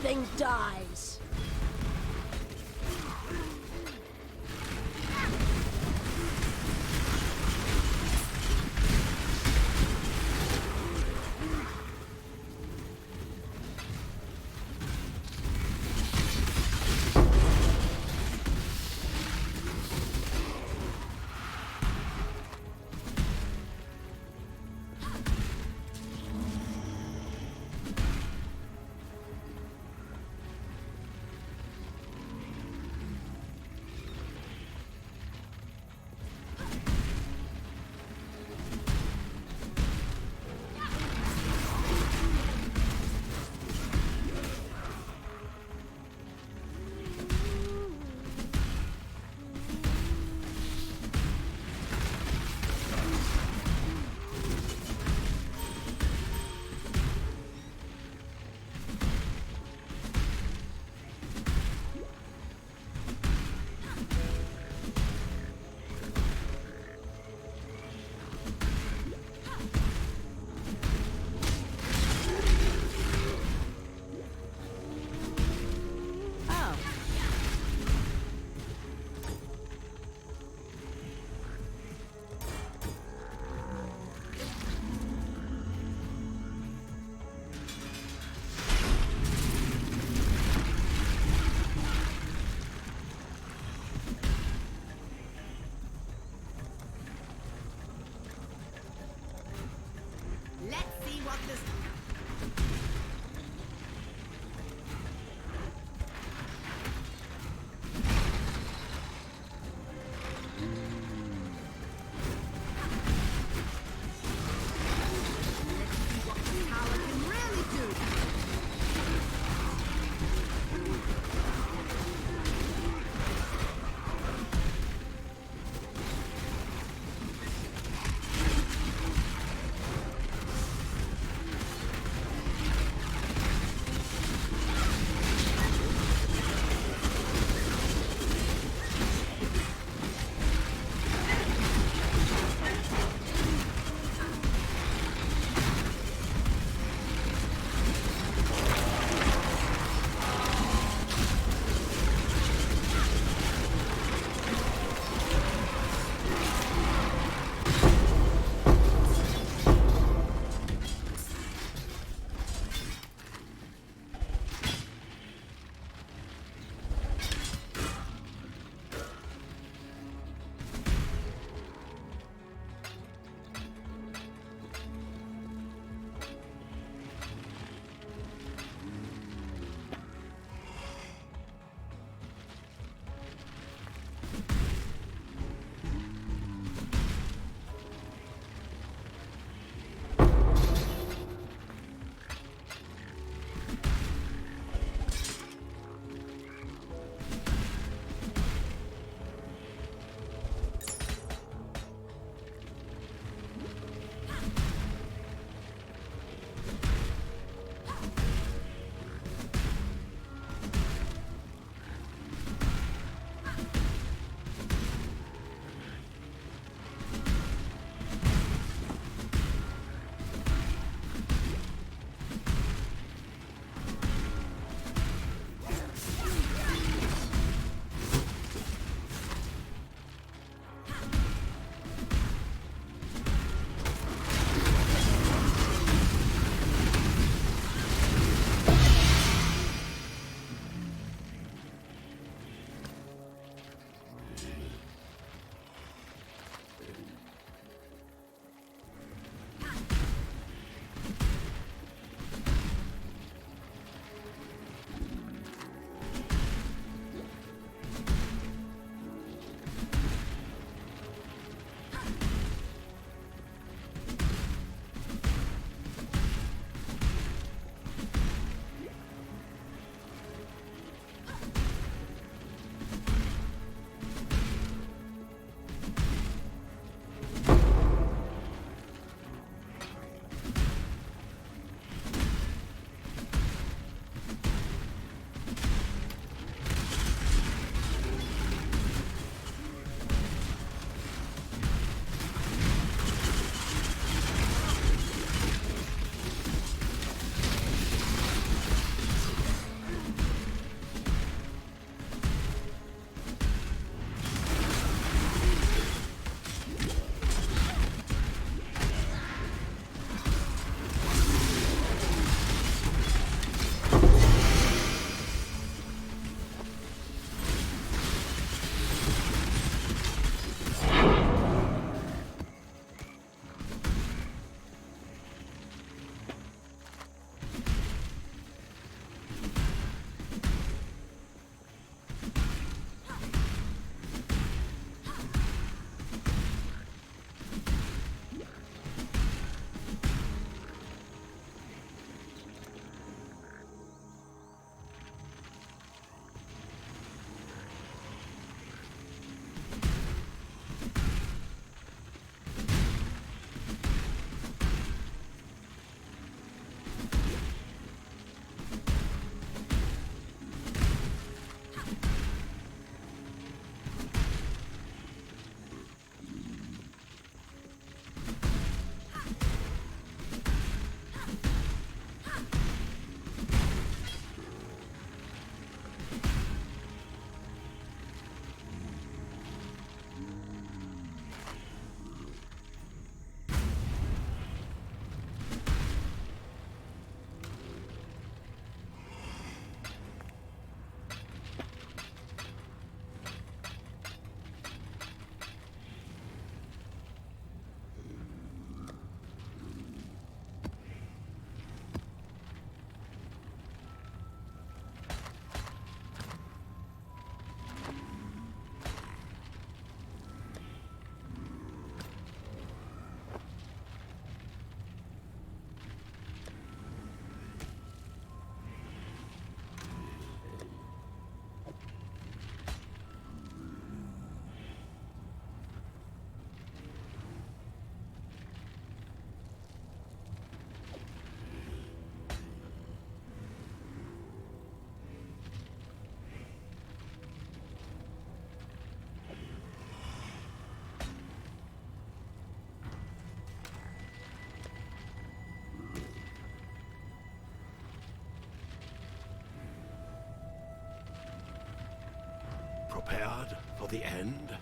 Everything dies. prepared for the end?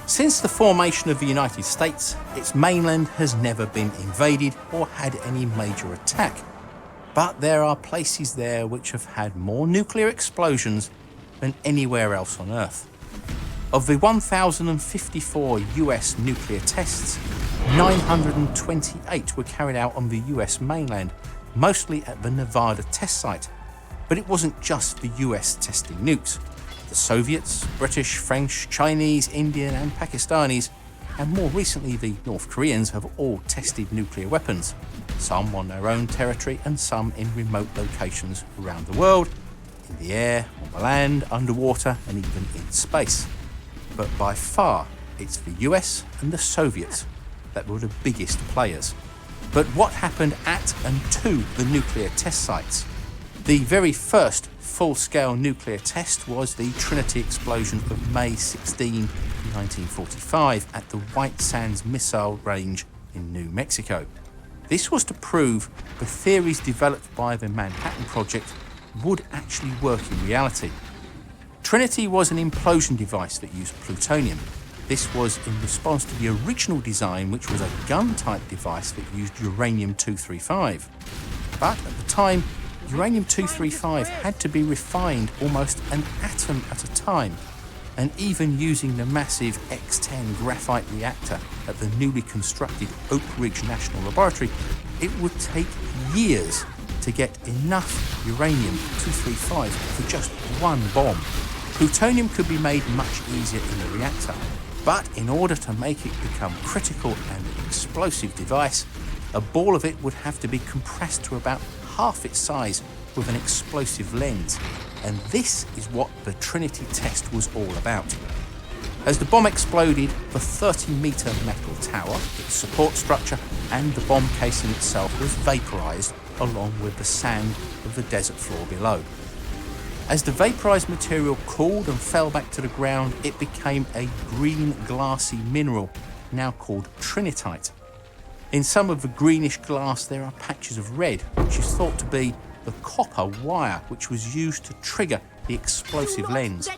Since the formation of the United States, its mainland has never been invaded or had any major attack. But there are places there which have had more nuclear explosions than anywhere else on Earth. Of the 1,054 US nuclear tests, 928 were carried out on the US mainland, mostly at the Nevada test site. But it wasn't just the US testing nukes. The Soviets, British, French, Chinese, Indian and Pakistanis, and more recently the North Koreans have all tested nuclear weapons, some on their own territory and some in remote locations around the world, in the air, on the land, underwater and even in space. But by far, it's the US and the Soviets that were the biggest players. But what happened at and to the nuclear test sites? The very first full-scale nuclear test was the Trinity explosion of May 16, 1945 at the White Sands Missile Range in New Mexico. This was to prove the theories developed by the Manhattan Project would actually work in reality. Trinity was an implosion device that used plutonium. This was in response to the original design, which was a gun-type device that used uranium-235. But at the time, uranium-235 had to be refined almost an atom at a time, and even using the massive X-10 graphite reactor at the newly constructed Oak Ridge National Laboratory, it would take years to get enough uranium-235 for just one bomb. Plutonium could be made much easier in the reactor, but in order to make it become critical and an explosive device, a ball of it would have to be compressed to about half its size with an explosive lens, and this is what the Trinity test was all about. As the bomb exploded, the 30-metre metal tower, its support structure and the bomb casing itself was vaporised along with the sand of the desert floor below. As the vaporised material cooled and fell back to the ground, it became a green glassy mineral now called trinitite. In some of the greenish glass there are patches of red, which is thought to be the copper wire which was used to trigger the explosive lens.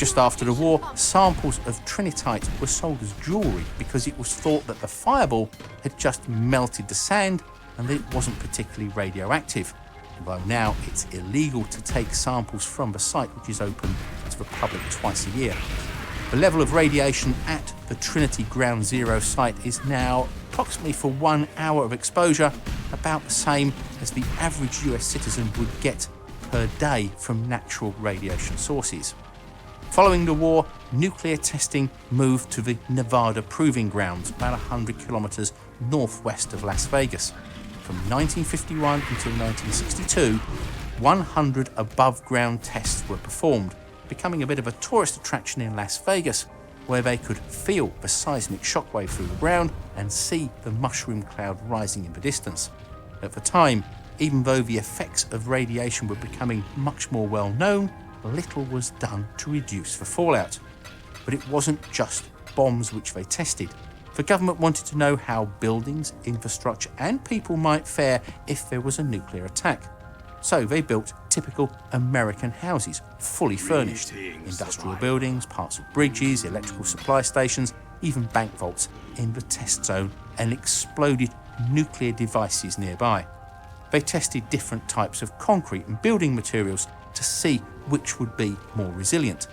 Just after the war, samples of trinitite were sold as jewellery because it was thought that the fireball had just melted the sand and that it wasn't particularly radioactive, although now it's illegal to take samples from the site, which is open to the public twice a year. The level of radiation at the Trinity Ground Zero site is now approximately, for 1 hour of exposure, about the same as the average US citizen would get per day from natural radiation sources. Following the war, nuclear testing moved to the Nevada Proving Grounds, about 100 kilometers northwest of Las Vegas. From 1951 until 1962, 100 above-ground tests were performed, becoming a bit of a tourist attraction in Las Vegas, where they could feel the seismic shockwave through the ground and see the mushroom cloud rising in the distance. At the time, even though the effects of radiation were becoming much more well known, little was done to reduce the fallout. But it wasn't just bombs which they tested. The government wanted to know how buildings, infrastructure and people might fare if there was a nuclear attack. So they built typical American houses, fully furnished. Industrial buildings, parts of bridges, electrical supply stations, even bank vaults in the test zone, and exploded nuclear devices nearby. They tested different types of concrete and building materials to see which would be more resilient.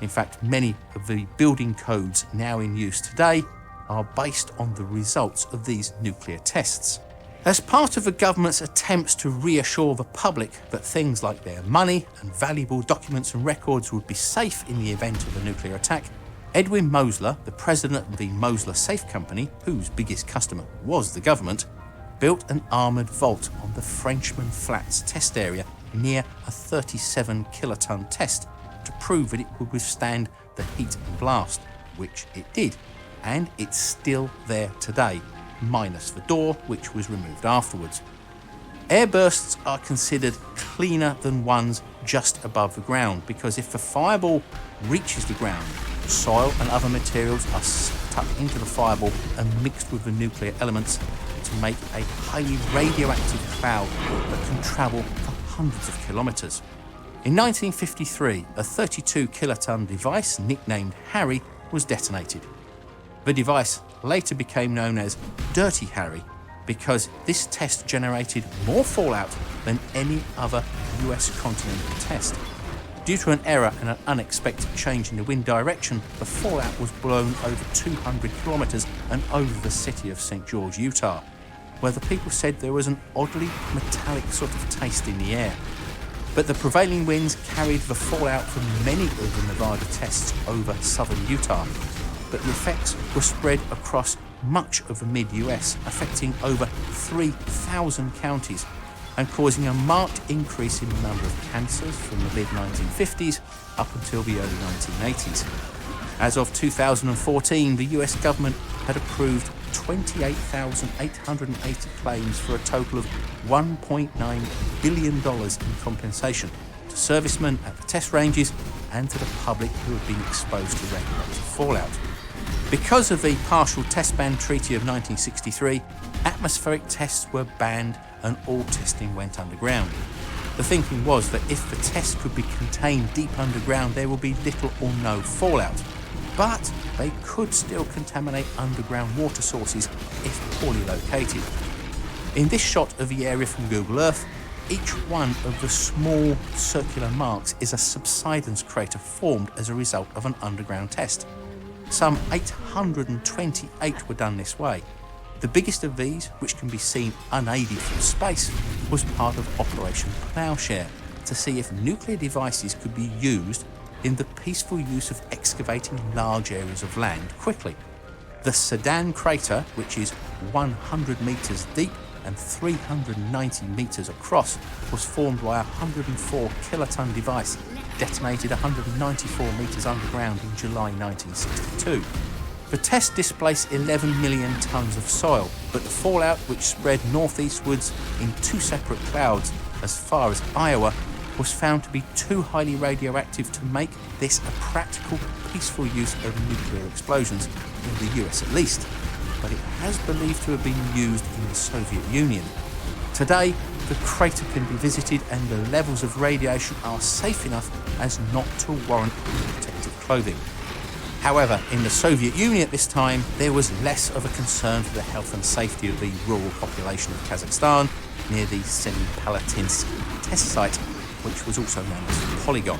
In fact, many of the building codes now in use today are based on the results of these nuclear tests. As part of the government's attempts to reassure the public that things like their money and valuable documents and records would be safe in the event of a nuclear attack, Edwin Mosler, the president of the Mosler Safe Company, whose biggest customer was the government, built an armoured vault on the Frenchman Flats test area near a 37 kiloton test to prove that it would withstand the heat and blast, which it did, and it's still there today, minus the door, which was removed afterwards. Airbursts are considered cleaner than ones just above the ground because if the fireball reaches the ground, soil and other materials are sucked up into the fireball and mixed with the nuclear elements to make a highly radioactive cloud that can travel for hundreds of kilometres. In 1953, a 32 kiloton device nicknamed Harry was detonated. The device later became known as Dirty Harry because this test generated more fallout than any other US continental test. Due to an error and an unexpected change in the wind direction, the fallout was blown over 200 kilometres and over the city of St. George, Utah, where the people said there was an oddly metallic sort of taste in the air. But the prevailing winds carried the fallout from many of the Nevada tests over southern Utah. But the effects were spread across much of the mid-US, affecting over 3,000 counties and causing a marked increase in the number of cancers from the mid-1950s up until the early 1980s. As of 2014, the US government had approved 28,880 claims for a total of $1.9 billion in compensation to servicemen at the test ranges and to the public who had been exposed to radioactive fallout. Because of the Partial Test Ban Treaty of 1963, atmospheric tests were banned and all testing went underground. The thinking was that if the test could be contained deep underground, there would be little or no fallout. But they could still contaminate underground water sources if poorly located. In this shot of the area from Google Earth, each one of the small circular marks is a subsidence crater formed as a result of an underground test. Some 828 were done this way. The biggest of these, which can be seen unaided from space, was part of Operation Plowshare to see if nuclear devices could be used in the peaceful use of excavating large areas of land quickly. The Sedan crater, which is 100 metres deep and 390 metres across, was formed by a 104 kiloton device detonated 194 metres underground in July 1962. The test displaced 11 million tonnes of soil, but the fallout, which spread northeastwards in two separate clouds as far as Iowa, was found to be too highly radioactive to make this a practical, peaceful use of nuclear explosions, in the US at least, but it has believed to have been used in the Soviet Union. Today, the crater can be visited and the levels of radiation are safe enough as not to warrant protective clothing. However, in the Soviet Union at this time, there was less of a concern for the health and safety of the rural population of Kazakhstan near the Semipalatinsk test site, which was also known as Polygon.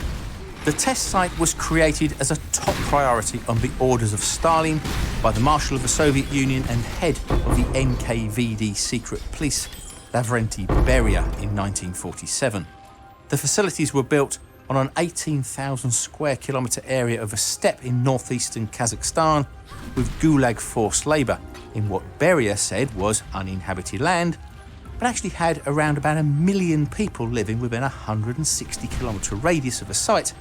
The test site was created as a top priority on the orders of Stalin by the Marshal of the Soviet Union and head of the NKVD secret police, Lavrenti Beria, in 1947. The facilities were built on an 18,000 square kilometre area of a steppe in northeastern Kazakhstan with Gulag forced labour in what Beria said was uninhabited land, but actually had around about 1 million people living within a 160 kilometre radius of the site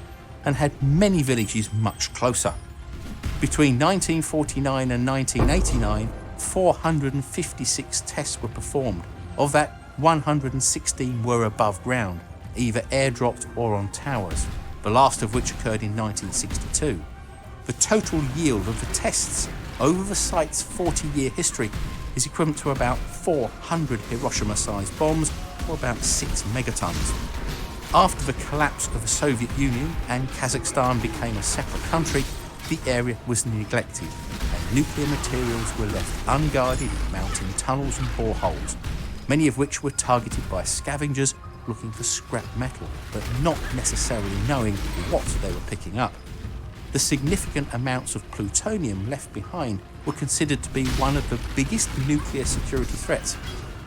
and had many villages much closer. Between 1949 and 1989, 456 tests were performed. Of that, 116 were above ground, either airdropped or on towers, the last of which occurred in 1962. The total yield of the tests over the site's 40-year history is equivalent to about 400 Hiroshima-sized bombs, or about 6 megatons. After the collapse of the Soviet Union and Kazakhstan became a separate country, the area was neglected and nuclear materials were left unguarded in mountain tunnels and boreholes, many of which were targeted by scavengers looking for scrap metal, but not necessarily knowing what they were picking up. The significant amounts of plutonium left behind were considered to be one of the biggest nuclear security threats,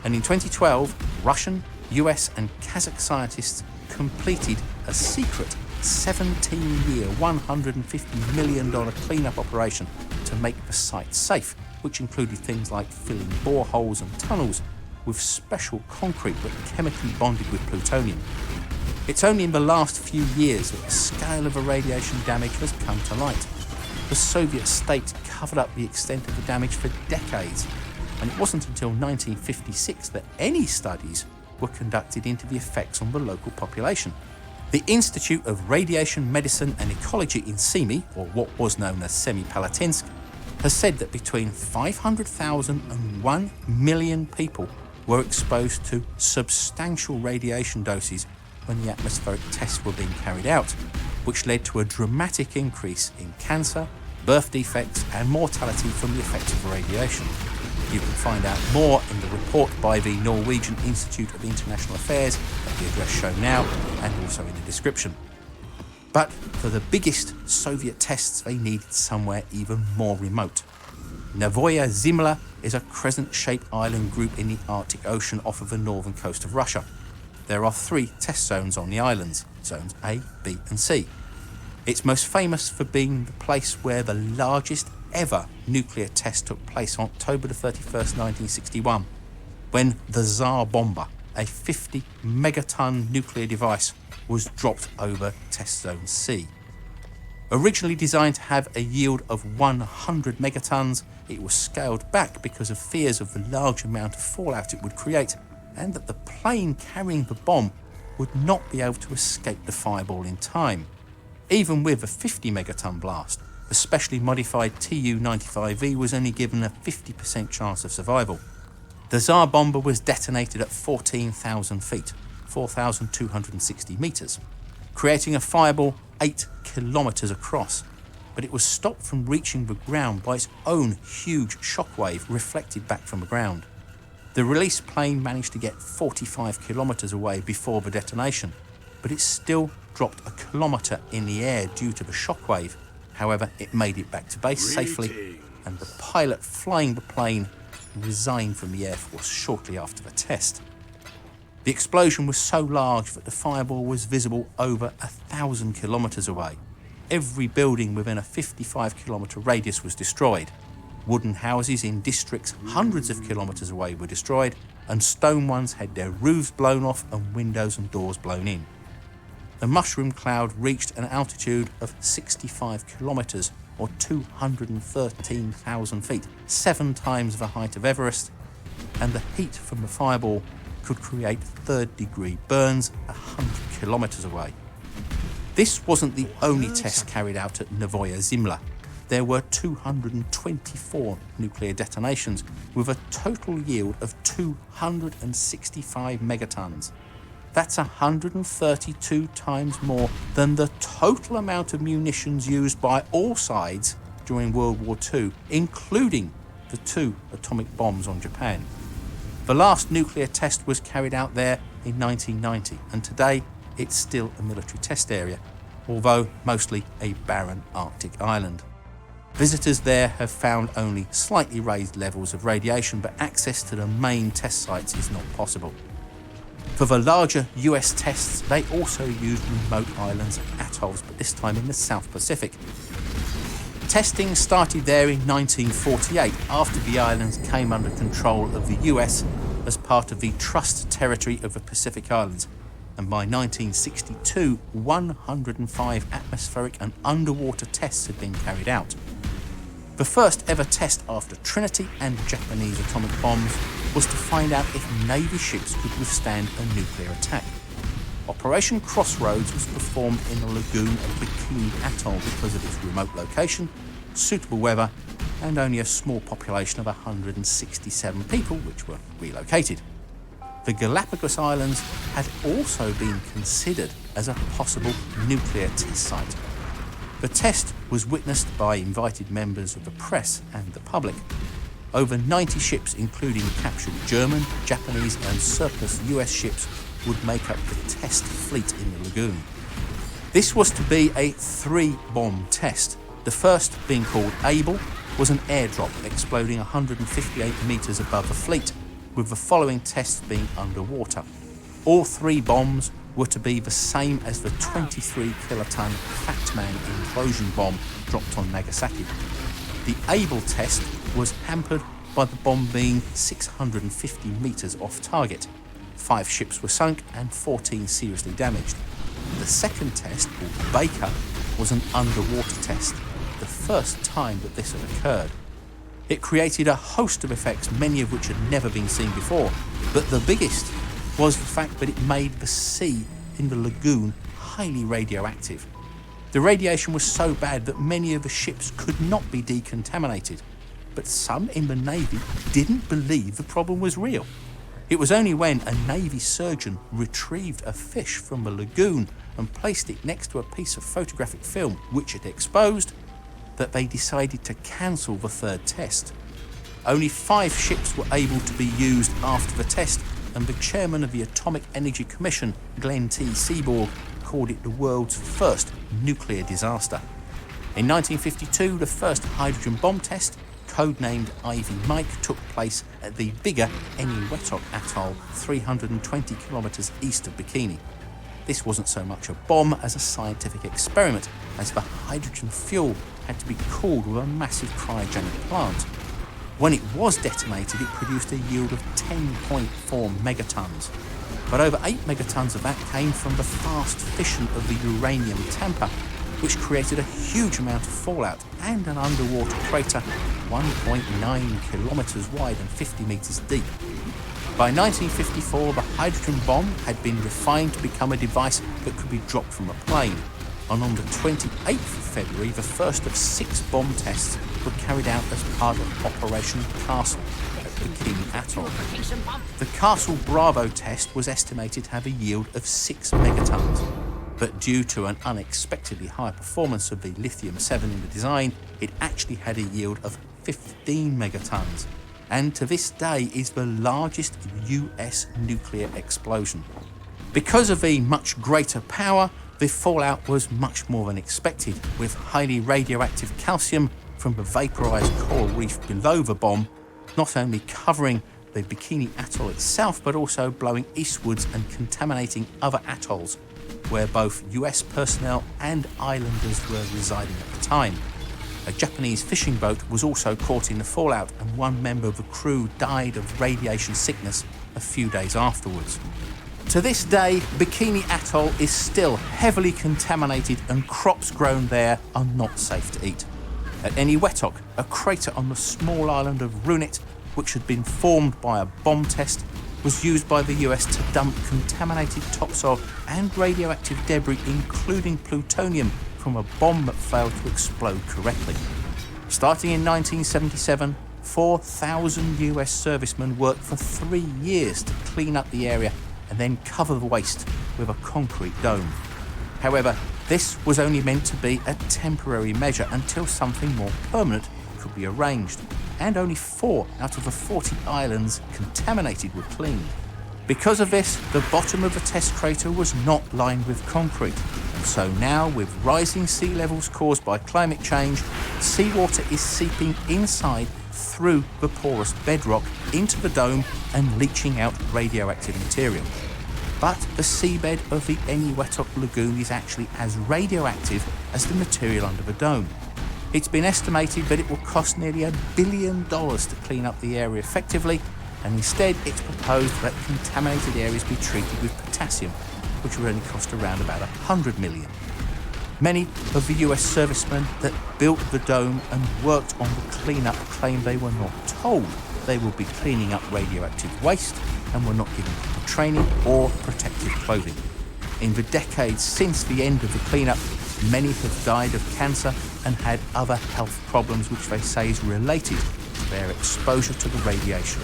and in 2012, Russian, US and Kazakh scientists completed a secret 17-year, $150 million cleanup operation to make the site safe, which included things like filling boreholes and tunnels with special concrete but chemically bonded with plutonium. It's only in the last few years that the scale of the radiation damage has come to light. The Soviet state covered up the extent of the damage for decades, and it wasn't until 1956 that any studies were conducted into the effects on the local population. The Institute of Radiation Medicine and Ecology in Semi, or what was known as Semipalatinsk, has said that between 500,000 and 1 million people were exposed to substantial radiation doses when the atmospheric tests were being carried out, which led to a dramatic increase in cancer, birth defects and mortality from the effects of radiation. You can find out more in the report by the Norwegian Institute of International Affairs at the address shown now and also in the description. But for the biggest Soviet tests, they needed somewhere even more remote. Novaya Zemlya is a crescent-shaped island group in the Arctic Ocean off of the northern coast of Russia. There are 3 test zones on the islands, zones A, B and C. It's most famous for being the place where the largest ever nuclear test took place on October 31st, 1961, when the Tsar Bomber, a 50 megaton nuclear device, was dropped over test zone C. Originally designed to have a yield of 100 megatons, it was scaled back because of fears of the large amount of fallout it would create, and that the plane carrying the bomb would not be able to escape the fireball in time. Even with a 50 megaton blast, the specially modified Tu-95V was only given a 50% chance of survival. The Tsar Bomber was detonated at 14,000 feet, 4,260 meters, creating a fireball 8 kilometers across, but it was stopped from reaching the ground by its own huge shockwave reflected back from the ground. The release plane managed to get 45 kilometers away before the detonation, but it still dropped a kilometer in the air due to the shockwave. However, it made it back to base safely, and the pilot flying the plane resigned from the Air Force shortly after the test. The explosion was so large that the fireball was visible over 1,000 kilometers away. Every building within a 55-kilometer radius was destroyed. Wooden houses in districts hundreds of kilometers away were destroyed, and stone ones had their roofs blown off and windows and doors blown in. The mushroom cloud reached an altitude of 65 kilometers, or 213,000 feet, 7 times the height of Everest, and the heat from the fireball could create third-degree burns 100 kilometers away. This wasn't the only test carried out at Novaya Zemlya. There were 224 nuclear detonations with a total yield of 265 megatons. That's 132 times more than the total amount of munitions used by all sides during World War II, including the 2 atomic bombs on Japan. The last nuclear test was carried out there in 1990, and today it's still a military test area, although mostly a barren Arctic island. Visitors there have found only slightly raised levels of radiation, but access to the main test sites is not possible. For the larger US tests, they also used remote islands and atolls, but this time in the South Pacific. Testing started there in 1948 after the islands came under control of the US as part of the Trust Territory of the Pacific Islands, and by 1962 105 atmospheric and underwater tests had been carried out. The first ever test after Trinity and Japanese atomic bombs was to find out if Navy ships could withstand a nuclear attack. Operation Crossroads was performed in the lagoon of Bikini Atoll because of its remote location, suitable weather, and only a small population of 167 people, which were relocated. The Galapagos Islands had also been considered as a possible nuclear test site. The test was witnessed by invited members of the press and the public. Over 90 ships, including captured German, Japanese and surplus US ships, would make up the test fleet in the lagoon. This was to be a 3-bomb test. The first, being called Able, was an airdrop exploding 158 metres above the fleet, with the following tests being underwater. All 3 bombs were to be the same as the 23-kiloton Fat Man implosion bomb dropped on Nagasaki. The Able test was hampered by the bomb being 650 metres off target. 5 ships were sunk and 14 seriously damaged. The second test, called Baker, was an underwater test, the first time that this had occurred. It created a host of effects, many of which had never been seen before, but the biggest was the fact that it made the sea in the lagoon highly radioactive. The radiation was so bad that many of the ships could not be decontaminated, but some in the Navy didn't believe the problem was real. It was only when a Navy surgeon retrieved a fish from the lagoon and placed it next to a piece of photographic film which it exposed that they decided to cancel the third test. Only 5 ships were able to be used after the test, and the chairman of the Atomic Energy Commission, Glenn T. Seaborg, called it the world's first nuclear disaster. In 1952, the first hydrogen bomb test, codenamed Ivy Mike, took place at the bigger Eniwetok Atoll, 320 kilometres east of Bikini. This wasn't so much a bomb as a scientific experiment, as the hydrogen fuel had to be cooled with a massive cryogenic plant. When it was detonated, it produced a yield of 10.4 megatons. But over 8 megatons of that came from the fast fission of the uranium tamper, which created a huge amount of fallout and an underwater crater 1.9 kilometres wide and 50 metres deep. By 1954, the hydrogen bomb had been refined to become a device that could be dropped from a plane. And on the 28th of February, the first of 6 bomb tests were carried out as part of Operation Castle at Bikini Atoll. The Castle Bravo test was estimated to have a yield of 6 megatons, but due to an unexpectedly high performance of the lithium-7 in the design, it actually had a yield of 15 megatons, and to this day is the largest US nuclear explosion. Because of the much greater power, the fallout was much more than expected, with highly radioactive calcium from the vaporized coral reef below the bomb not only covering the Bikini Atoll itself, but also blowing eastwards and contaminating other atolls where both US personnel and islanders were residing at the time. A Japanese fishing boat was also caught in the fallout, and one member of the crew died of radiation sickness a few days afterwards. To this day, Bikini Atoll is still heavily contaminated and crops grown there are not safe to eat. At Eniwetok, a crater on the small island of Runit, which had been formed by a bomb test, was used by the US to dump contaminated topsoil and radioactive debris, including plutonium, from a bomb that failed to explode correctly. Starting in 1977, 4,000 US servicemen worked for 3 years to clean up the area and then cover the waste with a concrete dome. However, this was only meant to be a temporary measure until something more permanent could be arranged, and only 4 out of the 40 islands contaminated were cleaned. Because of this, the bottom of the test crater was not lined with concrete, and so now, with rising sea levels caused by climate change, seawater is seeping inside through the porous bedrock into the dome and leaching out radioactive material. But the seabed of the Eniwetok Lagoon is actually as radioactive as the material under the dome. It's been estimated that it will cost nearly $1 billion to clean up the area effectively, and instead it's proposed that contaminated areas be treated with potassium, which would only cost around about $100 million. Many of the US servicemen that built the dome and worked on the cleanup claim they were not told they would be cleaning up radioactive waste and were not given proper training or protective clothing. In the decades since the end of the cleanup, many have died of cancer and had other health problems which they say is related to their exposure to the radiation.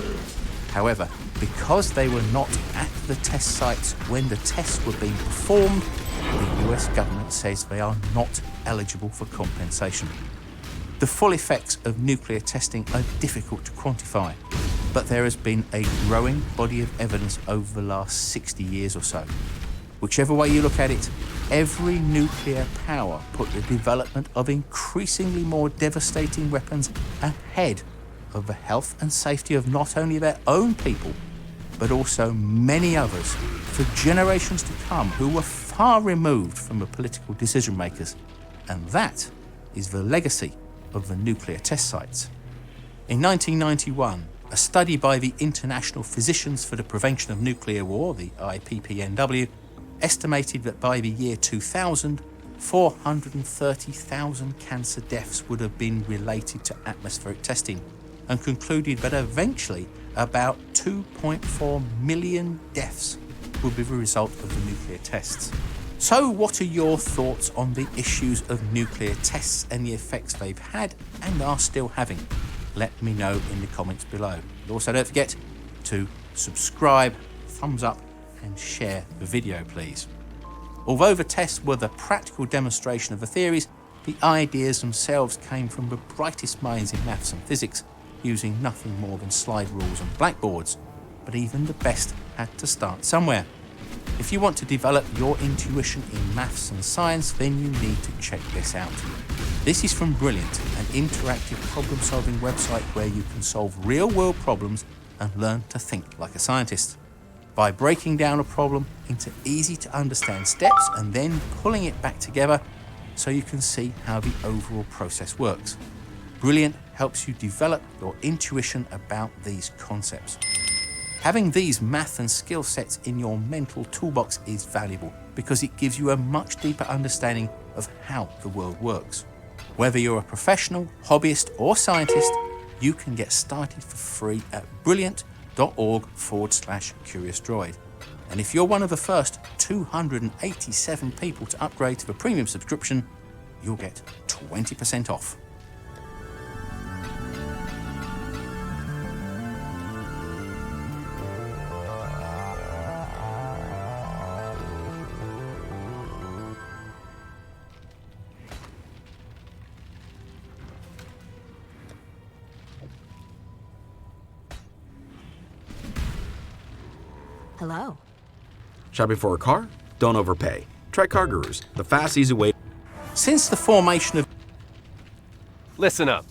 However, because they were not at the test sites when the tests were being performed, the US government says they are not eligible for compensation. The full effects of nuclear testing are difficult to quantify, but there has been a growing body of evidence over the last 60 years or so. Whichever way you look at it, every nuclear power put the development of increasingly more devastating weapons ahead of the health and safety of not only their own people, but also many others for generations to come who were far removed from the political decision makers. And that is the legacy of the nuclear test sites. In 1991, a study by the International Physicians for the Prevention of Nuclear War, the IPPNW, estimated that by the year 2000, 430,000 cancer deaths would have been related to atmospheric testing, and concluded that eventually about 2.4 million deaths would be the result of the nuclear tests. So what are your thoughts on the issues of nuclear tests and the effects they've had and are still having? Let me know in the comments below. And also don't forget to subscribe, thumbs up and share the video please. Although the tests were the practical demonstration of the theories, the ideas themselves came from the brightest minds in maths and physics, using nothing more than slide rules and blackboards. But even the best had to start somewhere. If you want to develop your intuition in maths and science, then you need to check this out. This is from Brilliant, an interactive problem-solving website where you can solve real-world problems and learn to think like a scientist. By breaking down a problem into easy-to-understand steps and then pulling it back together so you can see how the overall process works. Brilliant helps you develop your intuition about these concepts. Having these math and skill sets in your mental toolbox is valuable because it gives you a much deeper understanding of how the world works. Whether you're a professional, hobbyist or scientist, you can get started for free at brilliant.org/CuriousDroid. And if you're one of the first 287 people to upgrade to the premium subscription, you'll get 20% off. Hello. Shopping for a car? Don't overpay. Try Car Gurus, the fast, easy way. Since the formation of Listen up.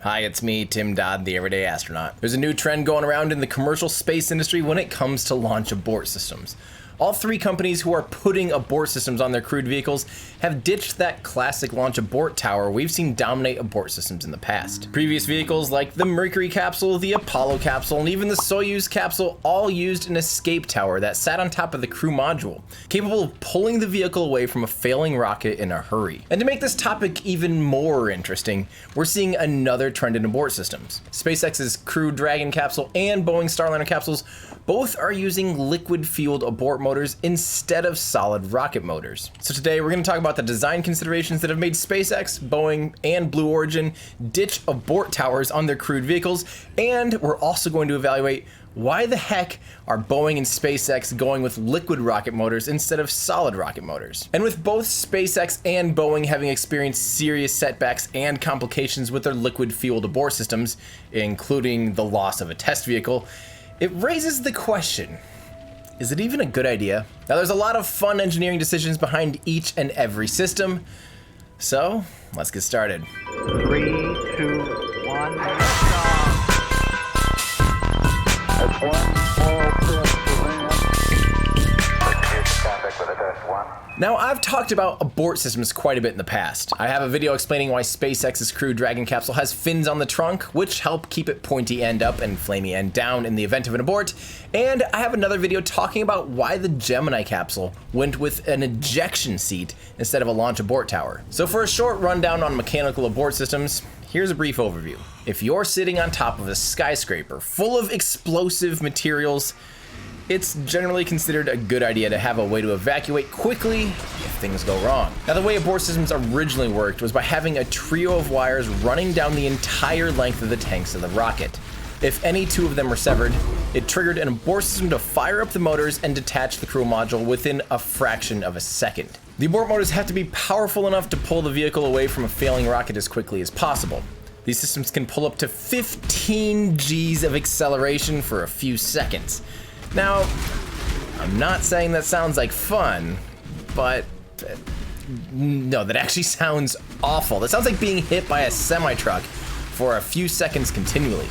Hi, it's me, Tim Dodd, the Everyday Astronaut. There's a new trend going around in the commercial space industry when it comes to launch abort systems. All three companies who are putting abort systems on their crewed vehicles have ditched that classic launch abort tower we've seen dominate abort systems in the past. Previous vehicles like the Mercury capsule, the Apollo capsule, and even the Soyuz capsule all used an escape tower that sat on top of the crew module, capable of pulling the vehicle away from a failing rocket in a hurry. And to make this topic even more interesting, we're seeing another trend in abort systems. SpaceX's Crew Dragon capsule and Boeing Starliner capsules both are using liquid-fueled abort motors instead of solid rocket motors. So today we're going to talk about the design considerations that have made SpaceX, Boeing, and Blue Origin ditch abort towers on their crewed vehicles, and we're also going to evaluate why the heck are Boeing and SpaceX going with liquid rocket motors instead of solid rocket motors? And with both SpaceX and Boeing having experienced serious setbacks and complications with their liquid-fueled abort systems, including the loss of a test vehicle, it raises the question, is it even a good idea? Now there's a lot of fun engineering decisions behind each and every system, so let's get started. 3, 2, 1, That's one small step for man. Contact with a test 1. Now, I've talked about abort systems quite a bit in the past. I have a video explaining why SpaceX's Crew Dragon capsule has fins on the trunk, which help keep it pointy end up and flamey end down in the event of an abort. And I have another video talking about why the Gemini capsule went with an ejection seat instead of a launch abort tower. So for a short rundown on mechanical abort systems, here's a brief overview. If you're sitting on top of a skyscraper full of explosive materials, it's generally considered a good idea to have a way to evacuate quickly if things go wrong. Now, the way abort systems originally worked was by having a trio of wires running down the entire length of the tanks of the rocket. If any two of them were severed, it triggered an abort system to fire up the motors and detach the crew module within a fraction of a second. The abort motors have to be powerful enough to pull the vehicle away from a failing rocket as quickly as possible. These systems can pull up to 15 Gs of acceleration for a few seconds. Now, I'm not saying that sounds like fun, but no, that actually sounds awful. That sounds like being hit by a semi-truck for a few seconds continually.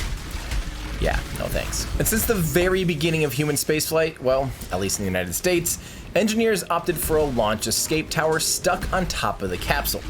Yeah, no thanks. And since the very beginning of human spaceflight, well, at least in the United States, engineers opted for a launch escape tower stuck on top of the capsule.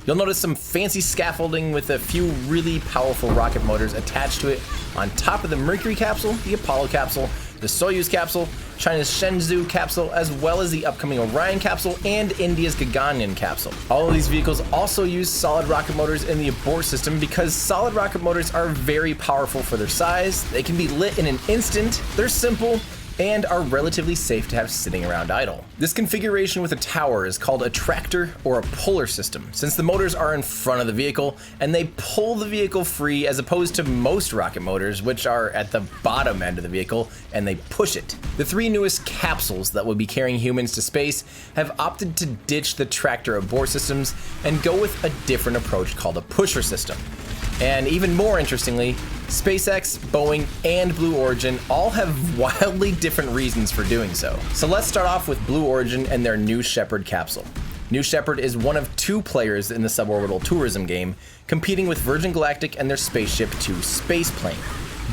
You'll notice some fancy scaffolding with a few really powerful rocket motors attached to it on top of the Mercury capsule, the Apollo capsule, the Soyuz capsule, China's Shenzhou capsule, as well as the upcoming Orion capsule and India's Gaganyaan capsule. All of these vehicles also use solid rocket motors in the abort system because solid rocket motors are very powerful for their size, they can be lit in an instant, they're simple, and are relatively safe to have sitting around idle. This configuration with a tower is called a tractor or a puller system, since the motors are in front of the vehicle and they pull the vehicle free as opposed to most rocket motors, which are at the bottom end of the vehicle and they push it. The three newest capsules that will be carrying humans to space have opted to ditch the tractor abort systems and go with a different approach called a pusher system. And even more interestingly, SpaceX, Boeing, and Blue Origin all have wildly different reasons for doing so. So let's start off with Blue Origin and their New Shepard capsule. New Shepard is one of two players in the suborbital tourism game, competing with Virgin Galactic and their Spaceship Two spaceplane.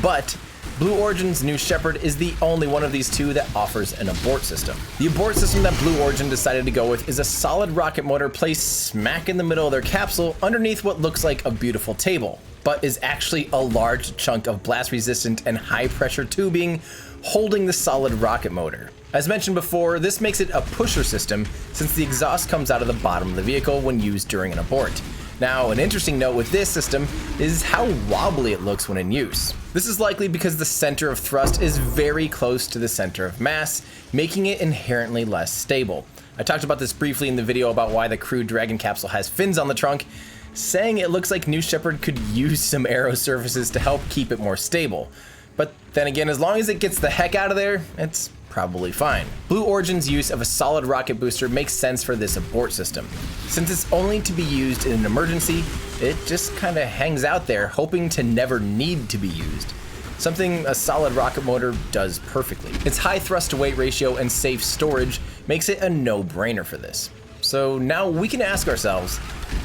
But Blue Origin's New Shepard is the only one of these two that offers an abort system. The abort system that Blue Origin decided to go with is a solid rocket motor placed smack in the middle of their capsule underneath what looks like a beautiful table, but is actually a large chunk of blast-resistant and high-pressure tubing holding the solid rocket motor. As mentioned before, this makes it a pusher system since the exhaust comes out of the bottom of the vehicle when used during an abort. Now, an interesting note with this system is how wobbly it looks when in use. This is likely because the center of thrust is very close to the center of mass, making it inherently less stable. I talked about this briefly in the video about why the Crew Dragon capsule has fins on the trunk, saying it looks like New Shepard could use some aero surfaces to help keep it more stable. But then again, as long as it gets the heck out of there, it's probably fine. Blue Origin's use of a solid rocket booster makes sense for this abort system. Since it's only to be used in an emergency, it just kinda hangs out there, hoping to never need to be used. Something a solid rocket motor does perfectly. Its high thrust to weight ratio and safe storage makes it a no-brainer for this. So now we can ask ourselves,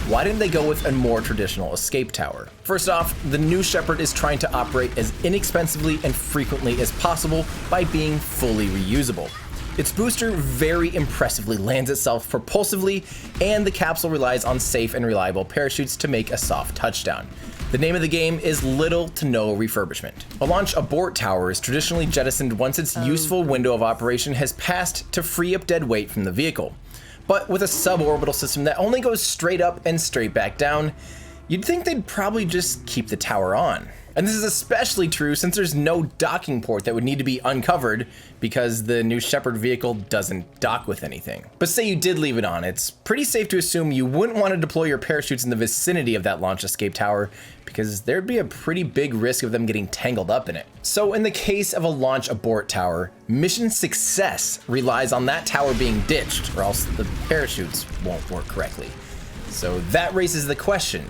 why didn't they go with a more traditional escape tower? First off, the New Shepard is trying to operate as inexpensively and frequently as possible by being fully reusable. Its booster very impressively lands itself propulsively, and the capsule relies on safe and reliable parachutes to make a soft touchdown. The name of the game is little to no refurbishment. A launch abort tower is traditionally jettisoned once its useful window of operation has passed to free up dead weight from the vehicle. But with a suborbital system that only goes straight up and straight back down, you'd think they'd probably just keep the tower on. And this is especially true since there's no docking port that would need to be uncovered because the New Shepard vehicle doesn't dock with anything. But say you did leave it on, it's pretty safe to assume you wouldn't want to deploy your parachutes in the vicinity of that launch escape tower because there'd be a pretty big risk of them getting tangled up in it. So in the case of a launch abort tower, mission success relies on that tower being ditched or else the parachutes won't work correctly. So that raises the question.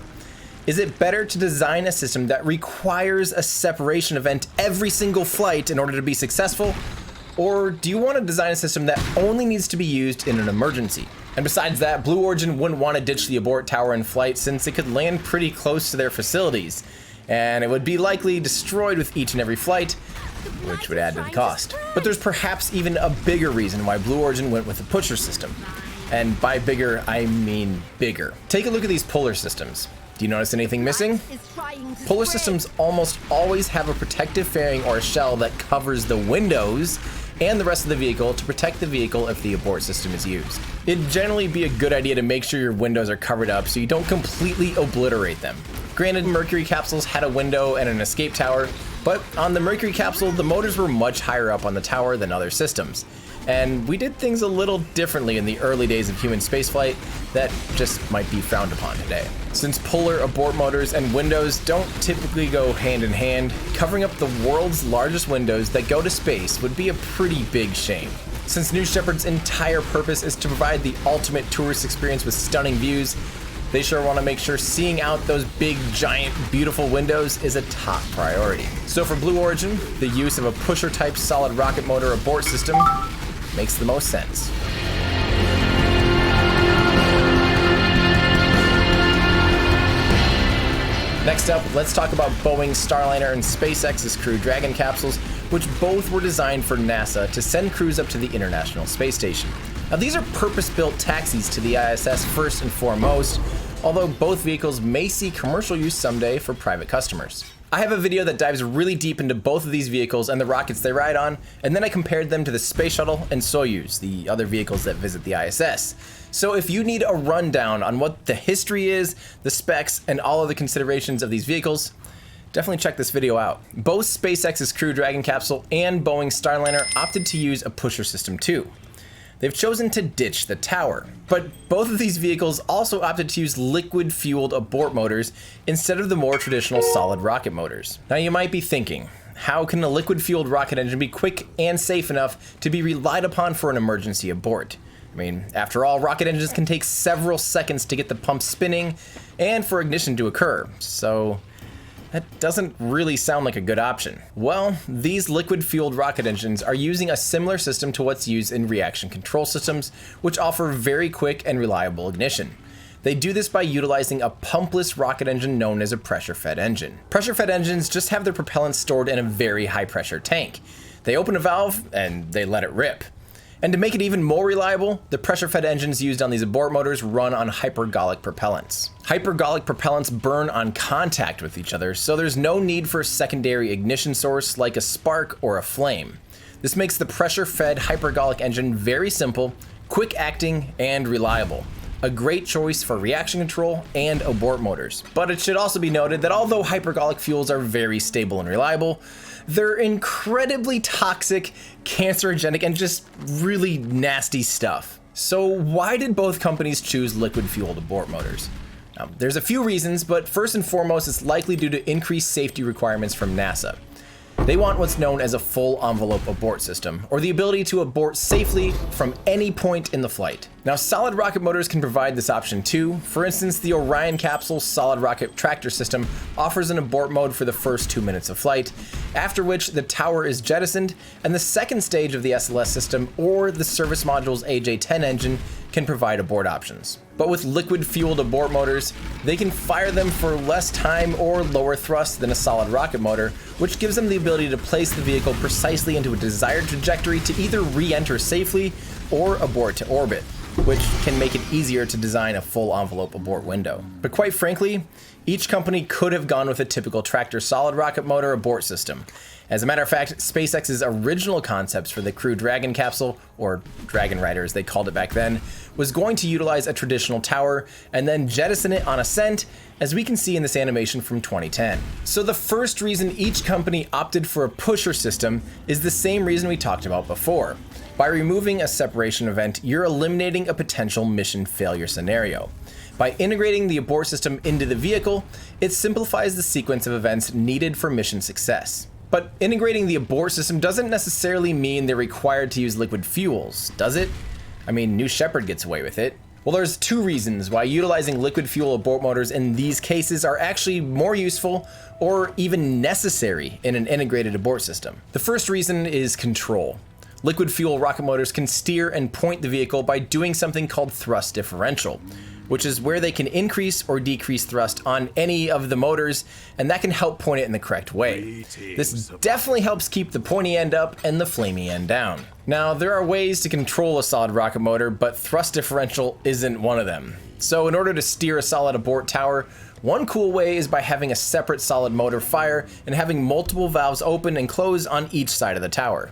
Is it better to design a system that requires a separation event every single flight in order to be successful? Or do you want to design a system that only needs to be used in an emergency? And besides that, Blue Origin wouldn't want to ditch the abort tower in flight since it could land pretty close to their facilities, and it would be likely destroyed with each and every flight, which would add to the cost. But there's perhaps even a bigger reason why Blue Origin went with the pusher system. And by bigger, I mean bigger. Take a look at these puller systems. Do you notice anything missing? Puller systems almost always have a protective fairing or a shell that covers the windows and the rest of the vehicle to protect the vehicle if the abort system is used. It'd generally be a good idea to make sure your windows are covered up so you don't completely obliterate them. Granted, Mercury capsules had a window and an escape tower, but on the Mercury capsule, the motors were much higher up on the tower than other systems. And we did things a little differently in the early days of human spaceflight that just might be frowned upon today. Since puller abort motors and windows don't typically go hand in hand, covering up the world's largest windows that go to space would be a pretty big shame. Since New Shepard's entire purpose is to provide the ultimate tourist experience with stunning views, they sure want to make sure seeing out those big, giant, beautiful windows is a top priority. So for Blue Origin, the use of a pusher-type solid rocket motor abort system makes the most sense. Next up, let's talk about Boeing's Starliner and SpaceX's Crew Dragon capsules, which both were designed for NASA to send crews up to the International Space Station. Now, these are purpose-built taxis to the ISS first and foremost, although both vehicles may see commercial use someday for private customers. I have a video that dives really deep into both of these vehicles and the rockets they ride on, and then I compared them to the Space Shuttle and Soyuz, the other vehicles that visit the ISS. So if you need a rundown on what the history is, the specs, and all of the considerations of these vehicles, definitely check this video out. Both SpaceX's Crew Dragon capsule and Boeing's Starliner opted to use a pusher system too. They've chosen to ditch the tower, but both of these vehicles also opted to use liquid-fueled abort motors instead of the more traditional solid rocket motors. Now you might be thinking, how can a liquid-fueled rocket engine be quick and safe enough to be relied upon for an emergency abort? I mean, after all, rocket engines can take several seconds to get the pump spinning and for ignition to occur, so that doesn't really sound like a good option. Well, these liquid-fueled rocket engines are using a similar system to what's used in reaction control systems, which offer very quick and reliable ignition. They do this by utilizing a pumpless rocket engine known as a pressure-fed engine. Pressure-fed engines just have their propellant stored in a very high-pressure tank. They open a valve and they let it rip. And to make it even more reliable, the pressure-fed engines used on these abort motors run on hypergolic propellants. Hypergolic propellants burn on contact with each other, so there's no need for a secondary ignition source like a spark or a flame. This makes the pressure-fed hypergolic engine very simple, quick-acting, and reliable. A great choice for reaction control and abort motors. But it should also be noted that although hypergolic fuels are very stable and reliable, they're incredibly toxic, cancerogenic, and just really nasty stuff. So why did both companies choose liquid-fueled abort motors? Now, there's a few reasons, but first and foremost, it's likely due to increased safety requirements from NASA. They want what's known as a full envelope abort system, or the ability to abort safely from any point in the flight. Now, solid rocket motors can provide this option too. For instance, the Orion capsule's solid rocket tractor system offers an abort mode for the first 2 minutes of flight, after which the tower is jettisoned, and the second stage of the SLS system, or the service module's AJ-10 engine, can provide abort options. But with liquid-fueled abort motors, they can fire them for less time or lower thrust than a solid rocket motor, which gives them the ability to place the vehicle precisely into a desired trajectory to either re-enter safely or abort to orbit, which can make it easier to design a full envelope abort window. But quite frankly, each company could have gone with a typical tractor solid rocket motor abort system. As a matter of fact, SpaceX's original concepts for the Crew Dragon capsule, or Dragon Rider as they called it back then, was going to utilize a traditional tower and then jettison it on ascent, as we can see in this animation from 2010. So the first reason each company opted for a pusher system is the same reason we talked about before. By removing a separation event, you're eliminating a potential mission failure scenario. By integrating the abort system into the vehicle, it simplifies the sequence of events needed for mission success. But integrating the abort system doesn't necessarily mean they're required to use liquid fuels, does it? I mean, New Shepard gets away with it. Well, there's two reasons why utilizing liquid fuel abort motors in these cases are actually more useful or even necessary in an integrated abort system. The first reason is control. Liquid fuel rocket motors can steer and point the vehicle by doing something called thrust differential, which is where they can increase or decrease thrust on any of the motors, and that can help point it in the correct way. This definitely helps keep the pointy end up and the flamey end down. Now, there are ways to control a solid rocket motor, but thrust differential isn't one of them. So in order to steer a solid abort tower, one cool way is by having a separate solid motor fire and having multiple valves open and close on each side of the tower.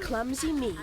clumsy me.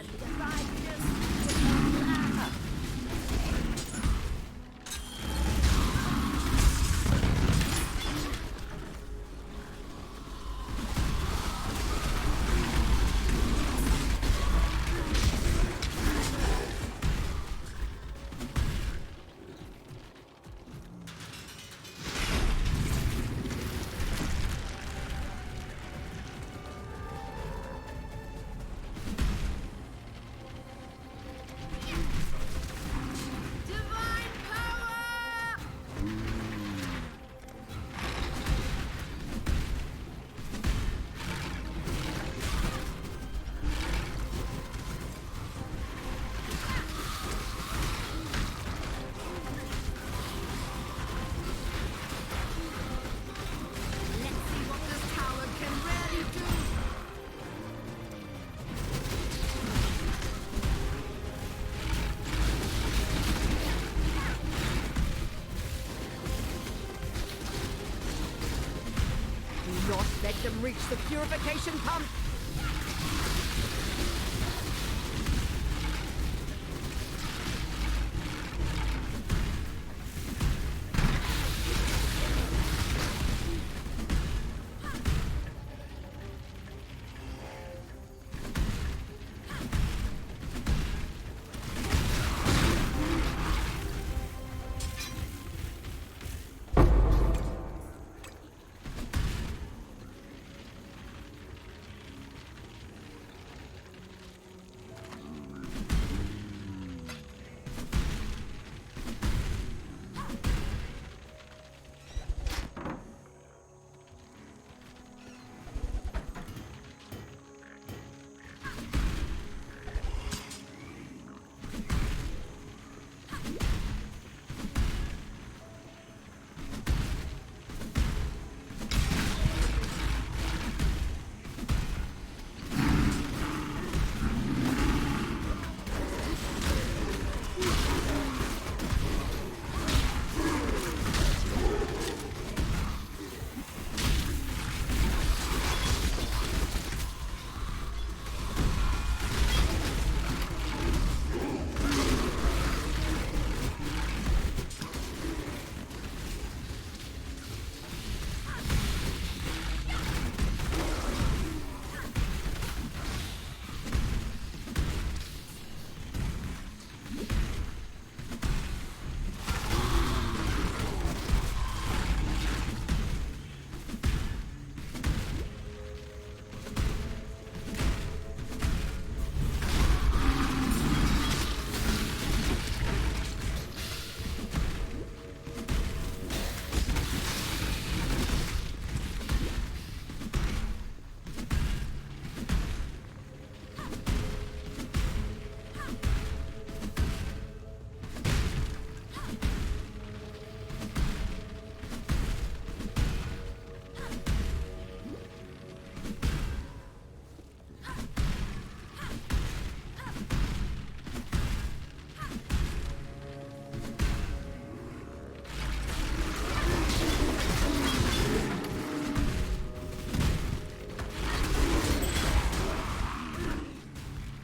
Not let them reach the purification pump!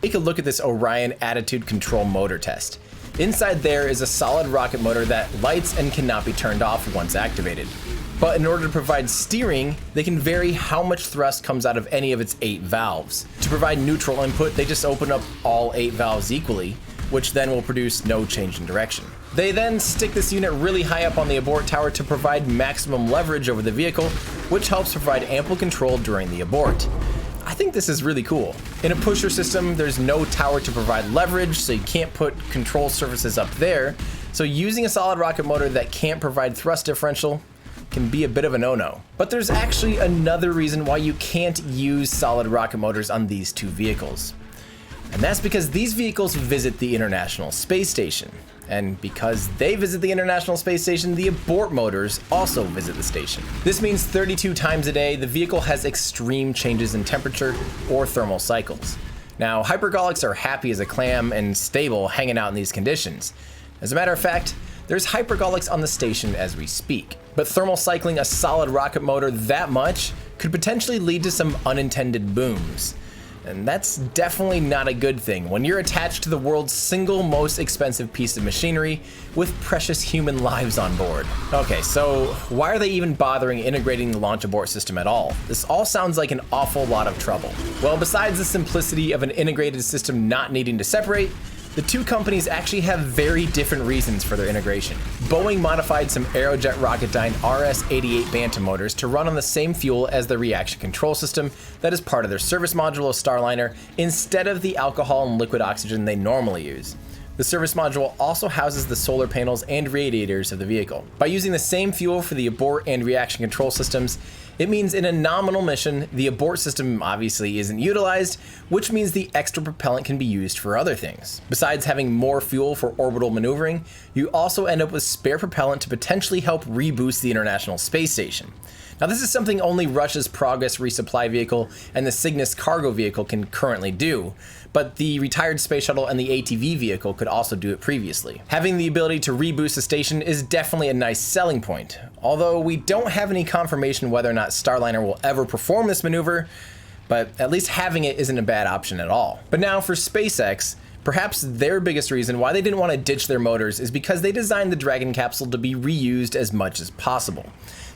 Take a look at this Orion attitude control motor test. Inside there is a solid rocket motor that lights and cannot be turned off once activated. But in order to provide steering, they can vary how much thrust comes out of any of its 8 valves. To provide neutral input, they just open up all 8 valves equally, which then will produce no change in direction. They then stick this unit really high up on the abort tower to provide maximum leverage over the vehicle, which helps provide ample control during the abort. I think this is really cool. In a pusher system, there's no tower to provide leverage, so you can't put control surfaces up there. So using a solid rocket motor that can't provide thrust differential can be a bit of a no-no. But there's actually another reason why you can't use solid rocket motors on these two vehicles. And that's because these vehicles visit the International Space Station. And because they visit the International Space Station, the abort motors also visit the station. This means 32 times a day, the vehicle has extreme changes in temperature or thermal cycles. Now, hypergolics are happy as a clam and stable hanging out in these conditions. As a matter of fact, there's hypergolics on the station as we speak. But thermal cycling a solid rocket motor that much could potentially lead to some unintended booms. And that's definitely not a good thing when you're attached to the world's single most expensive piece of machinery with precious human lives on board. Okay, so why are they even bothering integrating the launch abort system at all? This all sounds like an awful lot of trouble. Well, besides the simplicity of an integrated system not needing to separate, the two companies actually have very different reasons for their integration. Boeing modified some Aerojet Rocketdyne RS-88 Bantam motors to run on the same fuel as the reaction control system that is part of their service module of Starliner instead of the alcohol and liquid oxygen they normally use. The service module also houses the solar panels and radiators of the vehicle. By using the same fuel for the abort and reaction control systems, it means in a nominal mission, the abort system obviously isn't utilized, which means the extra propellant can be used for other things. Besides having more fuel for orbital maneuvering, you also end up with spare propellant to potentially help reboost the International Space Station. Now, this is something only Russia's Progress resupply vehicle and the Cygnus cargo vehicle can currently do, but the retired space shuttle and the ATV vehicle could also do it previously. Having the ability to reboost the station is definitely a nice selling point, although we don't have any confirmation whether or not Starliner will ever perform this maneuver, but at least having it isn't a bad option at all. But now for SpaceX, perhaps their biggest reason why they didn't want to ditch their motors is because they designed the Dragon capsule to be reused as much as possible.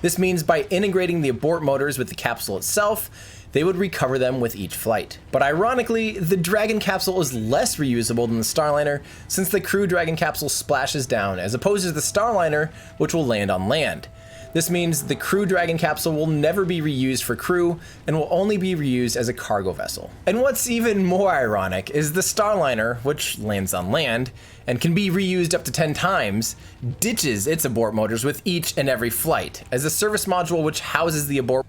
This means by integrating the abort motors with the capsule itself, they would recover them with each flight. But ironically, the Dragon capsule is less reusable than the Starliner since the Crew Dragon capsule splashes down as opposed to the Starliner, which will land on land. This means the Crew Dragon capsule will never be reused for crew and will only be reused as a cargo vessel. And what's even more ironic is the Starliner, which lands on land and can be reused up to 10 times, ditches its abort motors with each and every flight, as the service module which houses the abort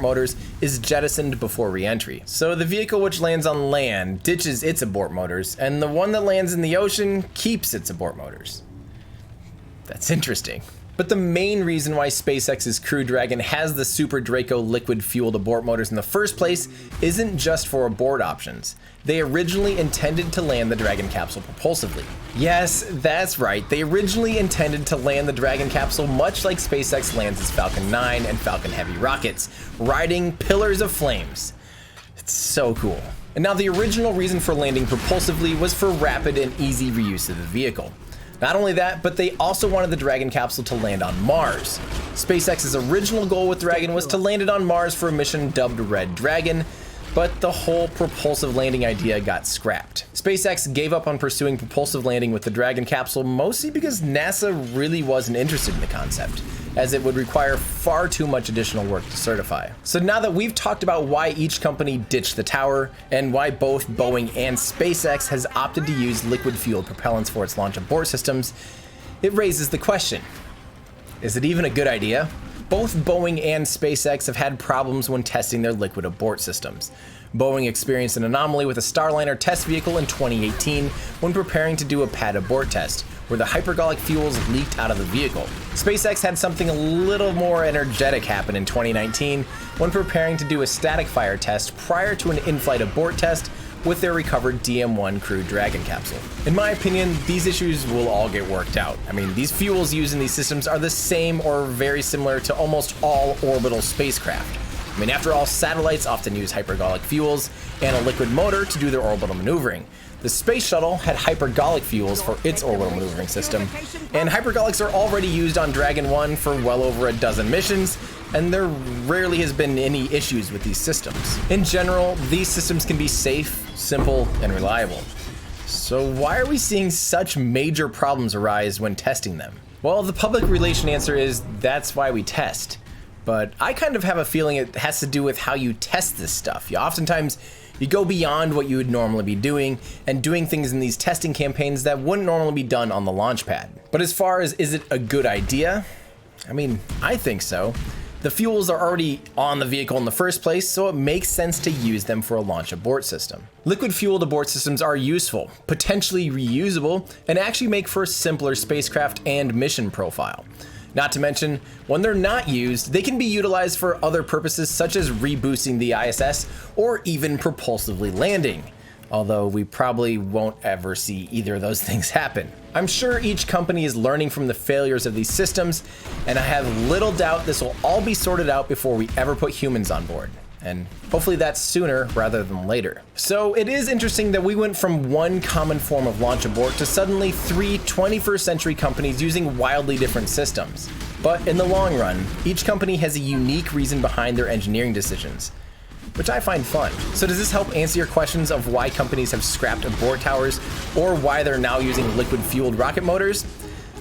motors is jettisoned before re-entry. So the vehicle which lands on land ditches its abort motors, and the one that lands in the ocean keeps its abort motors. That's interesting. But the main reason why SpaceX's Crew Dragon has the Super Draco liquid-fueled abort motors in the first place isn't just for abort options. They originally intended to land the Dragon capsule propulsively. Yes, that's right, they originally intended to land the Dragon capsule much like SpaceX lands its Falcon 9 and Falcon Heavy rockets, riding pillars of flames. It's so cool. And now the original reason for landing propulsively was for rapid and easy reuse of the vehicle. Not only that, but they also wanted the Dragon capsule to land on Mars. SpaceX's original goal with Dragon was to land it on Mars for a mission dubbed Red Dragon, but the whole propulsive landing idea got scrapped. SpaceX gave up on pursuing propulsive landing with the Dragon capsule mostly because NASA really wasn't interested in the concept, as it would require far too much additional work to certify. So now that we've talked about why each company ditched the tower, and why both Boeing and SpaceX has opted to use liquid-fueled propellants for its launch abort systems, it raises the question, is it even a good idea? Both Boeing and SpaceX have had problems when testing their liquid abort systems. Boeing experienced an anomaly with a Starliner test vehicle in 2018 when preparing to do a pad abort test, where the hypergolic fuels leaked out of the vehicle. SpaceX had something a little more energetic happen in 2019 when preparing to do a static fire test prior to an in-flight abort test with their recovered DM-1 Crew Dragon capsule. In my opinion, these issues will all get worked out. I mean, these fuels used in these systems are the same or very similar to almost all orbital spacecraft. I mean, after all, satellites often use hypergolic fuels and a liquid motor to do their orbital maneuvering. The space shuttle had hypergolic fuels for its orbital maneuvering system, and hypergolics are already used on Dragon 1 for well over a dozen missions, and there rarely has been any issues with these systems. In general, these systems can be safe, simple, and reliable. So why are we seeing such major problems arise when testing them? Well, the public relation answer is that's why we test. But I kind of have a feeling it has to do with how you test this stuff. Oftentimes, you go beyond what you would normally be doing and doing things in these testing campaigns that wouldn't normally be done on the launch pad. But as far as is it a good idea? I mean, I think so. The fuels are already on the vehicle in the first place, so it makes sense to use them for a launch abort system. Liquid-fueled abort systems are useful, potentially reusable, and actually make for a simpler spacecraft and mission profile. Not to mention, when they're not used, they can be utilized for other purposes such as reboosting the ISS or even propulsively landing. Although we probably won't ever see either of those things happen. I'm sure each company is learning from the failures of these systems, and I have little doubt this will all be sorted out before we ever put humans on board. And hopefully that's sooner rather than later. So it is interesting that we went from one common form of launch abort to suddenly 3 21st century companies using wildly different systems. But in the long run, each company has a unique reason behind their engineering decisions, which I find fun. So does this help answer your questions of why companies have scrapped abort towers or why they're now using liquid-fueled rocket motors?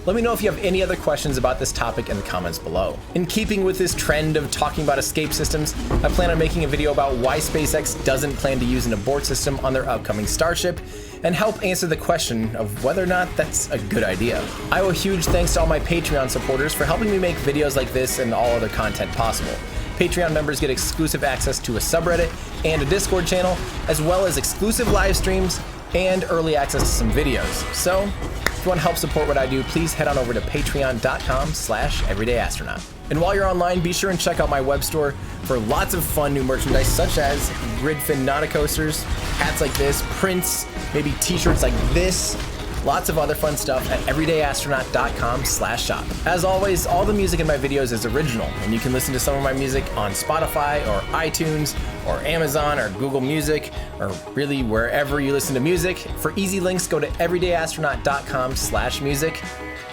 Let me know if you have any other questions about this topic in the comments below. In keeping with this trend of talking about escape systems, I plan on making a video about why SpaceX doesn't plan to use an abort system on their upcoming Starship, and help answer the question of whether or not that's a good idea. I owe a huge thanks to all my Patreon supporters for helping me make videos like this and all other content possible. Patreon members get exclusive access to a subreddit and a Discord channel, as well as exclusive live streams and early access to some videos. So, if you want to help support what I do, please head on over to patreon.com/everydayastronaut. And while you're online, be sure and check out my web store for lots of fun new merchandise, such as Gridfin Nauticoasters, hats like this, prints, maybe t-shirts like this, lots of other fun stuff at everydayastronaut.com/shop. As always, all the music in my videos is original, and you can listen to some of my music on Spotify or iTunes or Amazon or Google Music, or really wherever you listen to music. For easy links, go to everydayastronaut.com/music.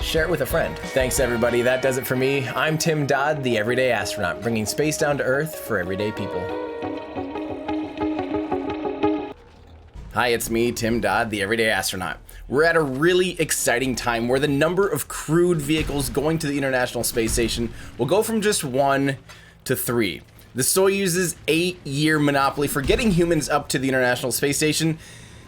Share it with a friend. Thanks everybody, that does it for me. I'm Tim Dodd, the Everyday Astronaut, bringing space down to Earth for everyday people. Hi, it's me, Tim Dodd, the Everyday Astronaut. We're at a really exciting time where the number of crewed vehicles going to the International Space Station will go from just 1 to 3. The Soyuz's 8-year monopoly for getting humans up to the International Space Station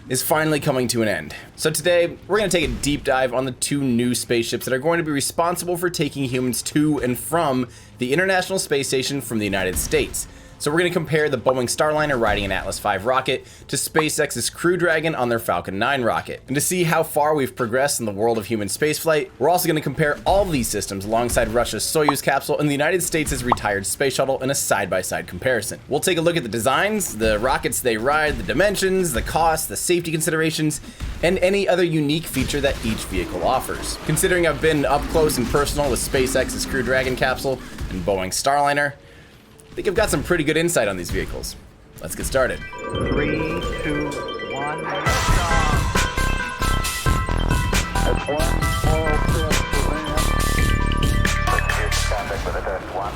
is finally coming to an end. So today, we're going to take a deep dive on the 2 new spaceships that are going to be responsible for taking humans to and from the International Space Station from the United States. So we're going to compare the Boeing Starliner riding an Atlas V rocket to SpaceX's Crew Dragon on their Falcon 9 rocket. And to see how far we've progressed in the world of human spaceflight, we're also going to compare all of these systems alongside Russia's Soyuz capsule and the United States' retired space shuttle in a side-by-side comparison. We'll take a look at the designs, the rockets they ride, the dimensions, the cost, the safety considerations, and any other unique feature that each vehicle offers. Considering I've been up close and personal with SpaceX's Crew Dragon capsule and Boeing Starliner, I think I've got some pretty good insight on these vehicles. Let's get started. 3, 2, 1, That's one small step for man.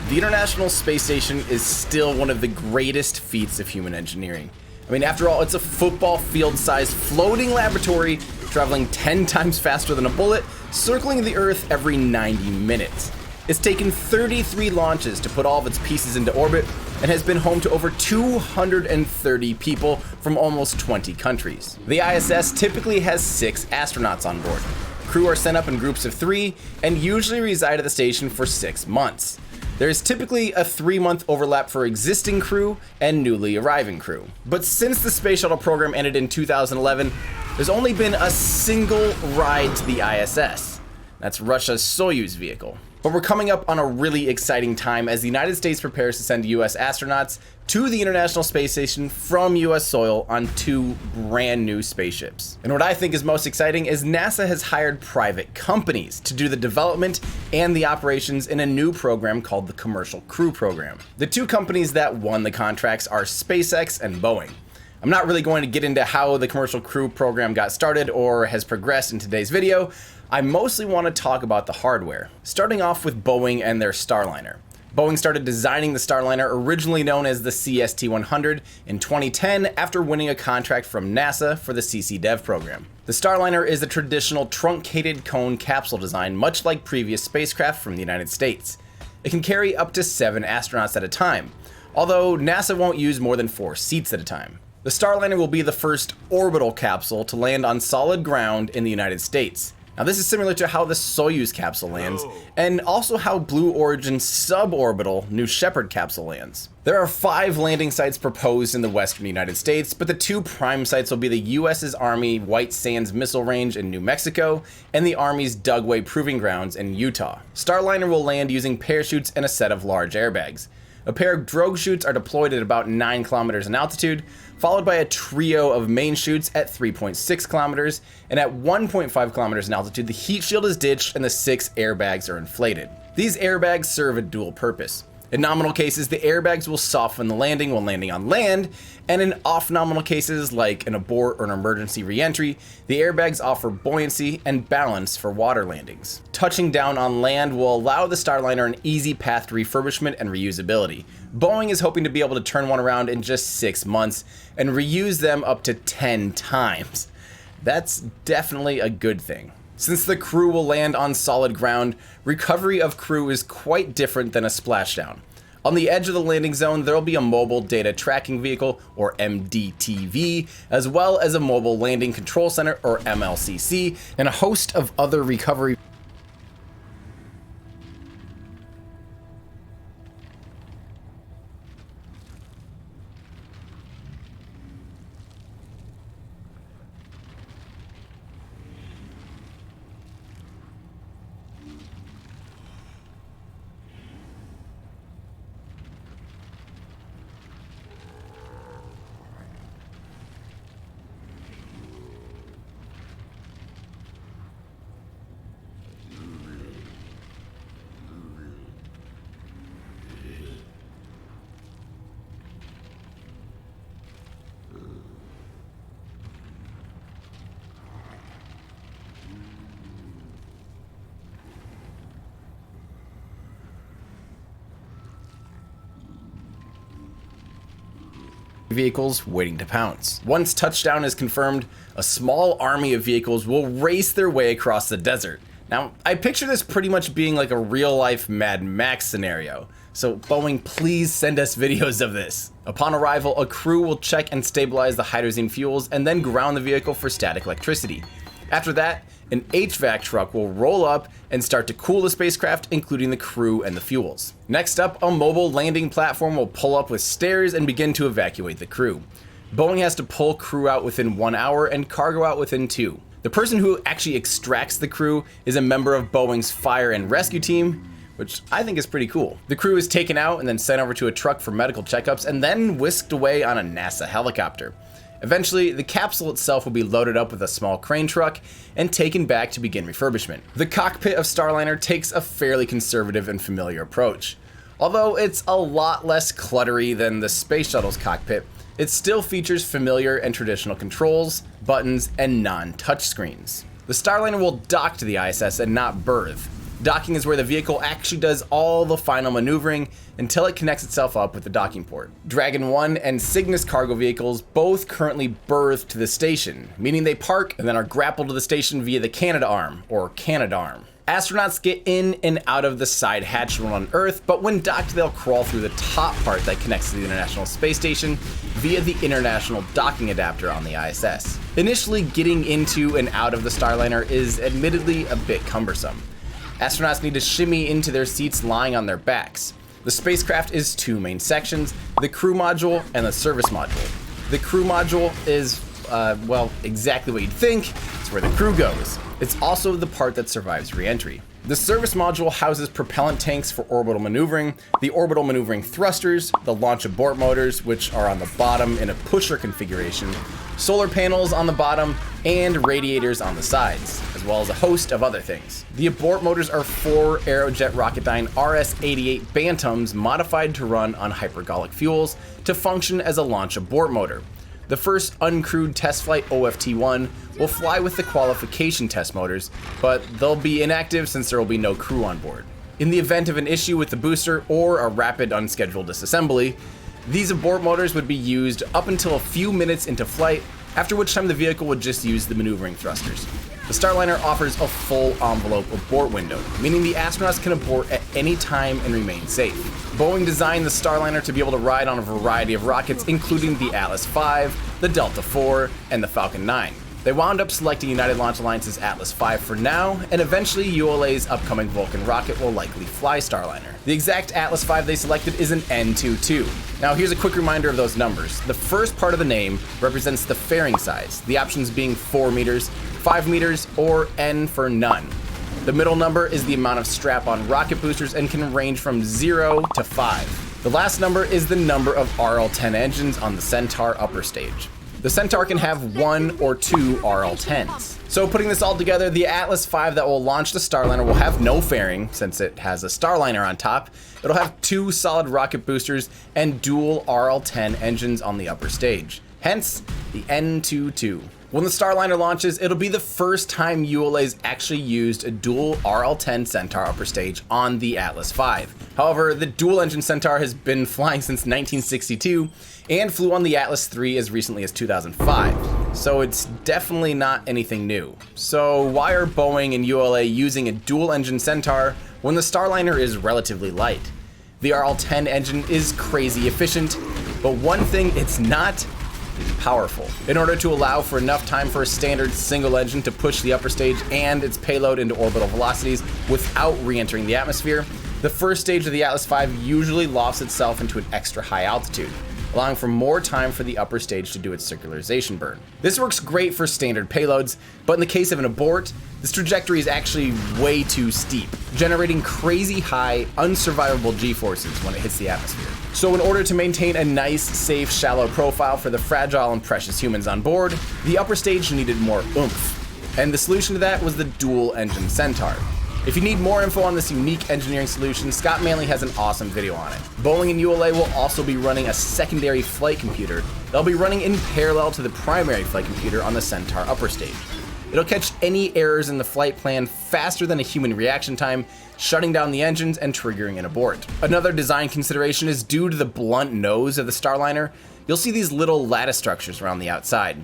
The International Space Station is still one of the greatest feats of human engineering. I mean, after all, it's a football field-sized floating laboratory traveling 10 times faster than a bullet, circling the Earth every 90 minutes. It's taken 33 launches to put all of its pieces into orbit and has been home to over 230 people from almost 20 countries. The ISS typically has 6 astronauts on board. Crew are sent up in groups of 3 and usually reside at the station for 6 months. There is typically a 3-month overlap for existing crew and newly arriving crew. But since the space shuttle program ended in 2011, there's only been a single ride to the ISS. That's Russia's Soyuz vehicle. But we're coming up on a really exciting time as the United States prepares to send US astronauts to the International Space Station from US soil on 2 brand new spaceships. And what I think is most exciting is NASA has hired private companies to do the development and the operations in a new program called the Commercial Crew Program. The 2 companies that won the contracts are SpaceX and Boeing. I'm not really going to get into how the Commercial Crew Program got started or has progressed in today's video. I mostly want to talk about the hardware, starting off with Boeing and their Starliner. Boeing started designing the Starliner, originally known as the CST-100, in 2010 after winning a contract from NASA for the CC-DEV program. The Starliner is a traditional truncated cone capsule design, much like previous spacecraft from the United States. It can carry up to 7 astronauts at a time, although NASA won't use more than 4 seats at a time. The Starliner will be the first orbital capsule to land on solid ground in the United States. Now, this is similar to how the Soyuz capsule lands, and also how Blue Origin's suborbital New Shepard capsule lands. There are 5 landing sites proposed in the western United States, but the 2 prime sites will be the US's Army White Sands Missile Range in New Mexico, and the Army's Dugway Proving Grounds in Utah. Starliner will land using parachutes and a set of large airbags. A pair of drogue chutes are deployed at about 9 kilometers in altitude, followed by a trio of main chutes at 3.6 kilometers, and at 1.5 kilometers in altitude, the heat shield is ditched and the 6 airbags are inflated. These airbags serve a dual purpose. In nominal cases, the airbags will soften the landing when landing on land, and in off-nominal cases, like an abort or an emergency re-entry, the airbags offer buoyancy and balance for water landings. Touching down on land will allow the Starliner an easy path to refurbishment and reusability. Boeing is hoping to be able to turn one around in just 6 months and reuse them up to 10 times. That's definitely a good thing. Since the crew will land on solid ground, recovery of crew is quite different than a splashdown. On the edge of the landing zone, there will be a mobile data tracking vehicle, or MDTV, as well as a mobile landing control center, or MLCC, and a host of other recovery vehicles waiting to pounce. Once touchdown is confirmed, a small army of vehicles will race their way across the desert. Now, I picture this pretty much being like a real-life Mad Max scenario, so Boeing, please send us videos of this. Upon arrival, a crew will check and stabilize the hydrazine fuels and then ground the vehicle for static electricity. After that, An HVAC truck will roll up and start to cool the spacecraft, including the crew and the fuels. Next up, a mobile landing platform will pull up with stairs and begin to evacuate the crew. Boeing has to pull crew out within 1 hour and cargo out within 2. The person who actually extracts the crew is a member of Boeing's fire and rescue team, which I think is pretty cool. The crew is taken out and then sent over to a truck for medical checkups and then whisked away on a NASA helicopter. Eventually, the capsule itself will be loaded up with a small crane truck and taken back to begin refurbishment. The cockpit of Starliner takes a fairly conservative and familiar approach. Although it's a lot less cluttery than the Space Shuttle's cockpit, it still features familiar and traditional controls, buttons, and non-touch screens. The Starliner will dock to the ISS and not berth. Docking is where the vehicle actually does all the final maneuvering until it connects itself up with the docking port. Dragon 1 and Cygnus cargo vehicles both currently berth to the station, meaning they park and then are grappled to the station via the Canadarm, or Canadarm. Astronauts get in and out of the side hatch when on Earth, but when docked they'll crawl through the top part that connects to the International Space Station via the International Docking Adapter on the ISS. Initially, getting into and out of the Starliner is admittedly a bit cumbersome. Astronauts need to shimmy into their seats lying on their backs. The spacecraft is 2 main sections, the crew module and the service module. The crew module is, well, exactly what you'd think. It's where the crew goes. It's also the part that survives re-entry. The service module houses propellant tanks for orbital maneuvering, the orbital maneuvering thrusters, the launch abort motors, which are on the bottom in a pusher configuration, solar panels on the bottom, and radiators on the sides, as well as a host of other things. The abort motors are 4 Aerojet Rocketdyne RS-88 Bantams modified to run on hypergolic fuels to function as a launch abort motor. The first uncrewed test flight, OFT-1, will fly with the qualification test motors, but they'll be inactive since there will be no crew on board. In the event of an issue with the booster or a rapid unscheduled disassembly, these abort motors would be used up until a few minutes into flight, after which time the vehicle would just use the maneuvering thrusters. The Starliner offers a full envelope abort window, meaning the astronauts can abort at any time and remain safe. Boeing designed the Starliner to be able to ride on a variety of rockets, including the Atlas V, the Delta IV, and the Falcon 9. They wound up selecting United Launch Alliance's Atlas V for now, and eventually ULA's upcoming Vulcan rocket will likely fly Starliner. The exact Atlas V they selected is an N22. Now here's a quick reminder of those numbers. The first part of the name represents the fairing size, the options being 4 meters, 5 meters, or N for none. The middle number is the amount of strap-on rocket boosters and can range from 0 to 5. The last number is the number of RL-10 engines on the Centaur upper stage. The Centaur can have 1 or 2 RL-10s. So putting this all together, the Atlas V that will launch the Starliner will have no fairing, since it has a Starliner on top. It'll have 2 solid rocket boosters and dual RL-10 engines on the upper stage. Hence, the N22. When the Starliner launches, it'll be the first time ULA's actually used a dual RL-10 Centaur upper stage on the Atlas V. However, the dual-engine Centaur has been flying since 1962 and flew on the Atlas III as recently as 2005, so it's definitely not anything new. So why are Boeing and ULA using a dual-engine Centaur when the Starliner is relatively light? The RL-10 engine is crazy efficient, but one thing it's not: powerful. In order to allow for enough time for a standard single engine to push the upper stage and its payload into orbital velocities without re-entering the atmosphere, the first stage of the Atlas V usually lofts itself into an extra high altitude, allowing for more time for the upper stage to do its circularization burn. This works great for standard payloads, but in the case of an abort, this trajectory is actually way too steep, generating crazy high, unsurvivable G-forces when it hits the atmosphere. So in order to maintain a nice, safe, shallow profile for the fragile and precious humans on board, the upper stage needed more oomph. And the solution to that was the dual-engine Centaur. If you need more info on this unique engineering solution, Scott Manley has an awesome video on it. Boeing and ULA will also be running a secondary flight computer that'll be running in parallel to the primary flight computer on the Centaur upper stage. It'll catch any errors in the flight plan faster than a human reaction time, shutting down the engines and triggering an abort. Another design consideration is due to the blunt nose of the Starliner. You'll see these little lattice structures around the outside.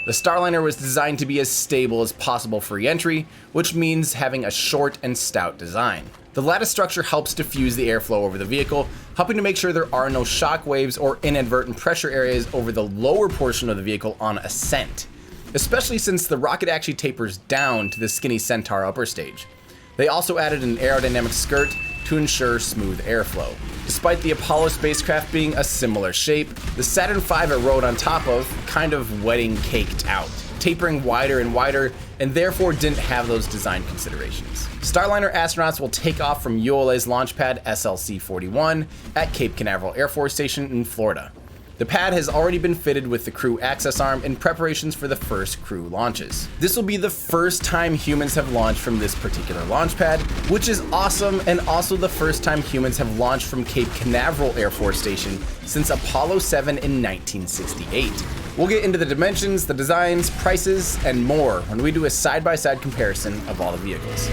The Starliner was designed to be as stable as possible for re-entry, which means having a short and stout design. The lattice structure helps diffuse the airflow over the vehicle, helping to make sure there are no shock waves or inadvertent pressure areas over the lower portion of the vehicle on ascent. especially since the rocket actually tapers down to the skinny Centaur upper stage. They also added an aerodynamic skirt to ensure smooth airflow. Despite the Apollo spacecraft being a similar shape, the Saturn V it rode on top of kind of wedding caked out, tapering wider and wider, and therefore didn't have those design considerations. Starliner astronauts will take off from ULA's launch pad SLC-41 at Cape Canaveral Air Force Station in Florida. The pad has already been fitted with the crew access arm in preparations for the first crew launches. This will be the first time humans have launched from this particular launch pad, which is awesome, and also the first time humans have launched from Cape Canaveral Air Force Station since Apollo 7 in 1968. We'll get into the dimensions, the designs, prices, and more when we do a side-by-side comparison of all the vehicles.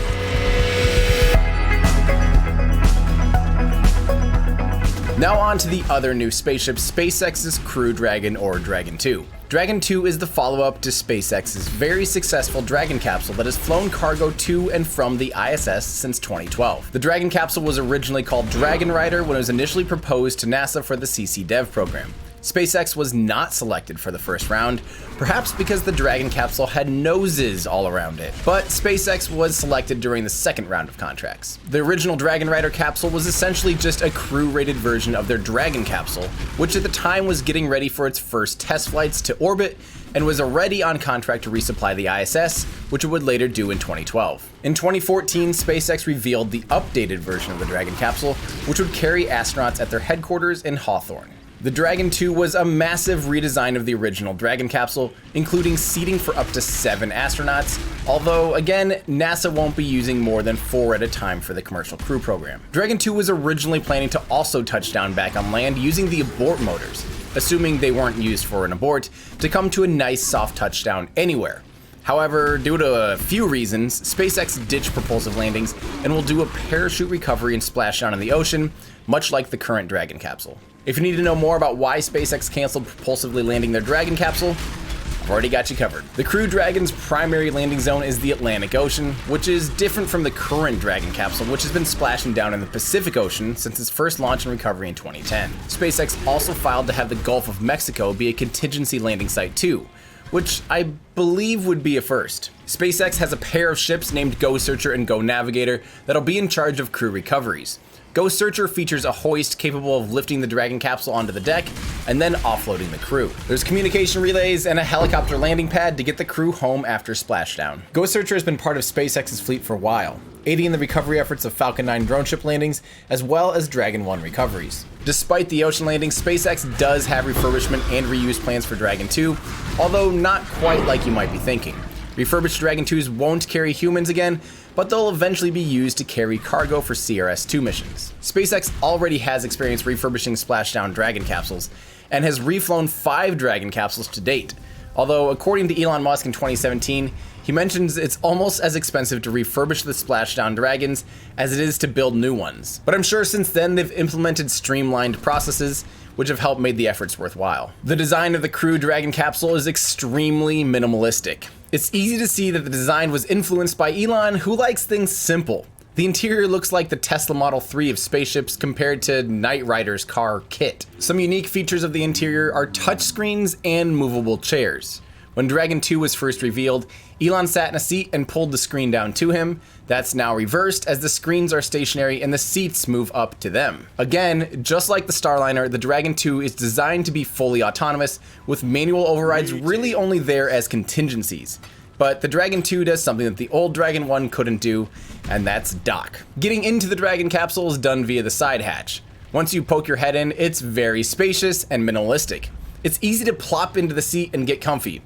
Now on to the other new spaceship, SpaceX's Crew Dragon or Dragon 2. Dragon 2 is the follow-up to SpaceX's very successful Dragon capsule that has flown cargo to and from the ISS since 2012. The Dragon capsule was originally called Dragon Rider when it was initially proposed to NASA for the CC Dev program. SpaceX was not selected for the first round, perhaps because the Dragon capsule had noses all around it, but SpaceX was selected during the second round of contracts. The original Dragon Rider capsule was essentially just a crew-rated version of their Dragon capsule, which at the time was getting ready for its first test flights to orbit and was already on contract to resupply the ISS, which it would later do in 2012. In 2014, SpaceX revealed the updated version of the Dragon capsule, which would carry astronauts at their headquarters in Hawthorne. The Dragon 2 was a massive redesign of the original Dragon capsule, including seating for up to 7 astronauts, although again, NASA won't be using more than 4 at a time for the commercial crew program. Dragon 2 was originally planning to also touch down back on land using the abort motors, assuming they weren't used for an abort, to come to a nice soft touchdown anywhere. However, due to a few reasons, SpaceX ditched propulsive landings and will do a parachute recovery and splashdown in the ocean, much like the current Dragon capsule. If you need to know more about why SpaceX canceled propulsively landing their Dragon capsule, I've already got you covered. The Crew Dragon's primary landing zone is the Atlantic Ocean, which is different from the current Dragon capsule, which has been splashing down in the Pacific Ocean since its first launch and recovery in 2010. SpaceX also filed to have the Gulf of Mexico be a contingency landing site too, which I believe would be a first. SpaceX has a pair of ships named Go Searcher and Go Navigator that'll be in charge of crew recoveries. Go Searcher features a hoist capable of lifting the Dragon capsule onto the deck and then offloading the crew. There's communication relays and a helicopter landing pad to get the crew home after splashdown. Go Searcher has been part of SpaceX's fleet for a while, aiding in the recovery efforts of Falcon 9 drone ship landings as well as Dragon 1 recoveries. Despite the ocean landings, SpaceX does have refurbishment and reuse plans for Dragon 2, although not quite like you might be thinking. Refurbished Dragon 2s won't carry humans again, but they'll eventually be used to carry cargo for CRS-2 missions. SpaceX already has experience refurbishing splashdown Dragon capsules, and has reflown 5 Dragon capsules to date, although according to Elon Musk in 2017, he mentions it's almost as expensive to refurbish the splashdown Dragons as it is to build new ones. But I'm sure since then they've implemented streamlined processes, which have helped made the efforts worthwhile. The design of the Crew Dragon capsule is extremely minimalistic. It's easy to see that the design was influenced by Elon, who likes things simple. The interior looks like the Tesla Model 3 of spaceships compared to Knight Rider's car kit. Some unique features of the interior are touchscreens and movable chairs. When Dragon 2 was first revealed, Elon sat in a seat and pulled the screen down to him. That's now reversed as the screens are stationary and the seats move up to them. Again, just like the Starliner, the Dragon 2 is designed to be fully autonomous, with manual overrides really only there as contingencies. But the Dragon 2 does something that the old Dragon 1 couldn't do, and that's dock. Getting into the Dragon capsule is done via the side hatch. Once you poke your head in, it's very spacious and minimalistic. It's easy to plop into the seat and get comfy.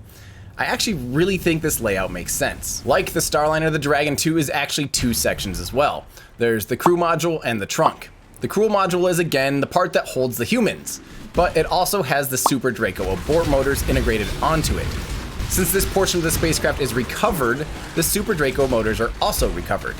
I actually really think this layout makes sense. Like the Starliner, the Dragon 2 is actually 2 sections as well. There's the crew module and the trunk. The crew module is again the part that holds the humans, but it also has the Super Draco abort motors integrated onto it. Since this portion of the spacecraft is recovered, the Super Draco motors are also recovered.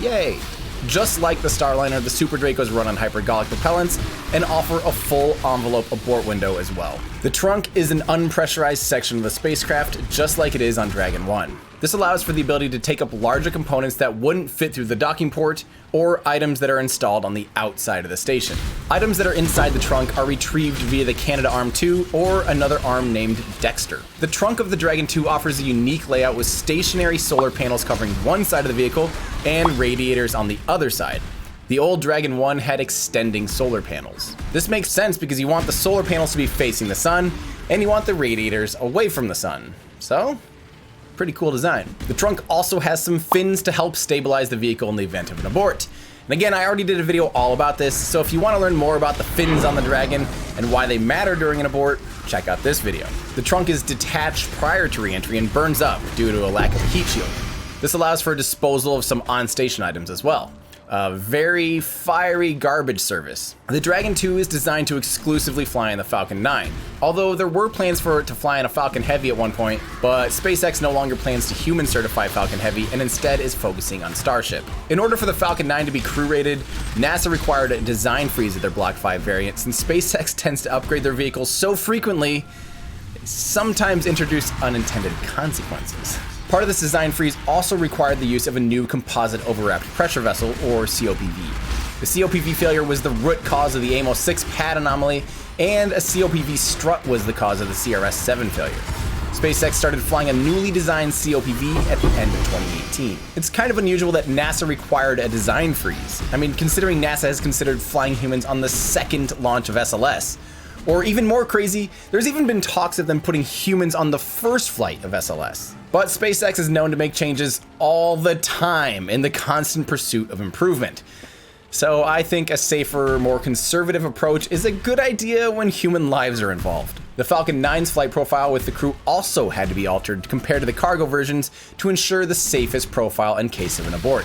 Yay! Just like the Starliner, the Super Dracos run on hypergolic propellants and offer a full envelope abort window as well. The trunk is an unpressurized section of the spacecraft, just like it is on Dragon 1. This allows for the ability to take up larger components that wouldn't fit through the docking port, or items that are installed on the outside of the station. Items that are inside the trunk are retrieved via the Canadarm2 or another arm named Dexter. The trunk of the Dragon 2 offers a unique layout with stationary solar panels covering one side of the vehicle and radiators on the other side. The old Dragon 1 had extending solar panels. This makes sense because you want the solar panels to be facing the sun, and you want the radiators away from the sun. So, pretty cool design. The trunk also has some fins to help stabilize the vehicle in the event of an abort. And again, I already did a video all about this, so if you want to learn more about the fins on the Dragon and why they matter during an abort, check out this video. The trunk is detached prior to re-entry and burns up due to a lack of a heat shield. This allows for disposal of some on-station items as well. A very fiery garbage service. The Dragon 2 is designed to exclusively fly in the Falcon 9, although there were plans for it to fly in a Falcon Heavy at one point, but SpaceX no longer plans to human certify Falcon Heavy and instead is focusing on Starship. In order for the Falcon 9 to be crew rated, NASA required a design freeze of their Block 5 variant, since SpaceX tends to upgrade their vehicles so frequently, they sometimes introduce unintended consequences. Part of this design freeze also required the use of a new composite overwrapped pressure vessel, or COPV. The COPV failure was the root cause of the AMO 6 pad anomaly, and a COPV strut was the cause of the CRS-7 failure. SpaceX started flying a newly designed COPV at the end of 2018. It's kind of unusual that NASA required a design freeze. I mean, considering NASA has considered flying humans on the second launch of SLS. Or even more crazy, there's even been talks of them putting humans on the first flight of SLS. But SpaceX is known to make changes all the time in the constant pursuit of improvement. So I think a safer, more conservative approach is a good idea when human lives are involved. The Falcon 9's flight profile with the crew also had to be altered compared to the cargo versions to ensure the safest profile in case of an abort.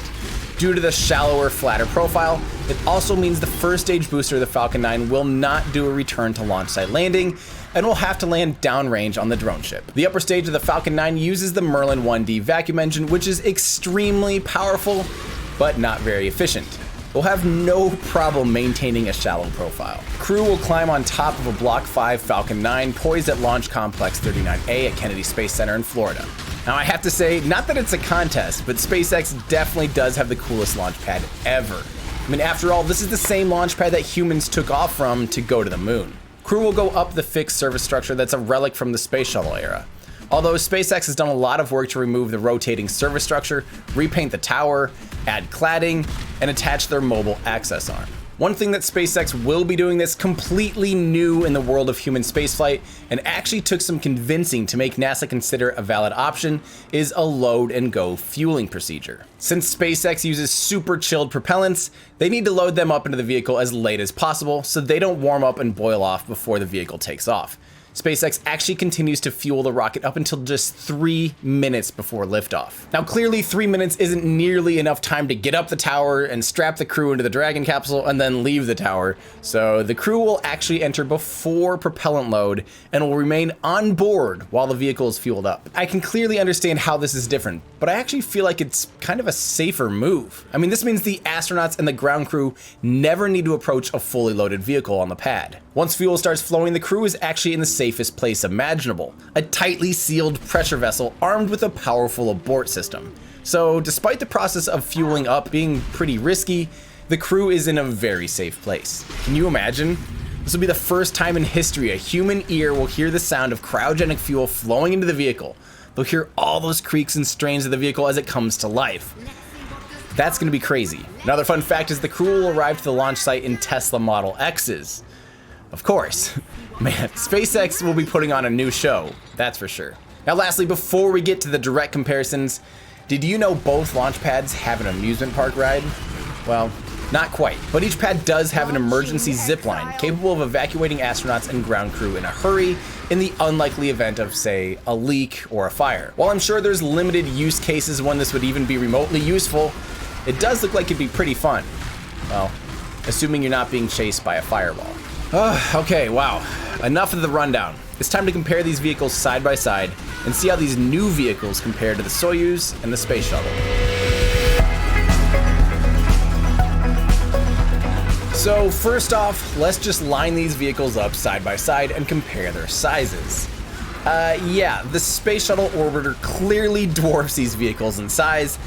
Due to the shallower, flatter profile, it also means the first stage booster of the Falcon 9 will not do a return to launch site landing and will have to land downrange on the drone ship. The upper stage of the Falcon 9 uses the Merlin 1D vacuum engine, which is extremely powerful, but not very efficient. We'll have no problem maintaining a shallow profile. Crew will climb on top of a Block 5 Falcon 9 poised at Launch Complex 39A at Kennedy Space Center in Florida. Now I have to say, not that it's a contest, but SpaceX definitely does have the coolest launch pad ever. I mean, after all, this is the same launch pad that humans took off from to go to the moon. Crew will go up the fixed service structure that's a relic from the space shuttle era. Although SpaceX has done a lot of work to remove the rotating service structure, repaint the tower, add cladding, and attach their mobile access arm. One thing that SpaceX will be doing that's completely new in the world of human spaceflight, and actually took some convincing to make NASA consider a valid option, is a load and go fueling procedure. Since SpaceX uses super chilled propellants, they need to load them up into the vehicle as late as possible so they don't warm up and boil off before the vehicle takes off. SpaceX actually continues to fuel the rocket up until just 3 minutes before liftoff. Now clearly 3 minutes isn't nearly enough time to get up the tower and strap the crew into the Dragon capsule and then leave the tower, so the crew will actually enter before propellant load and will remain on board while the vehicle is fueled up. I can clearly understand how this is different, but I actually feel like it's kind of a safer move. I mean, this means the astronauts and the ground crew never need to approach a fully loaded vehicle on the pad. Once fuel starts flowing, the crew is actually in the safest place imaginable, a tightly sealed pressure vessel armed with a powerful abort system. So despite the process of fueling up being pretty risky, the crew is in a very safe place. Can you imagine? This will be the first time in history a human ear will hear the sound of cryogenic fuel flowing into the vehicle. They'll hear all those creaks and strains of the vehicle as it comes to life. That's gonna be crazy. Another fun fact is the crew will arrive to the launch site in Tesla Model X's. Of course. Man, SpaceX will be putting on a new show, that's for sure. Now lastly, before we get to the direct comparisons, did you know both launch pads have an amusement park ride? Well, not quite, but each pad does have an emergency zip line capable of evacuating astronauts and ground crew in a hurry in the unlikely event of, say, a leak or a fire. While I'm sure there's limited use cases when this would even be remotely useful, it does look like it'd be pretty fun. Well, assuming you're not being chased by a fireball. Okay, wow. Enough of the rundown. It's time to compare these vehicles side by side and see how these new vehicles compare to the Soyuz and the Space Shuttle. So first off, let's just line these vehicles up side by side and compare their sizes. Yeah, the Space Shuttle orbiter clearly dwarfs these vehicles in size,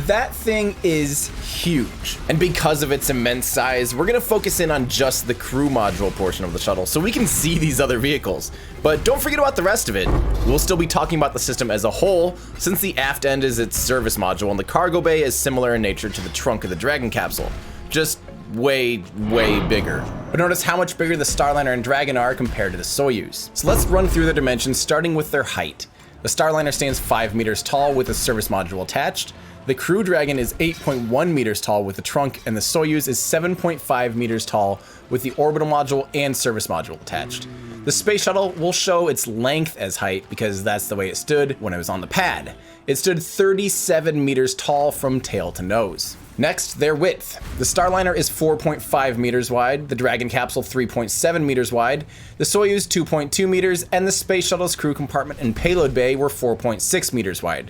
That thing is huge. And because of its immense size, we're gonna focus in on just the crew module portion of the shuttle so we can see these other vehicles. But don't forget about the rest of it. We'll still be talking about the system as a whole, since the aft end is its service module and the cargo bay is similar in nature to the trunk of the Dragon capsule. Just way bigger. But notice how much bigger the Starliner and Dragon are compared to the Soyuz. So let's run through their dimensions, starting with their height. The Starliner stands 5 meters tall with a service module attached. The Crew Dragon is 8.1 meters tall with the trunk, and the Soyuz is 7.5 meters tall with the orbital module and service module attached. The space shuttle will show its length as height because that's the way it stood when it was on the pad. It stood 37 meters tall from tail to nose. Next, their width. The Starliner is 4.5 meters wide, the Dragon capsule 3.7 meters wide, the Soyuz 2.2 meters, and the space shuttle's crew compartment and payload bay were 4.6 meters wide.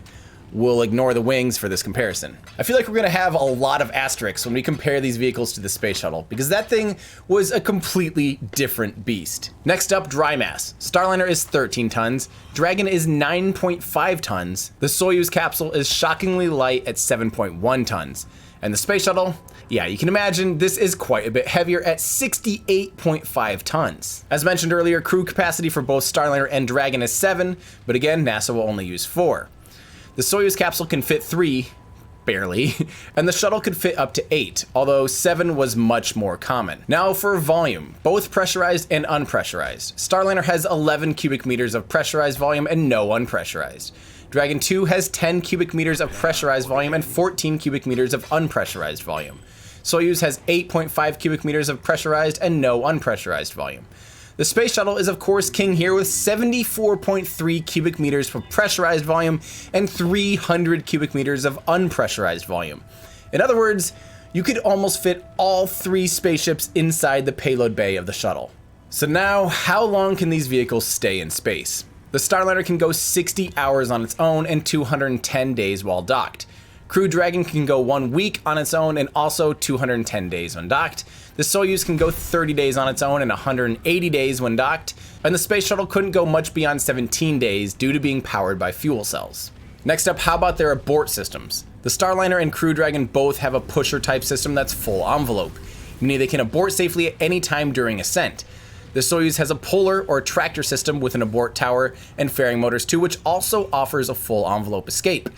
We'll ignore the wings for this comparison. I feel like we're gonna have a lot of asterisks when we compare these vehicles to the space shuttle, because that thing was a completely different beast. Next up, dry mass. Starliner is 13 tons, Dragon is 9.5 tons, the Soyuz capsule is shockingly light at 7.1 tons, and the space shuttle, yeah, you can imagine this is quite a bit heavier at 68.5 tons. As mentioned earlier, crew capacity for both Starliner and Dragon is 7, but again, NASA will only use 4. The Soyuz capsule can fit 3, barely, and the shuttle could fit up to 8, although 7 was much more common. Now for volume, both pressurized and unpressurized. Starliner has 11 cubic meters of pressurized volume and no unpressurized. Dragon 2 has 10 cubic meters of pressurized volume and 14 cubic meters of unpressurized volume. Soyuz has 8.5 cubic meters of pressurized and no unpressurized volume. The space shuttle is of course king here with 74.3 cubic meters for pressurized volume and 300 cubic meters of unpressurized volume. In other words, you could almost fit all 3 spaceships inside the payload bay of the shuttle. So now, how long can these vehicles stay in space? The Starliner can go 60 hours on its own and 210 days while docked. Crew Dragon can go 1 week on its own and also 210 days when docked. The Soyuz can go 30 days on its own and 180 days when docked. And the space shuttle couldn't go much beyond 17 days due to being powered by fuel cells. Next up, how about their abort systems? The Starliner and Crew Dragon both have a pusher type system that's full envelope, meaning they can abort safely at any time during ascent. The Soyuz has a polar or tractor system with an abort tower and fairing motors too, which also offers a full envelope escape.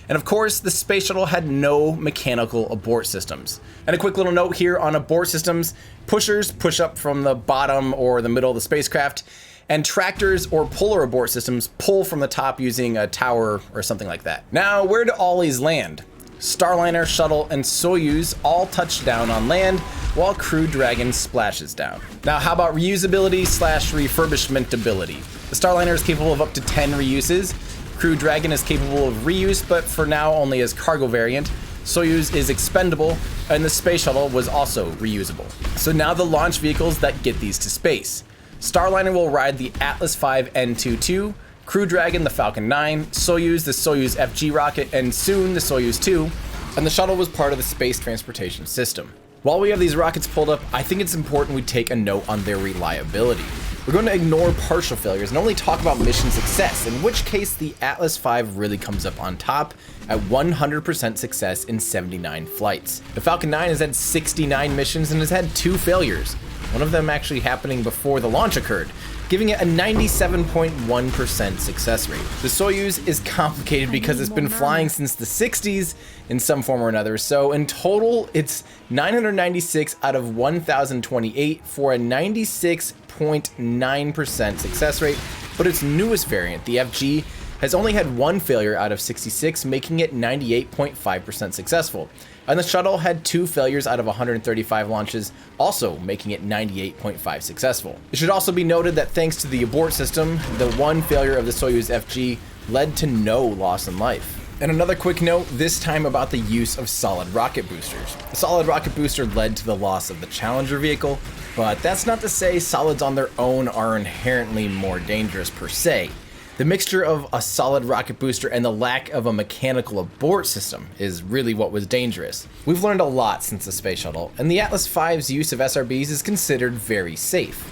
And of course, the space shuttle had no mechanical abort systems. And a quick little note here on abort systems, pushers push up from the bottom or the middle of the spacecraft, and tractors or polar abort systems pull from the top using a tower or something like that. Now, where do all these land? Starliner, Shuttle, and Soyuz all touch down on land, while Crew Dragon splashes down. Now, how about reusability / refurbishment ability? The Starliner is capable of up to 10 reuses. Crew Dragon is capable of reuse, but for now only as cargo variant. Soyuz is expendable, and the space shuttle was also reusable. So now the launch vehicles that get these to space. Starliner will ride the Atlas V N22, Crew Dragon the Falcon 9, Soyuz the Soyuz FG rocket, and soon the Soyuz 2, and the shuttle was part of the space transportation system. While we have these rockets pulled up, I think it's important we take a note on their reliability. We're going to ignore partial failures and only talk about mission success, in which case the Atlas V really comes up on top at 100% success in 79 flights. The Falcon 9 has had 69 missions and has had 2 failures, one of them actually happening before the launch occurred, giving it a 97.1% success rate. The Soyuz is complicated because it's been flying since the 60s in some form or another, so in total it's 996 out of 1028 for a 96.9% success rate, but its newest variant, the FG, has only had 1 failure out of 66, making it 98.5% successful. And the shuttle had 2 failures out of 135 launches, also making it 98.5 successful. It should also be noted that thanks to the abort system, the 1 failure of the Soyuz FG led to no loss in life. And another quick note, this time about the use of solid rocket boosters. The solid rocket booster led to the loss of the Challenger vehicle, but that's not to say solids on their own are inherently more dangerous per se. The mixture of a solid rocket booster and the lack of a mechanical abort system is really what was dangerous. We've learned a lot since the space shuttle, and the Atlas V's use of SRBs is considered very safe.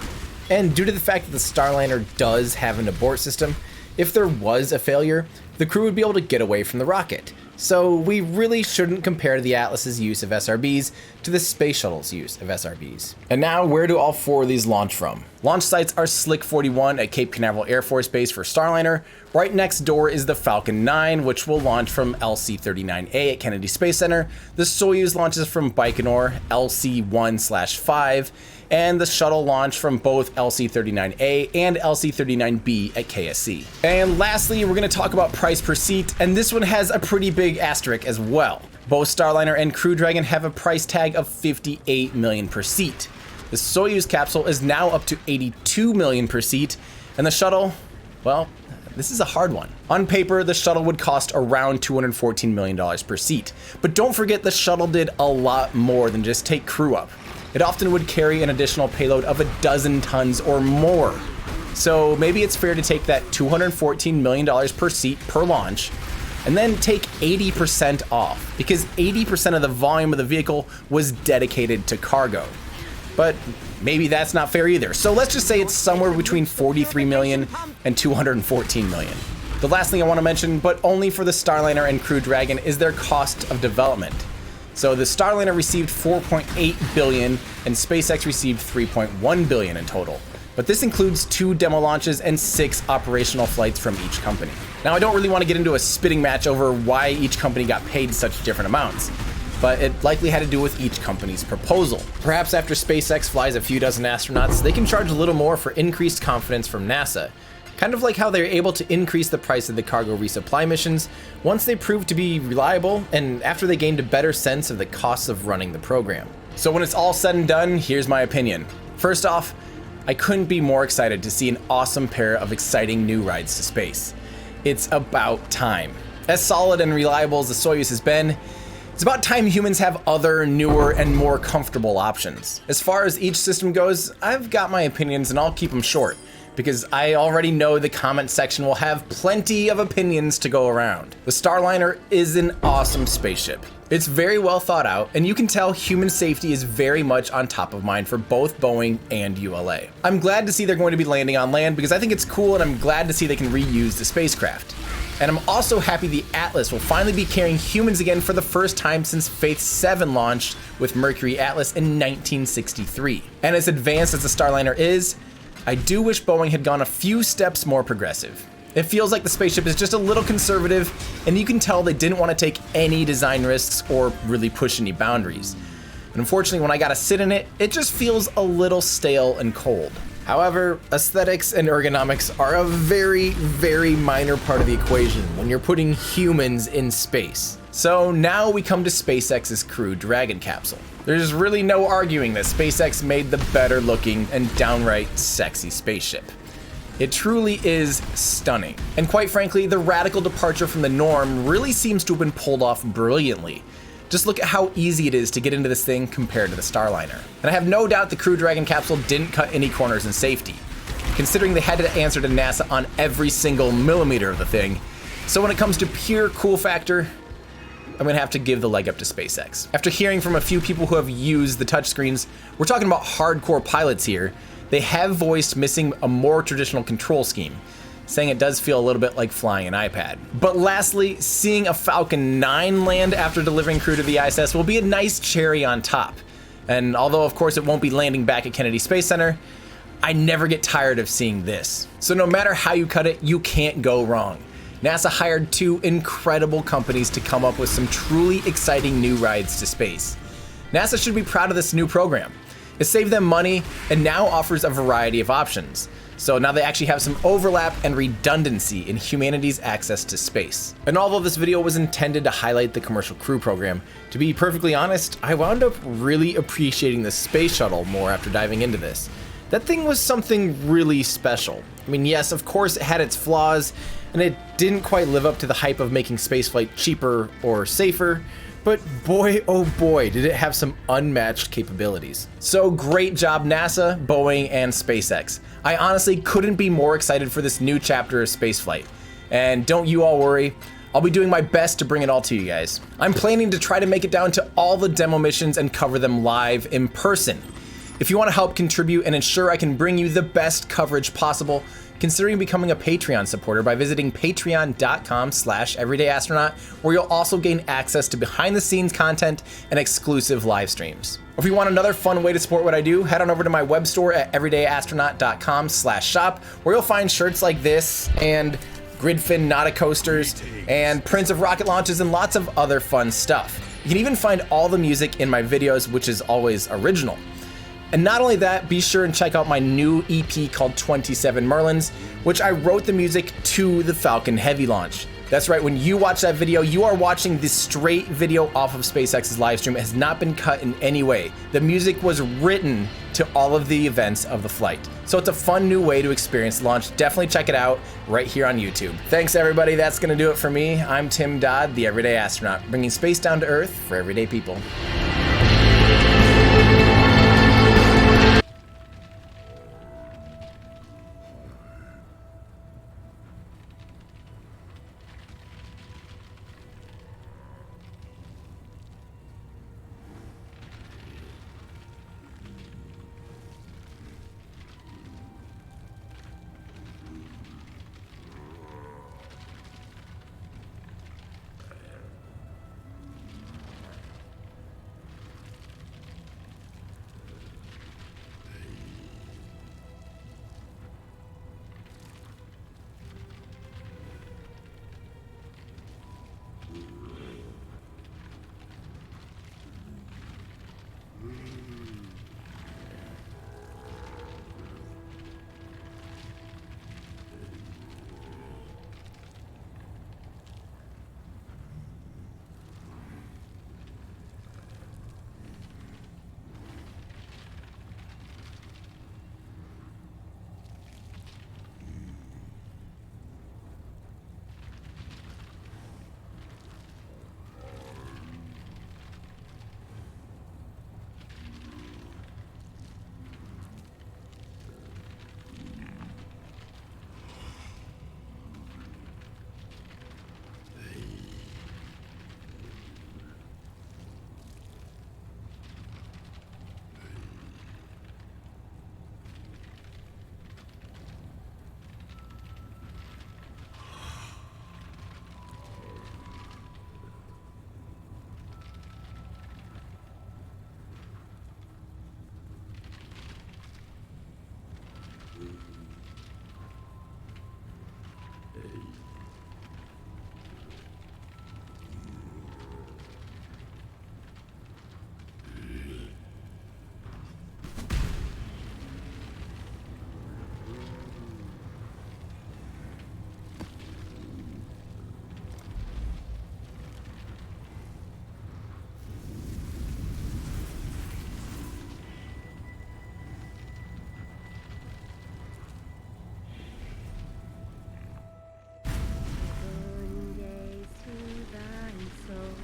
And due to the fact that the Starliner does have an abort system, if there was a failure, the crew would be able to get away from the rocket. So we really shouldn't compare the Atlas's use of SRBs to the Space Shuttle's use of SRBs. And now, where do all 4 of these launch from? Launch sites are Slick 41 at Cape Canaveral Air Force Base for Starliner. Right next door is the Falcon 9, which will launch from LC-39A at Kennedy Space Center. The Soyuz launches from Baikonur, LC-1/5, and the shuttle launch from both LC-39A and LC-39B at KSC. And lastly, we're going to talk about price per seat, and this one has a pretty big asterisk as well. Both Starliner and Crew Dragon have a price tag of $58 million per seat. The Soyuz capsule is now up to $82 million per seat, and the shuttle, well, this is a hard one. On paper, the shuttle would cost around $214 million per seat. But don't forget, the shuttle did a lot more than just take crew up. It often would carry an additional payload of 12 tons or more. So maybe it's fair to take that $214 million per seat per launch and then take 80% off, because 80% of the volume of the vehicle was dedicated to cargo. But maybe that's not fair either. So let's just say it's somewhere between $43 million and $214 million. The last thing I want to mention, but only for the Starliner and Crew Dragon, is their cost of development. So the Starliner received $4.8 billion and SpaceX received $3.1 billion in total. But this includes 2 demo launches and 6 operational flights from each company. Now, I don't really want to get into a spitting match over why each company got paid such different amounts, but it likely had to do with each company's proposal. Perhaps after SpaceX flies a few dozen astronauts, they can charge a little more for increased confidence from NASA. Kind of like how they're able to increase the price of the cargo resupply missions once they prove to be reliable and after they gained a better sense of the costs of running the program. So when it's all said and done, here's my opinion. First off, I couldn't be more excited to see an awesome pair of exciting new rides to space. It's about time. As solid and reliable as the Soyuz has been, it's about time humans have other, newer, and more comfortable options. As far as each system goes, I've got my opinions and I'll keep them short, because I already know the comment section will have plenty of opinions to go around. The Starliner is an awesome spaceship. It's very well thought out, and you can tell human safety is very much on top of mind for both Boeing and ULA. I'm glad to see they're going to be landing on land because I think it's cool, and I'm glad to see they can reuse the spacecraft. And I'm also happy the Atlas will finally be carrying humans again for the first time since Faith 7 launched with Mercury Atlas in 1963. And as advanced as the Starliner is, I do wish Boeing had gone a few steps more progressive. It feels like the spaceship is just a little conservative, and you can tell they didn't want to take any design risks or really push any boundaries. And unfortunately, when I gotta sit in it, it just feels a little stale and cold. However, aesthetics and ergonomics are a very, very minor part of the equation when you're putting humans in space. So now we come to SpaceX's Crew Dragon capsule. There's really no arguing that SpaceX made the better looking and downright sexy spaceship. It truly is stunning. And quite frankly, the radical departure from the norm really seems to have been pulled off brilliantly. Just look at how easy it is to get into this thing compared to the Starliner. And I have no doubt the Crew Dragon capsule didn't cut any corners in safety, considering they had to answer to NASA on every single millimeter of the thing. So when it comes to pure cool factor, I'm gonna have to give the leg up to SpaceX. After hearing from a few people who have used the touchscreens, we're talking about hardcore pilots here, they have voiced missing a more traditional control scheme, saying it does feel a little bit like flying an iPad. But lastly, seeing a Falcon 9 land after delivering crew to the ISS will be a nice cherry on top. And although of course it won't be landing back at Kennedy Space Center, I never get tired of seeing this. So no matter how you cut it, you can't go wrong. NASA hired 2 incredible companies to come up with some truly exciting new rides to space. NASA should be proud of this new program. It saved them money and now offers a variety of options. So now they actually have some overlap and redundancy in humanity's access to space. And although this video was intended to highlight the commercial crew program, to be perfectly honest, I wound up really appreciating the space shuttle more after diving into this. That thing was something really special. I mean, yes, of course it had its flaws, and it didn't quite live up to the hype of making spaceflight cheaper or safer, but boy, oh boy, did it have some unmatched capabilities. So great job NASA, Boeing, and SpaceX. I honestly couldn't be more excited for this new chapter of spaceflight. And don't you all worry, I'll be doing my best to bring it all to you guys. I'm planning to try to make it down to all the demo missions and cover them live in person. If you want to help contribute and ensure I can bring you the best coverage possible, considering becoming a Patreon supporter by visiting patreon.com/everydayastronaut, where you'll also gain access to behind the scenes content and exclusive live streams. If you want another fun way to support what I do, head on over to my web store at everydayastronaut.com/shop, where you'll find shirts like this and Gridfin Nautic coasters and prints of rocket launches and lots of other fun stuff. You can even find all the music in my videos, which is always original. And not only that, be sure and check out my new EP called 27 Merlins, which I wrote the music to the Falcon Heavy launch. That's right, when you watch that video, you are watching the straight video off of SpaceX's livestream. It has not been cut in any way. The music was written to all of the events of the flight. So it's a fun new way to experience launch. Definitely check it out right here on YouTube. Thanks everybody, that's gonna do it for me. I'm Tim Dodd, the Everyday Astronaut, bringing space down to Earth for everyday people.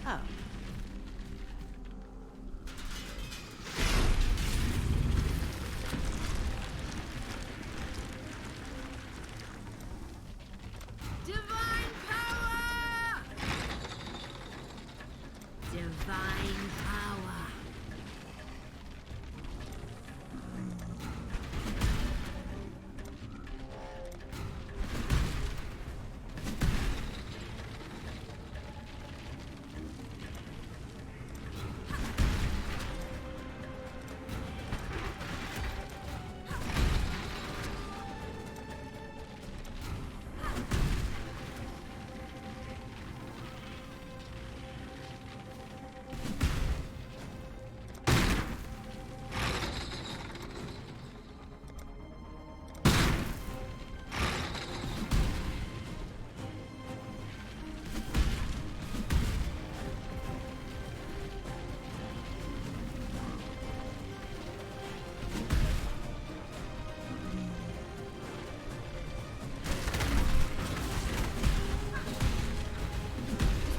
Oh. Divine power! Divine power.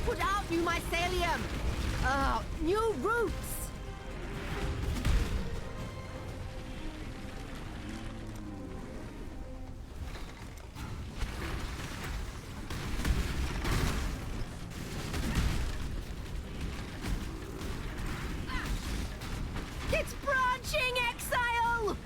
Put out new mycelium! New roots! It's branching, Exile!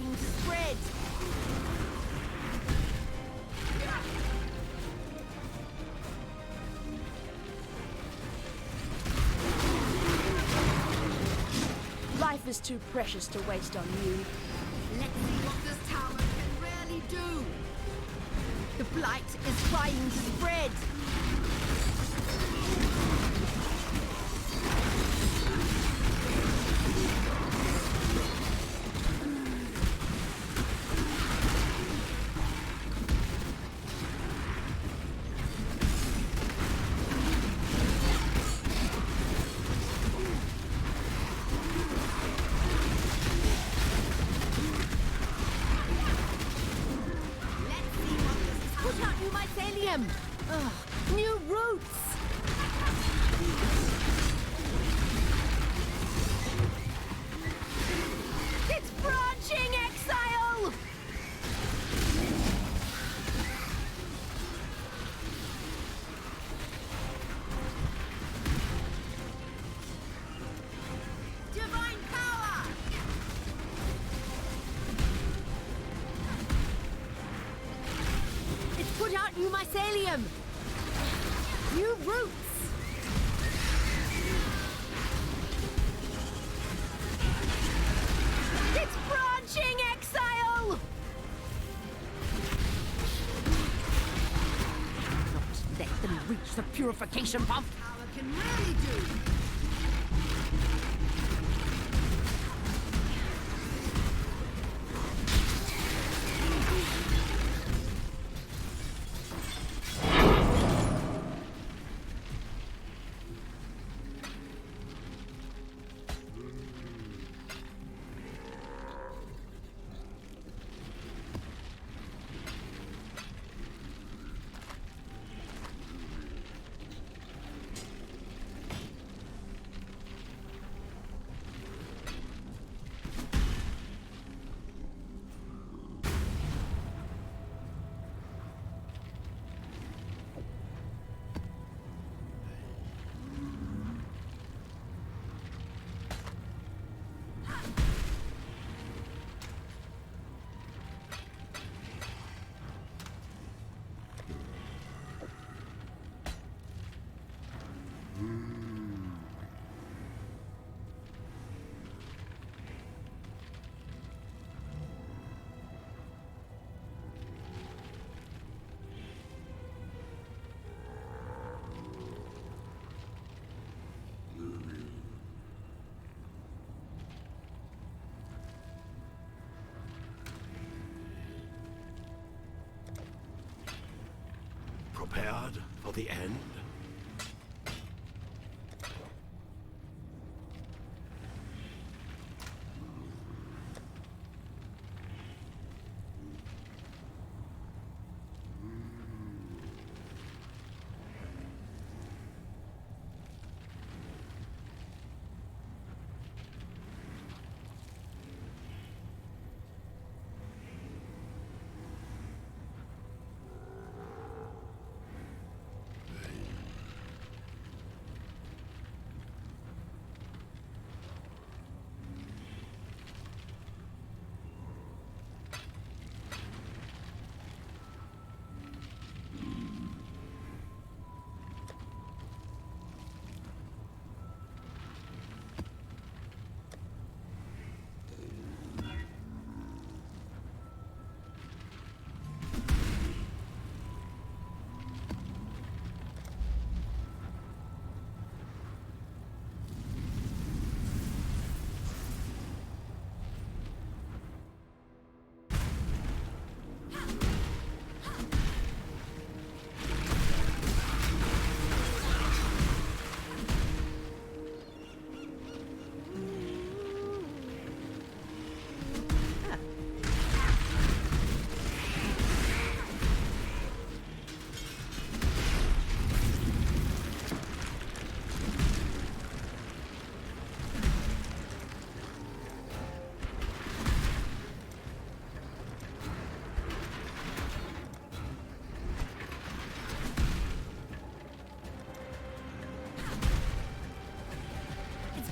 trying to spread. Life is too precious to waste on you. Let's see what this tower can really do. The blight is trying to spread. Put out new mycelium! Ugh, new roots! It's branching, Exile! Divine power! It's put out new mycelium! New roots! It's branching, Exile! Not let them reach the purification pump! Power can really do! Prepared for the end?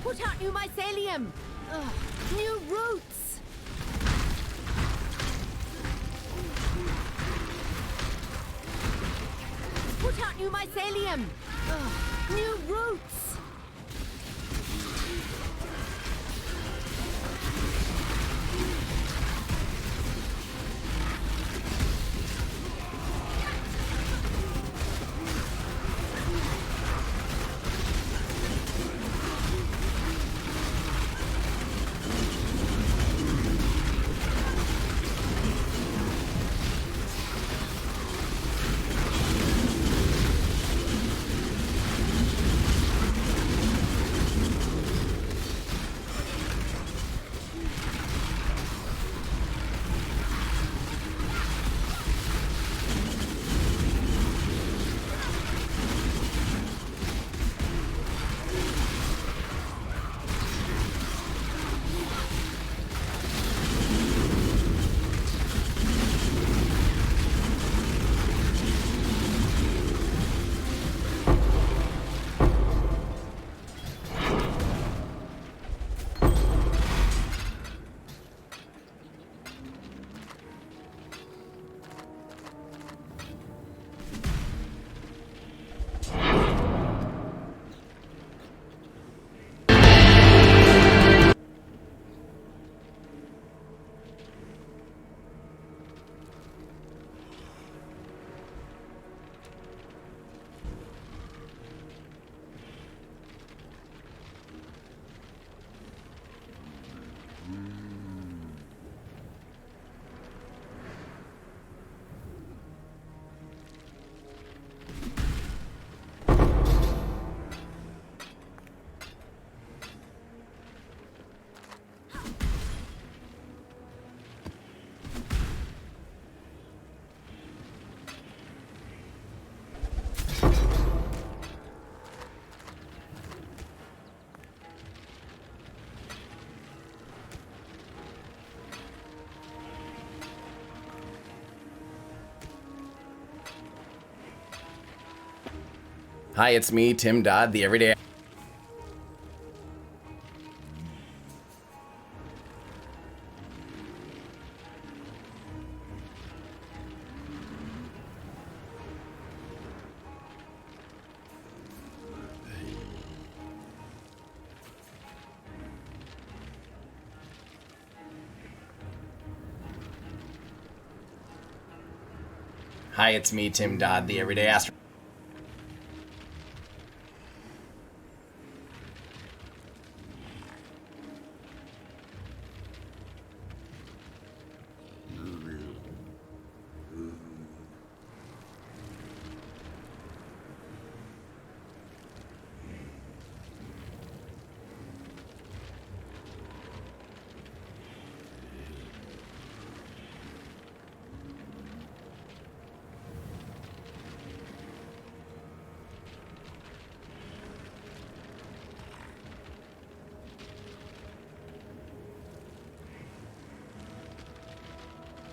Put out new mycelium! Ugh, new roots! Put out new mycelium. Ugh, new roots. Hi, it's me, Tim Dodd, the Everyday. Hi, it's me, Tim Dodd, the Everyday Astronaut.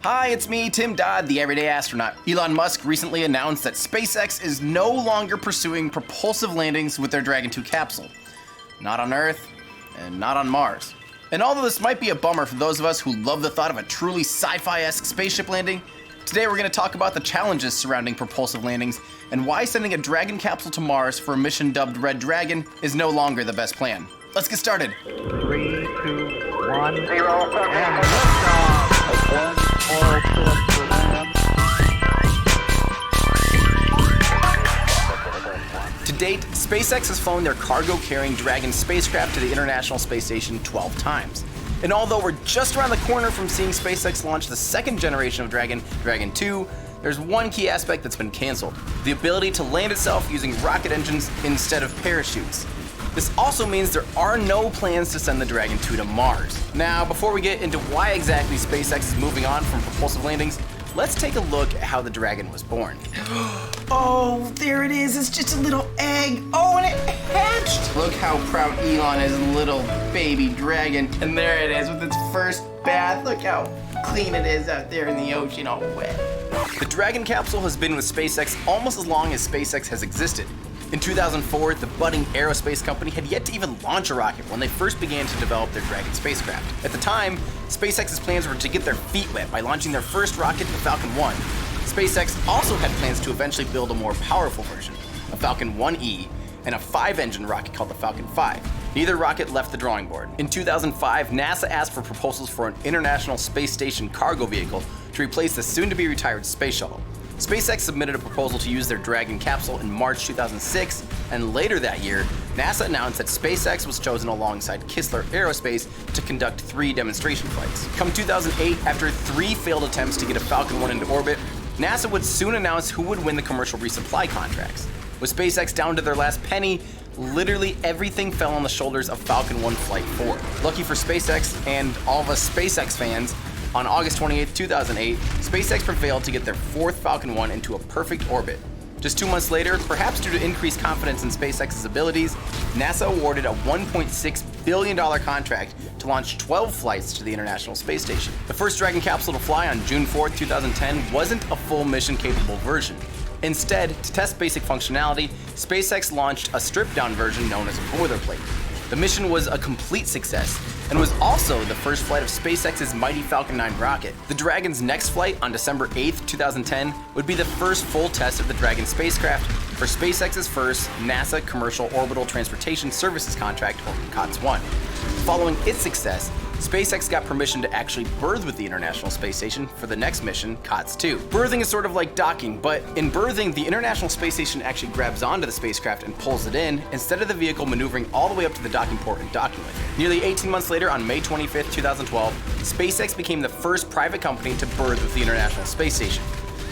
Hi, it's me, Tim Dodd, the Everyday Astronaut. Elon Musk recently announced that SpaceX is no longer pursuing propulsive landings with their Dragon 2 capsule. Not on Earth, and not on Mars. And although this might be a bummer for those of us who love the thought of a truly sci-fi-esque spaceship landing, today we're going to talk about the challenges surrounding propulsive landings and why sending a Dragon capsule to Mars for a mission dubbed Red Dragon is no longer the best plan. Let's get started. 3, 2, 1, 0, and liftoff. One small step for man. To date, SpaceX has flown their cargo-carrying Dragon spacecraft to the International Space Station 12 times. And although we're just around the corner from seeing SpaceX launch the second generation of Dragon, Dragon 2, there's one key aspect that's been canceled: the ability to land itself using rocket engines instead of parachutes. This also means there are no plans to send the Dragon 2 to Mars. Now, before we get into why exactly SpaceX is moving on from propulsive landings, let's take a look at how the Dragon was born. Oh, there it is. It's just a little egg. Oh, and it hatched. Look how proud Elon is, little baby dragon. And there it is with its first bath. Look how clean it is out there in the ocean, all wet. The Dragon capsule has been with SpaceX almost as long as SpaceX has existed. In 2004, the budding aerospace company had yet to even launch a rocket when they first began to develop their Dragon spacecraft. At the time, SpaceX's plans were to get their feet wet by launching their first rocket, the Falcon 1. SpaceX also had plans to eventually build a more powerful version, a Falcon 1E, and a 5-engine rocket called the Falcon 5. Neither rocket left the drawing board. In 2005, NASA asked for proposals for an International Space Station cargo vehicle to replace the soon-to-be retired Space Shuttle. SpaceX submitted a proposal to use their Dragon capsule in March 2006, and later that year, NASA announced that SpaceX was chosen alongside Kistler Aerospace to conduct 3 demonstration flights. Come 2008, after 3 failed attempts to get a Falcon 1 into orbit, NASA would soon announce who would win the commercial resupply contracts. With SpaceX down to their last penny, literally everything fell on the shoulders of Falcon 1 Flight 4. Lucky for SpaceX and all of us SpaceX fans, on August 28, 2008, SpaceX prevailed to get their 4th Falcon 1 into a perfect orbit. Just 2 months later, perhaps due to increased confidence in SpaceX's abilities, NASA awarded a $1.6 billion contract to launch 12 flights to the International Space Station. The first Dragon capsule to fly on June 4, 2010 wasn't a full mission-capable version. Instead, to test basic functionality, SpaceX launched a stripped-down version known as a boilerplate. The mission was a complete success, and was also the first flight of SpaceX's mighty Falcon 9 rocket. The Dragon's next flight on December 8, 2010 would be the first full test of the Dragon spacecraft for SpaceX's first NASA Commercial Orbital Transportation Services contract, or COTS-1. Following its success, SpaceX got permission to actually berth with the International Space Station for the next mission, COTS-2. Berthing is sort of like docking, but in berthing, the International Space Station actually grabs onto the spacecraft and pulls it in, instead of the vehicle maneuvering all the way up to the docking port and docking with it. Nearly 18 months later, on May 25, 2012, SpaceX became the first private company to berth with the International Space Station.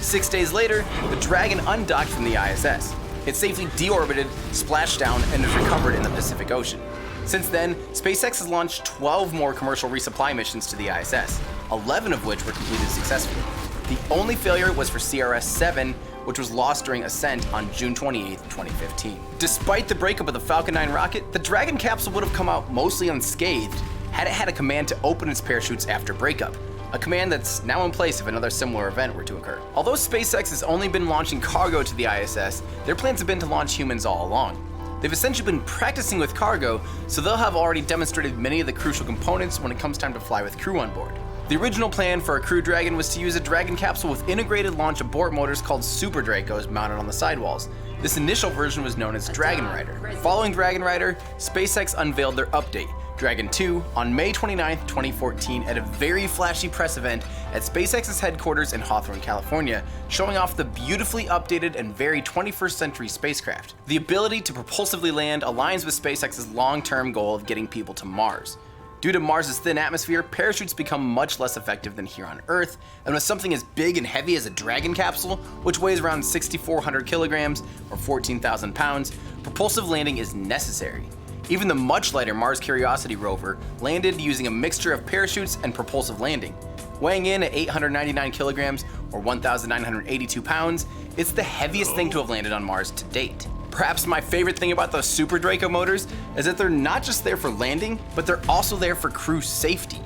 6 days later, the Dragon undocked from the ISS. It safely deorbited, splashed down, and is recovered in the Pacific Ocean. Since then, SpaceX has launched 12 more commercial resupply missions to the ISS, 11 of which were completed successfully. The only failure was for CRS-7, which was lost during ascent on June 28, 2015. Despite the breakup of the Falcon 9 rocket, the Dragon capsule would have come out mostly unscathed had it had a command to open its parachutes after breakup, a command that's now in place if another similar event were to occur. Although SpaceX has only been launching cargo to the ISS, their plans have been to launch humans all along. They've essentially been practicing with cargo, so they'll have already demonstrated many of the crucial components when it comes time to fly with crew on board. The original plan for a Crew Dragon was to use a Dragon capsule with integrated launch abort motors called Super Dracos mounted on the sidewalls. This initial version was known as Dragon Rider. Following Dragon Rider, SpaceX unveiled their update, Dragon 2, on May 29, 2014 at a very flashy press event at SpaceX's headquarters in Hawthorne, California, showing off the beautifully updated and very 21st century spacecraft. The ability to propulsively land aligns with SpaceX's long-term goal of getting people to Mars. Due to Mars's thin atmosphere, parachutes become much less effective than here on Earth, and with something as big and heavy as a Dragon capsule, which weighs around 6,400 kilograms or 14,000 pounds, propulsive landing is necessary. Even the much lighter Mars Curiosity rover landed using a mixture of parachutes and propulsive landing. Weighing in at 899 kilograms or 1,982 pounds, it's the heaviest thing to have landed on Mars to date. Perhaps my favorite thing about those Super Draco motors is that they're not just there for landing, but they're also there for crew safety.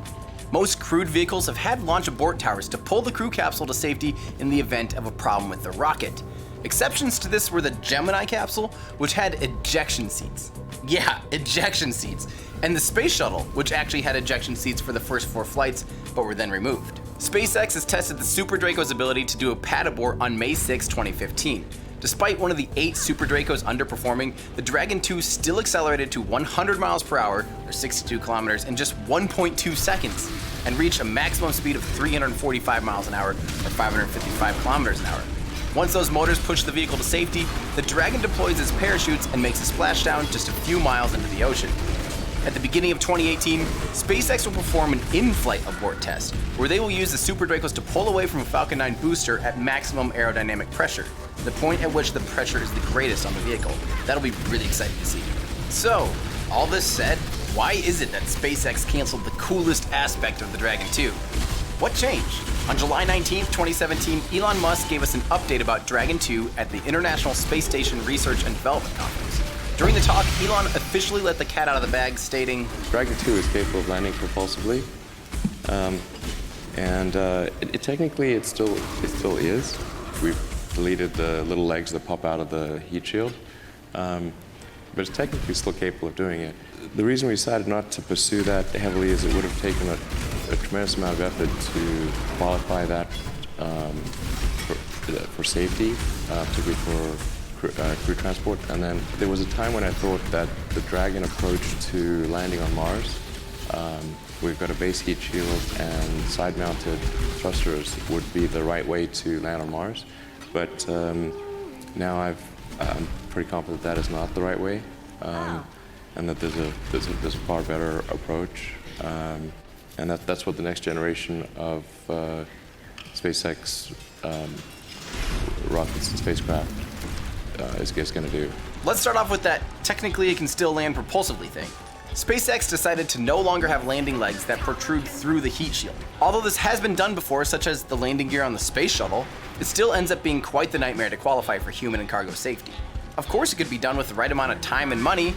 Most crewed vehicles have had launch abort towers to pull the crew capsule to safety in the event of a problem with the rocket. Exceptions to this were the Gemini capsule, which had ejection seats. Yeah, ejection seats. And the Space Shuttle, which actually had ejection seats for the first 4 flights, but were then removed. SpaceX has tested the Super Draco's ability to do a pad abort on May 6, 2015. Despite one of the 8 Super Dracos underperforming, the Dragon 2 still accelerated to 100 miles per hour, or 62 kilometers, in just 1.2 seconds, and reached a maximum speed of 345 miles an hour, or 555 kilometers an hour. Once those motors push the vehicle to safety, the Dragon deploys its parachutes and makes a splashdown just a few miles into the ocean. At the beginning of 2018, SpaceX will perform an in-flight abort test, where they will use the Super Dracos to pull away from a Falcon 9 booster at maximum aerodynamic pressure, the point at which the pressure is the greatest on the vehicle. That'll be really exciting to see. So, all this said, why is it that SpaceX canceled the coolest aspect of the Dragon 2? What changed? On July 19, 2017, Elon Musk gave us an update about Dragon 2 at the International Space Station Research and Development Conference. During the talk, Elon officially let the cat out of the bag, stating, Dragon 2 is capable of landing propulsively, technically it still is. We've deleted the little legs that pop out of the heat shield, but it's technically still capable of doing it. The reason we decided not to pursue that heavily is it would have taken a tremendous amount of effort to qualify that for safety, particularly for crew transport. And then there was a time when I thought that the Dragon approach to landing on Mars, we've got a base heat shield and side-mounted thrusters would be the right way to land on Mars. But now I'm pretty confident that is not the right way, and that there's a far better approach, and that's what the next generation of SpaceX rockets and spacecraft is going to do. Let's start off with that technically it can still land propulsively thing. SpaceX decided to no longer have landing legs that protrude through the heat shield. Although this has been done before, such as the landing gear on the space shuttle, it still ends up being quite the nightmare to qualify for human and cargo safety. Of course it could be done with the right amount of time and money,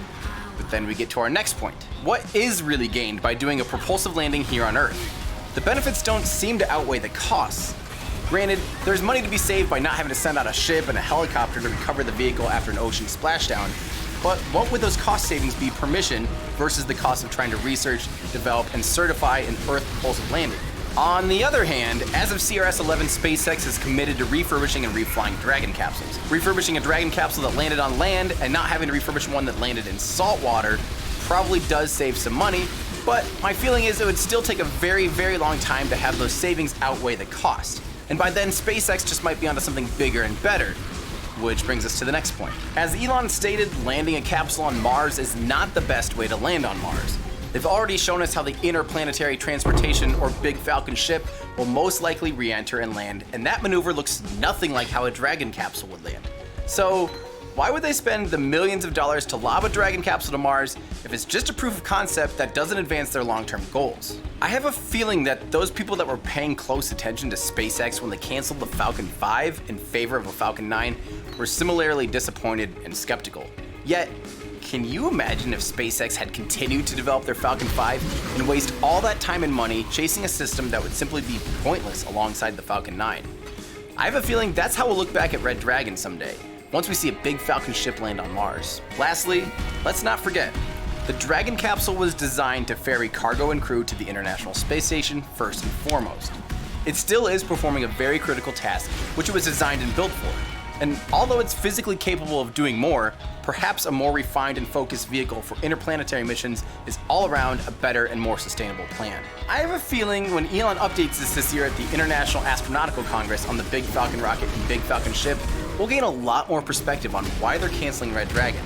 but then we get to our next point. What is really gained by doing a propulsive landing here on Earth? The benefits don't seem to outweigh the costs. Granted, there's money to be saved by not having to send out a ship and a helicopter to recover the vehicle after an ocean splashdown, but what would those cost savings be per mission versus the cost of trying to research, develop, and certify an Earth propulsive landing? On the other hand, as of CRS-11, SpaceX is committed to refurbishing and reflying Dragon capsules. Refurbishing a Dragon capsule that landed on land and not having to refurbish one that landed in salt water probably does save some money, but my feeling is it would still take a very, very long time to have those savings outweigh the cost. And by then, SpaceX just might be onto something bigger and better. Which brings us to the next point. As Elon stated, landing a capsule on Mars is not the best way to land on Mars. They've already shown us how the interplanetary transportation or Big Falcon ship will most likely re-enter and land, and that maneuver looks nothing like how a Dragon capsule would land. So why would they spend the millions of dollars to lob a Dragon capsule to Mars if it's just a proof of concept that doesn't advance their long-term goals? I have a feeling that those people that were paying close attention to SpaceX when they canceled the Falcon 5 in favor of a Falcon 9 were similarly disappointed and skeptical. Yet, can you imagine if SpaceX had continued to develop their Falcon 5 and waste all that time and money chasing a system that would simply be pointless alongside the Falcon 9? I have a feeling that's how we'll look back at Red Dragon someday, once we see a big Falcon ship land on Mars. Lastly, let's not forget, the Dragon capsule was designed to ferry cargo and crew to the International Space Station first and foremost. It still is performing a very critical task, which it was designed and built for. And although it's physically capable of doing more, perhaps a more refined and focused vehicle for interplanetary missions is all around a better and more sustainable plan. I have a feeling when Elon updates this year at the International Astronautical Congress on the Big Falcon rocket and Big Falcon ship, we'll gain a lot more perspective on why they're canceling Red Dragon.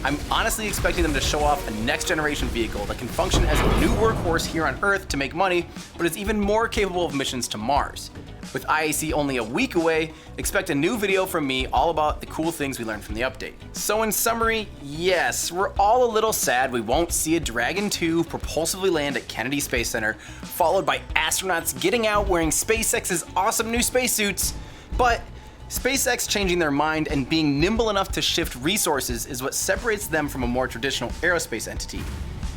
I'm honestly expecting them to show off a next generation vehicle that can function as a new workhorse here on Earth to make money, but is even more capable of missions to Mars. With IAC only a week away, expect a new video from me all about the cool things we learned from the update. So in summary, yes, we're all a little sad we won't see a Dragon 2 propulsively land at Kennedy Space Center, followed by astronauts getting out wearing SpaceX's awesome new spacesuits, but SpaceX changing their mind and being nimble enough to shift resources is what separates them from a more traditional aerospace entity.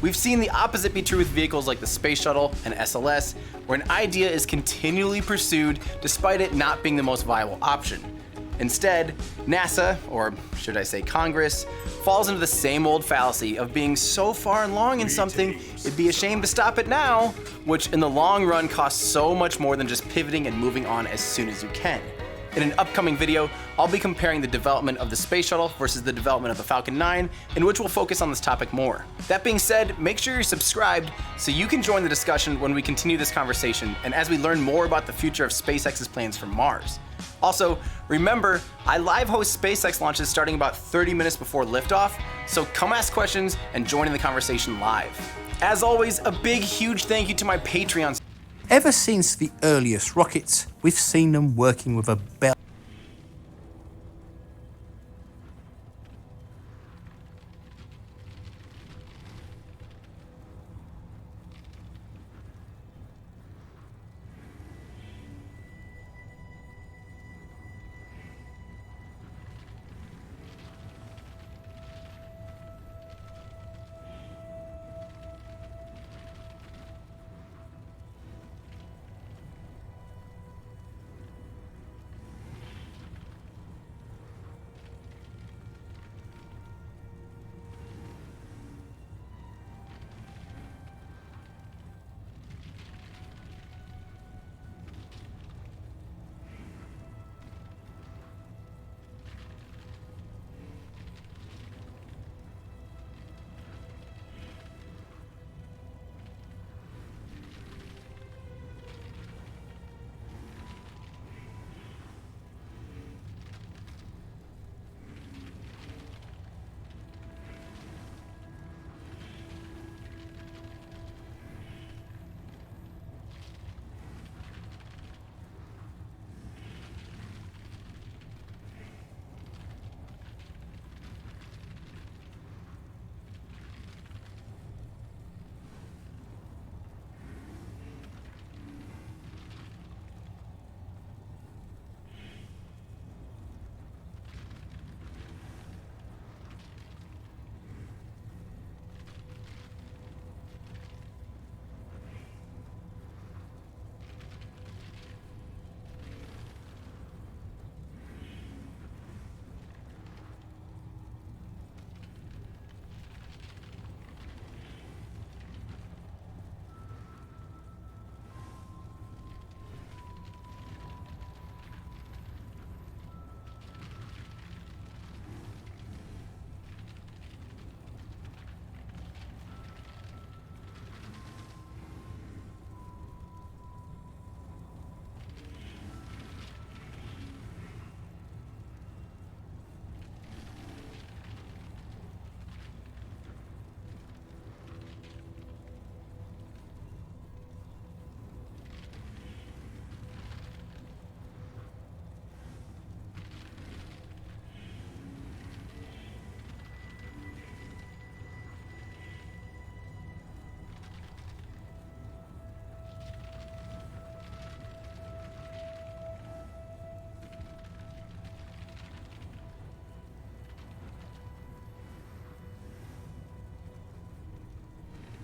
We've seen the opposite be true with vehicles like the Space Shuttle and SLS, where an idea is continually pursued despite it not being the most viable option. Instead, NASA, or should I say Congress, falls into the same old fallacy of being so far along in something it'd be a shame to stop it now, which in the long run costs so much more than just pivoting and moving on as soon as you can. In an upcoming video, I'll be comparing the development of the Space Shuttle versus the development of the Falcon 9, in which we'll focus on this topic more. That being said, make sure you're subscribed so you can join the discussion when we continue this conversation and as we learn more about the future of SpaceX's plans for Mars. Also, remember, I live host SpaceX launches starting about 30 minutes before liftoff, so come ask questions and join in the conversation live. As always, a big, huge thank you to my Patreons. Ever since the earliest rockets, we've seen them working with a belt.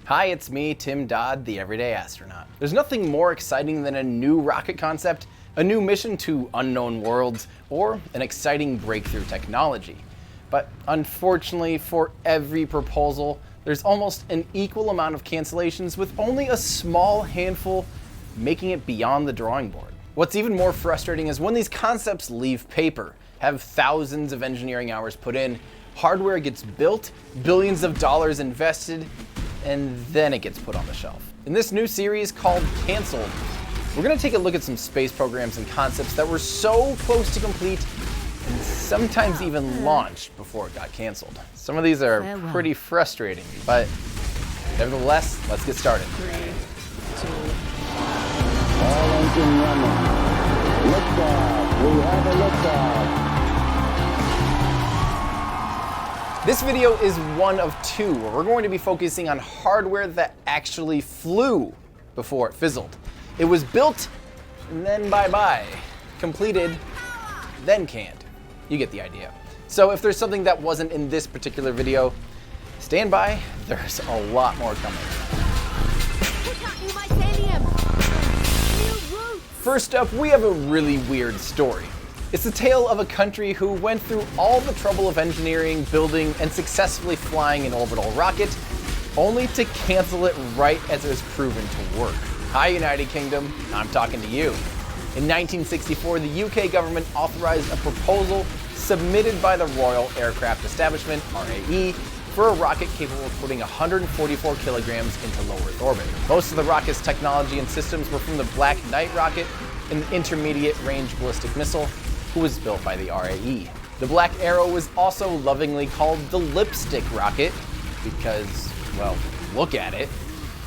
Hi, it's me, Tim Dodd, the Everyday Astronaut. There's nothing more exciting than a new rocket concept, a new mission to unknown worlds, or an exciting breakthrough technology. But unfortunately, for every proposal, there's almost an equal amount of cancellations, with only a small handful making it beyond the drawing board. What's even more frustrating is when these concepts leave paper, have thousands of engineering hours put in, hardware gets built, billions of dollars invested, and then it gets put on the shelf. In this new series called Cancelled, we're going to take a look at some space programs and concepts that were so close to complete and sometimes even launched before it got canceled. Some of these are pretty frustrating, but nevertheless, let's get started. 3, 2. All engine running. Liftoff. We have a liftoff. This video is one of two where we're going to be focusing on hardware that actually flew before it fizzled. It was built, and then bye-bye. Completed, then canned. You get the idea. So if there's something that wasn't in this particular video, stand by, there's a lot more coming. First up, we have a really weird story. It's the tale of a country who went through all the trouble of engineering, building, and successfully flying an orbital rocket, only to cancel it right as it was proven to work. Hi, United Kingdom, I'm talking to you. In 1964, the UK government authorized a proposal submitted by the Royal Aircraft Establishment, RAE, for a rocket capable of putting 144 kilograms into low Earth orbit. Most of the rocket's technology and systems were from the Black Knight rocket, an intermediate range ballistic missile, who was built by the RAE. The Black Arrow was also lovingly called the lipstick rocket because, well, look at it.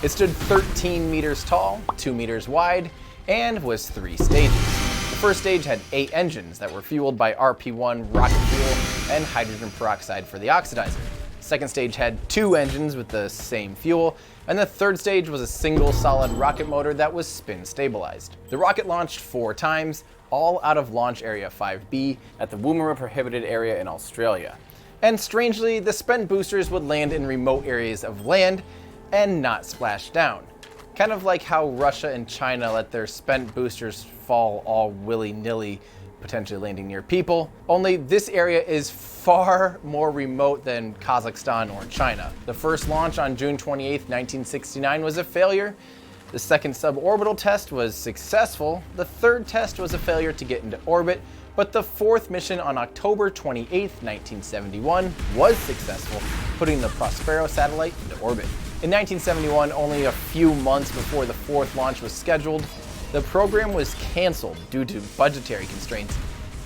It stood 13 meters tall, 2 meters wide, and was 3 stages. The first stage had 8 engines that were fueled by RP-1 rocket fuel and hydrogen peroxide for the oxidizer. The second stage had 2 engines with the same fuel, and the third stage was a single solid rocket motor that was spin stabilized. The rocket launched 4 times, all out of Launch Area 5B at the Woomera Prohibited Area in Australia. And strangely, the spent boosters would land in remote areas of land and not splash down. Kind of like how Russia and China let their spent boosters fall all willy-nilly, potentially landing near people. Only this area is far more remote than Kazakhstan or China. The first launch on June 28, 1969 was a failure. The second suborbital test was successful. The third test was a failure to get into orbit, but the fourth mission on October 28, 1971 was successful, putting the Prospero satellite into orbit. In 1971, only a few months before the fourth launch was scheduled, the program was canceled due to budgetary constraints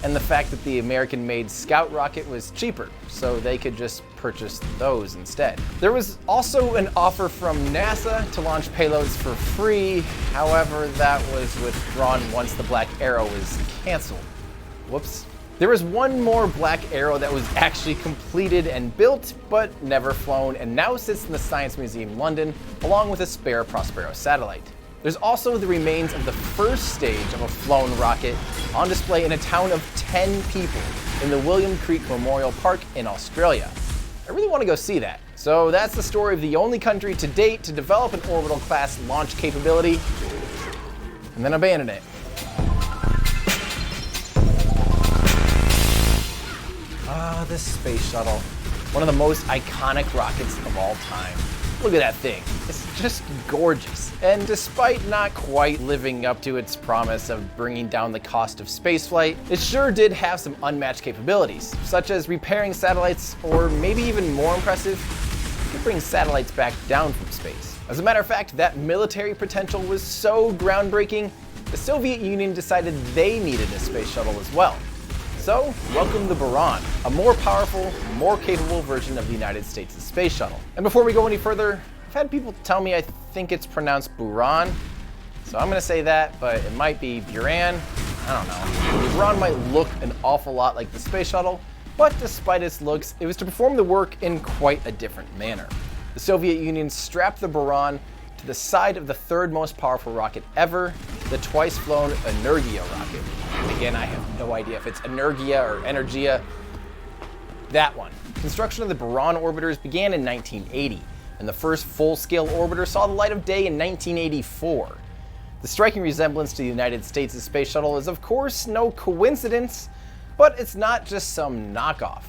and the fact that the American-made Scout rocket was cheaper, so they could just purchase those instead. There was also an offer from NASA to launch payloads for free. However, that was withdrawn once the Black Arrow was canceled. Whoops. There was one more Black Arrow that was actually completed and built, but never flown, and now sits in the Science Museum, London, along with a spare Prospero satellite. There's also the remains of the first stage of a flown rocket on display in a town of 10 people in the William Creek Memorial Park in Australia. I really want to go see that. So that's the story of the only country to date to develop an orbital class launch capability and then abandon it. The Space Shuttle, one of the most iconic rockets of all time. Look at that thing, it's just gorgeous. And despite not quite living up to its promise of bringing down the cost of spaceflight, it sure did have some unmatched capabilities, such as repairing satellites, or maybe even more impressive, it could bring satellites back down from space. As a matter of fact, that military potential was so groundbreaking, the Soviet Union decided they needed a space shuttle as well. So, welcome the Buran, a more powerful, more capable version of the United States' space shuttle. And before we go any further, I've had people tell me I think it's pronounced Buran, so I'm gonna say that, but it might be Buran. I don't know. The Buran might look an awful lot like the space shuttle, but despite its looks, it was to perform the work in quite a different manner. The Soviet Union strapped the Buran to the side of the third most powerful rocket ever, the twice-flown Energia rocket. And again, I have no idea if it's Energia or Energia. That one. Construction of the Buran orbiters began in 1980, and the first full-scale orbiter saw the light of day in 1984. The striking resemblance to the United States' space shuttle is of course no coincidence, but it's not just some knockoff.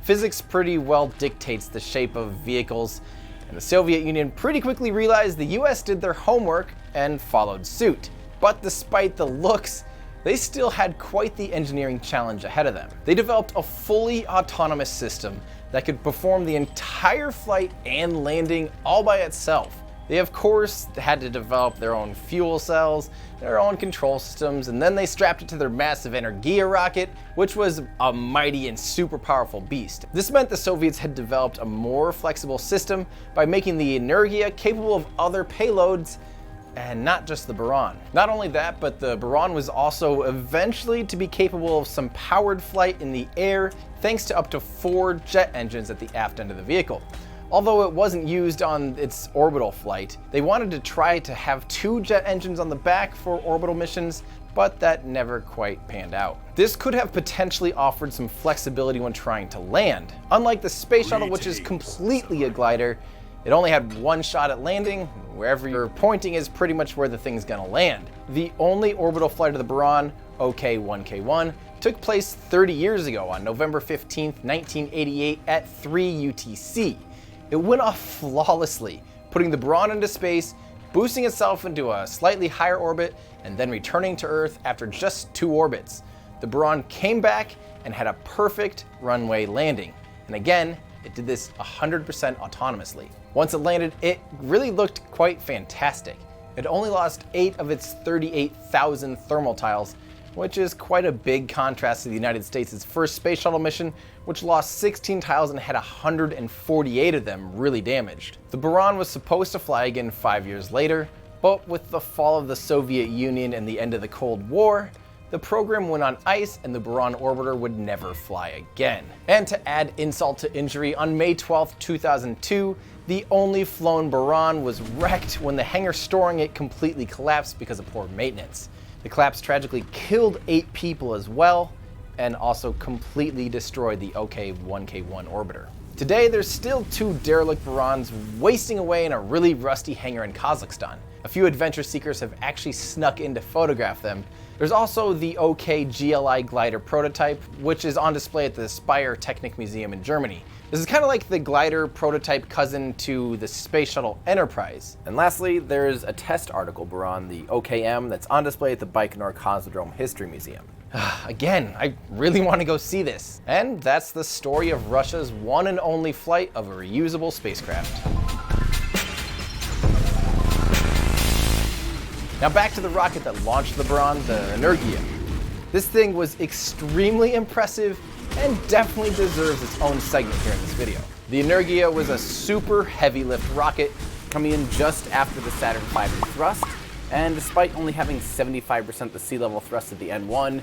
Physics pretty well dictates the shape of vehicles, and the Soviet Union pretty quickly realized the US did their homework and followed suit. But despite the looks, they still had quite the engineering challenge ahead of them. They developed a fully autonomous system that could perform the entire flight and landing all by itself. They of course had to develop their own fuel cells, their own control systems, and then they strapped it to their massive Energia rocket, which was a mighty and super powerful beast. This meant the Soviets had developed a more flexible system by making the Energia capable of other payloads, and not just the Buran. Not only that, but the Buran was also eventually to be capable of some powered flight in the air, thanks to up to 4 jet engines at the aft end of the vehicle. Although it wasn't used on its orbital flight, they wanted to try to have 2 jet engines on the back for orbital missions, but that never quite panned out. This could have potentially offered some flexibility when trying to land. Unlike the space shuttle, which is completely a glider, it only had 1 shot at landing. Wherever you're pointing is pretty much where the thing's gonna land. The only orbital flight of the Buran, OK-1K1, took place 30 years ago on November 15th, 1988 at 3 UTC. It went off flawlessly, putting the Buran into space, boosting itself into a slightly higher orbit, and then returning to Earth after just 2 orbits. The Buran came back and had a perfect runway landing. And again, it did this 100% autonomously. Once it landed, it really looked quite fantastic. It only lost 8 of its 38,000 thermal tiles, which is quite a big contrast to the United States' first space shuttle mission, which lost 16 tiles and had 148 of them really damaged. The Buran was supposed to fly again 5 years later, but with the fall of the Soviet Union and the end of the Cold War, the program went on ice and the Buran orbiter would never fly again. And to add insult to injury, on May 12, 2002, the only flown Buran was wrecked when the hangar storing it completely collapsed because of poor maintenance. The collapse tragically killed 8 people as well, and also completely destroyed the OK-1K1 orbiter. Today, there's still 2 derelict Burans wasting away in a really rusty hangar in Kazakhstan. A few adventure seekers have actually snuck in to photograph them. There's also the OK-GLI glider prototype, which is on display at the Speyer Technik Museum in Germany. This is kind of like the glider prototype cousin to the Space Shuttle Enterprise. And lastly, there's a test article Buran, the OKM, that's on display at the Baikonur Cosmodrome History Museum. Again, I really want to go see this. And that's the story of Russia's one and only flight of a reusable spacecraft. Now back to the rocket that launched the Buran, the Energia. This thing was extremely impressive and definitely deserves its own segment here in this video. The Energia was a super heavy lift rocket coming in just after the Saturn V in thrust, and despite only having 75% the sea level thrust of the N1,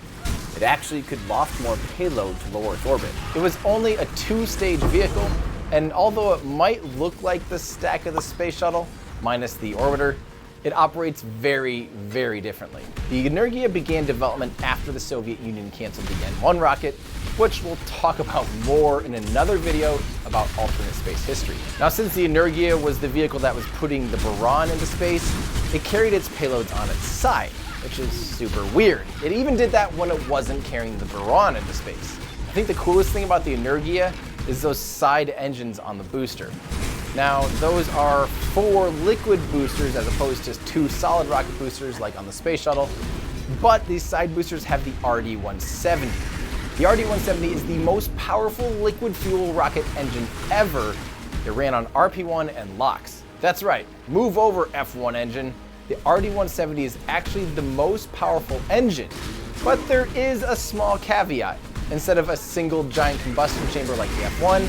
it actually could loft more payload to low Earth orbit. It was only a 2-stage vehicle, and although it might look like the stack of the space shuttle, minus the orbiter, it operates very, very differently. The Energia began development after the Soviet Union canceled the N1 rocket, which we'll talk about more in another video about alternate space history. Now, since the Energia was the vehicle that was putting the Buran into space, it carried its payloads on its side, which is super weird. It even did that when it wasn't carrying the Buran into space. I think the coolest thing about the Energia is those side engines on the booster. Now, those are 4 liquid boosters as opposed to 2 solid rocket boosters like on the space shuttle, but these side boosters have the RD-170. The RD-170 is the most powerful liquid fuel rocket engine ever. It ran on RP-1 and LOX. That's right, move over F1 engine. The RD-170 is actually the most powerful engine, but there is a small caveat. Instead of a single giant combustion chamber like the F1,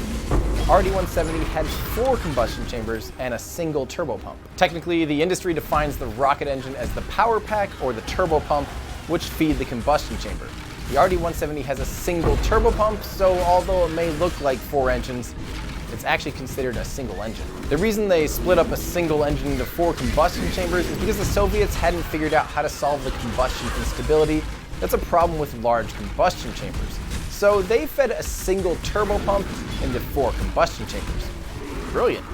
RD-170 had 4 combustion chambers and a single turbopump. Technically, the industry defines the rocket engine as the power pack or the turbopump, which feed the combustion chamber. The RD-170 has a single turbopump, so although it may look like 4 engines, it's actually considered a single engine. The reason they split up a single engine into 4 combustion chambers is because the Soviets hadn't figured out how to solve the combustion instability. That's a problem with large combustion chambers. So they fed a single turbopump into 4 combustion chambers. Brilliant.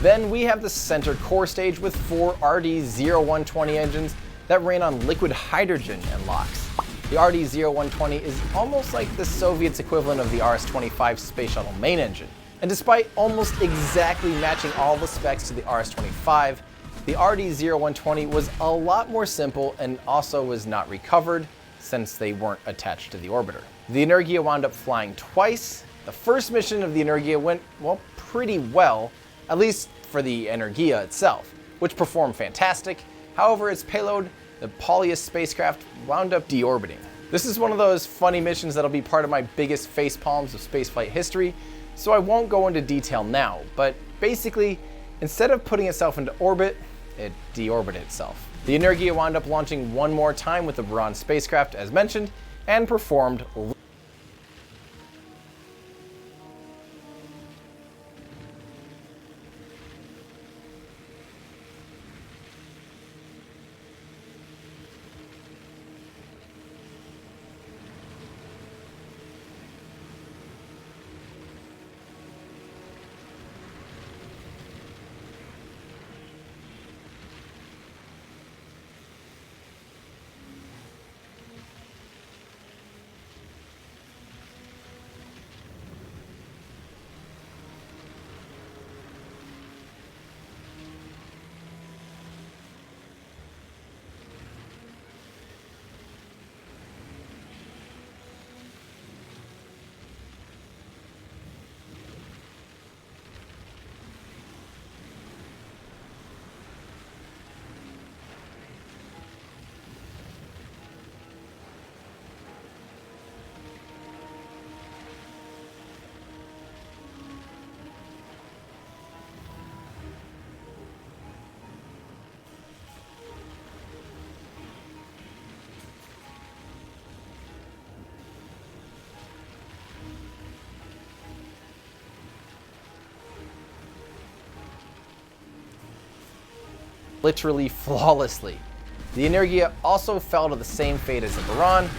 Then we have the center core stage with 4 RD-0120 engines that ran on liquid hydrogen and LOX. The RD-0120 is almost like the Soviets' equivalent of the RS-25 space shuttle main engine. And despite almost exactly matching all the specs to the RS-25, the RD-0120 was a lot more simple and also was not recovered since they weren't attached to the orbiter. The Energia wound up flying twice. The first mission of the Energia went, well, pretty well, at least for the Energia itself, which performed fantastic. However, its payload, the Polyus spacecraft, wound up deorbiting. This is one of those funny missions that'll be part of my biggest facepalms of spaceflight history, so I won't go into detail now, but basically, instead of putting itself into orbit, it deorbited itself. The Energia wound up launching one more time with the Buran spacecraft as mentioned, and performed literally flawlessly. The Energia also fell to the same fate as the Buran,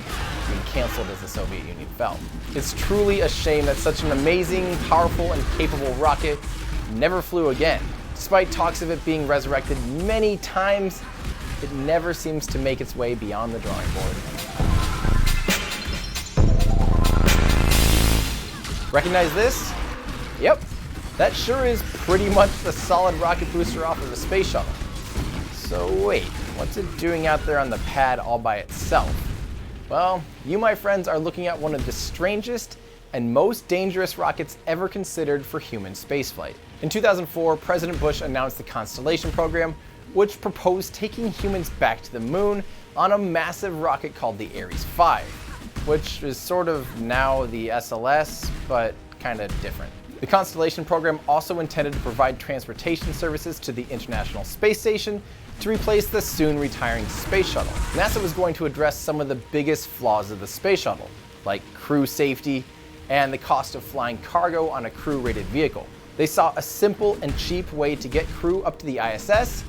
being cancelled as the Soviet Union fell. It's truly a shame that such an amazing, powerful, and capable rocket never flew again. Despite talks of it being resurrected many times, it never seems to make its way beyond the drawing board. Recognize this? Yep, that sure is pretty much the solid rocket booster off of a space shuttle. So wait, what's it doing out there on the pad all by itself? Well, you, my friends, are looking at one of the strangest and most dangerous rockets ever considered for human spaceflight. In 2004, President Bush announced the Constellation program, which proposed taking humans back to the moon on a massive rocket called the Ares 5, which is sort of now the SLS, but kind of different. The Constellation program also intended to provide transportation services to the International Space Station to replace the soon retiring space shuttle. NASA was going to address some of the biggest flaws of the space shuttle, like crew safety and the cost of flying cargo on a crew-rated vehicle. They saw a simple and cheap way to get crew up to the ISS,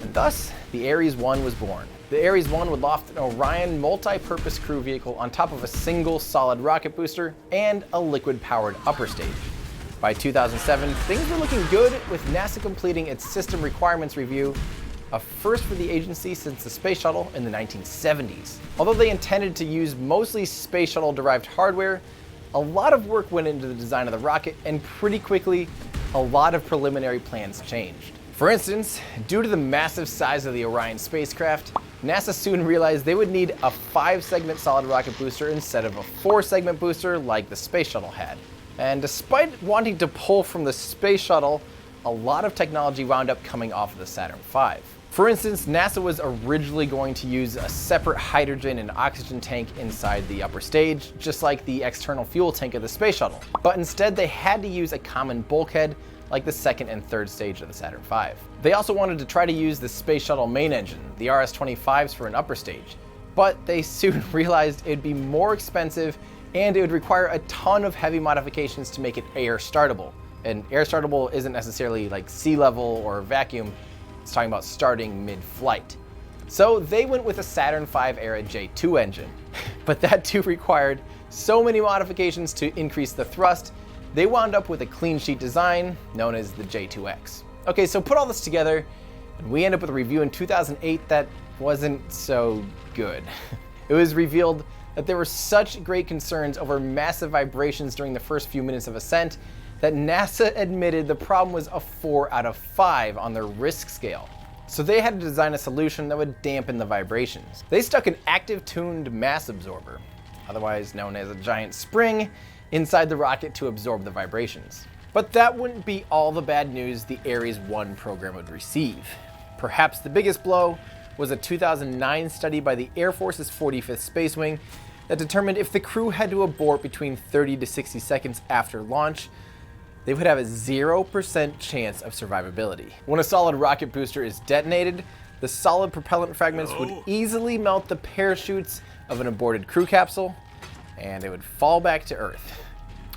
and thus the Ares 1 was born. The Ares 1 would loft an Orion multi-purpose crew vehicle on top of a single solid rocket booster and a liquid-powered upper stage. By 2007, things were looking good, with NASA completing its system requirements review, a first for the agency since the space shuttle in the 1970s. Although they intended to use mostly space shuttle-derived hardware, a lot of work went into the design of the rocket, and pretty quickly, a lot of preliminary plans changed. For instance, due to the massive size of the Orion spacecraft, NASA soon realized they would need a 5-segment solid rocket booster instead of a 4-segment booster like the space shuttle had. And despite wanting to pull from the space shuttle, a lot of technology wound up coming off of the Saturn V. For instance, NASA was originally going to use a separate hydrogen and oxygen tank inside the upper stage, just like the external fuel tank of the space shuttle. But instead, they had to use a common bulkhead like the second and third stage of the Saturn V. They also wanted to try to use the space shuttle main engine, the RS-25s, for an upper stage. But they soon realized it'd be more expensive and it would require a ton of heavy modifications to make it air startable. And air startable isn't necessarily like sea level or vacuum, it's talking about starting mid-flight. So they went with a Saturn V era J2 engine. But that too required so many modifications to increase the thrust, they wound up with a clean sheet design known as the J2X. Okay, so put all this together, and we end up with a review in 2008 that wasn't so good. It was revealed that there were such great concerns over massive vibrations during the first few minutes of ascent that NASA admitted the problem was a 4 out of 5 on their risk scale. So they had to design a solution that would dampen the vibrations. They stuck an active tuned mass absorber, otherwise known as a giant spring, inside the rocket to absorb the vibrations. But that wouldn't be all the bad news the Ares 1 program would receive. Perhaps the biggest blow was a 2009 study by the Air Force's 45th Space Wing that determined if the crew had to abort between 30 to 60 seconds after launch, they would have a 0% chance of survivability. When a solid rocket booster is detonated, the solid propellant fragments would easily melt the parachutes of an aborted crew capsule, and it would fall back to Earth.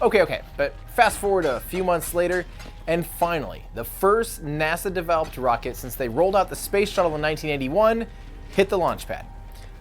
Okay, but fast forward a few months later, and finally, the first NASA-developed rocket since they rolled out the Space Shuttle in 1981 hit the launch pad.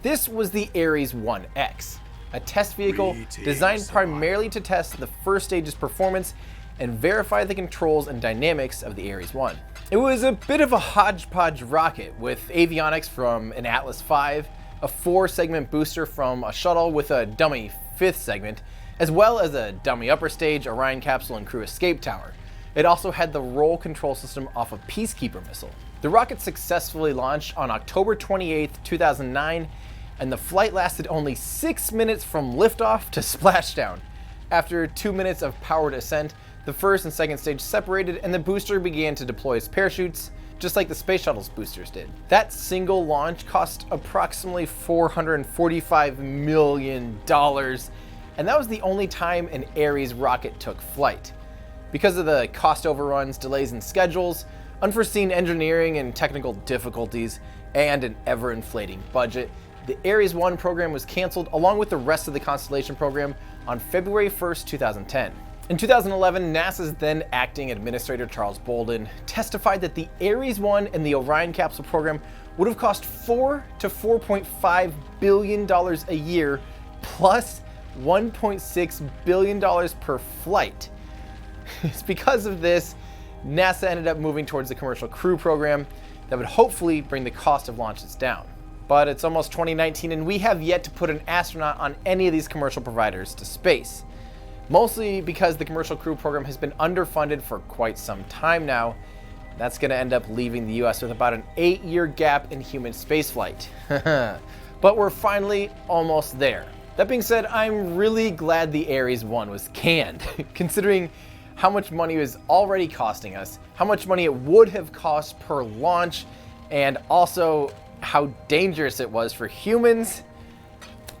This was the Ares 1X, a test vehicle designed primarily to test the first stage's performance and verify the controls and dynamics of the Ares 1. It was a bit of a hodgepodge rocket with avionics from an Atlas V, a 4-segment booster from a shuttle with a dummy 5th segment, as well as a dummy upper stage, Orion capsule, and crew escape tower. It also had the roll control system off a Peacekeeper missile. The rocket successfully launched on October 28, 2009, and the flight lasted only 6 minutes from liftoff to splashdown. After 2 minutes of powered ascent, the first and second stage separated and the booster began to deploy its parachutes, just like the Space Shuttle's boosters did. That single launch cost approximately $445 million, and that was the only time an Ares rocket took flight. Because of the cost overruns, delays in schedules, unforeseen engineering and technical difficulties, and an ever-inflating budget, the Ares 1 program was canceled along with the rest of the Constellation program on February 1st, 2010. In 2011, NASA's then acting administrator Charles Bolden testified that the Ares 1 and the Orion capsule program would have cost $4 to $4.5 billion a year, plus $1.6 billion per flight. It's because of this, NASA ended up moving towards the Commercial Crew program that would hopefully bring the cost of launches down. But it's almost 2019 and we have yet to put an astronaut on any of these commercial providers to space. Mostly because the Commercial Crew program has been underfunded for quite some time now. That's going to end up leaving the US with about an 8-year gap in human spaceflight. But we're finally almost there. That being said, I'm really glad the Ares 1 was canned, considering how much money it was already costing us, how much money it would have cost per launch, and also how dangerous it was for humans.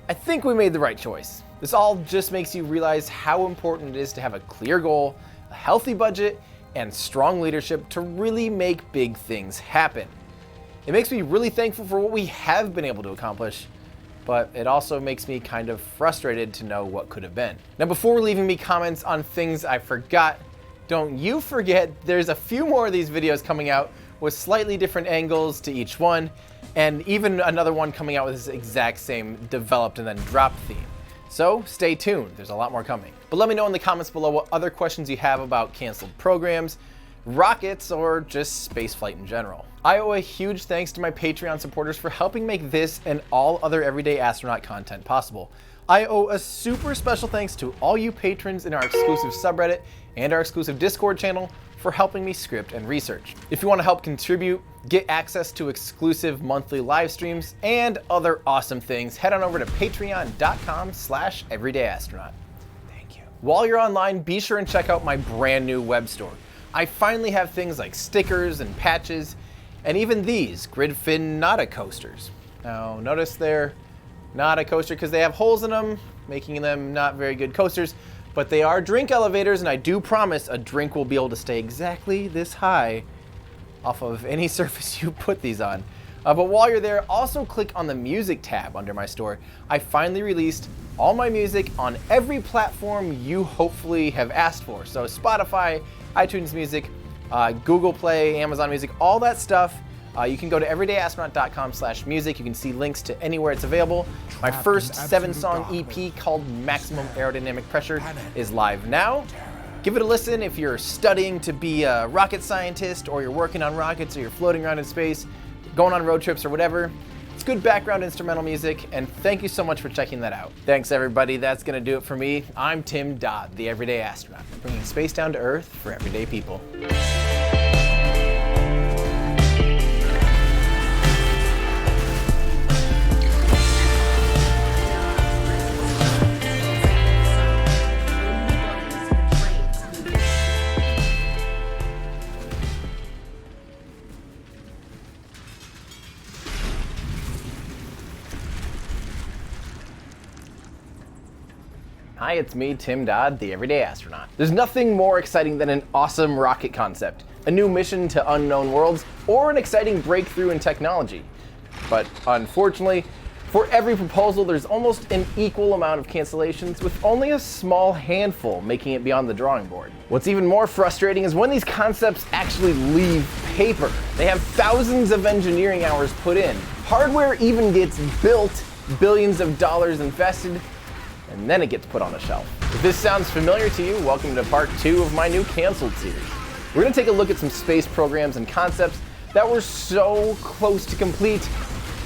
I think we made the right choice. This all just makes you realize how important it is to have a clear goal, a healthy budget, and strong leadership to really make big things happen. It makes me really thankful for what we have been able to accomplish, but it also makes me kind of frustrated to know what could have been. Now, before leaving me comments on things I forgot, don't you forget there's a few more of these videos coming out with slightly different angles to each one, and even another one coming out with this exact same developed and then dropped theme. So stay tuned, there's a lot more coming. But let me know in the comments below what other questions you have about canceled programs, rockets, or just spaceflight in general. I owe a huge thanks to my Patreon supporters for helping make this and all other everyday astronaut content possible. I owe a super special thanks to all you patrons in our exclusive subreddit and our exclusive Discord channel for helping me script and research. If you want to help contribute, get access to exclusive monthly live streams, and other awesome things, head on over to patreon.com/everydayastronaut. Thank you. While you're online, be sure and check out my brand new web store. I finally have things like stickers and patches, and even these Gridfin Nada coasters. Now, notice they're not a coaster because they have holes in them, making them not very good coasters, but they are drink elevators, and I do promise a drink will be able to stay exactly this high off of any surface you put these on. But while you're there, also click on the music tab under my store. I finally released all my music on every platform you hopefully have asked for. So Spotify, iTunes Music, Google Play, Amazon Music, all that stuff. You can go to everydayastronaut.com/music. You can see links to anywhere it's available. My first 7-song EP called Maximum Aerodynamic Pressure is live now. Give it a listen if you're studying to be a rocket scientist, or you're working on rockets, or you're floating around in space, going on road trips or whatever. It's good background instrumental music, and thank you so much for checking that out. Thanks everybody, that's gonna do it for me. I'm Tim Dodd, the Everyday Astronaut, bringing space down to Earth for everyday people. Hi, it's me, Tim Dodd, the Everyday Astronaut. There's nothing more exciting than an awesome rocket concept, a new mission to unknown worlds, or an exciting breakthrough in technology. But unfortunately, for every proposal, there's almost an equal amount of cancellations, with only a small handful making it beyond the drawing board. What's even more frustrating is when these concepts actually leave paper. They have thousands of engineering hours put in. Hardware even gets built, billions of dollars invested, and then it gets put on the shelf. If this sounds familiar to you, welcome to part 2 of my new canceled series. We're gonna take a look at some space programs and concepts that were so close to complete,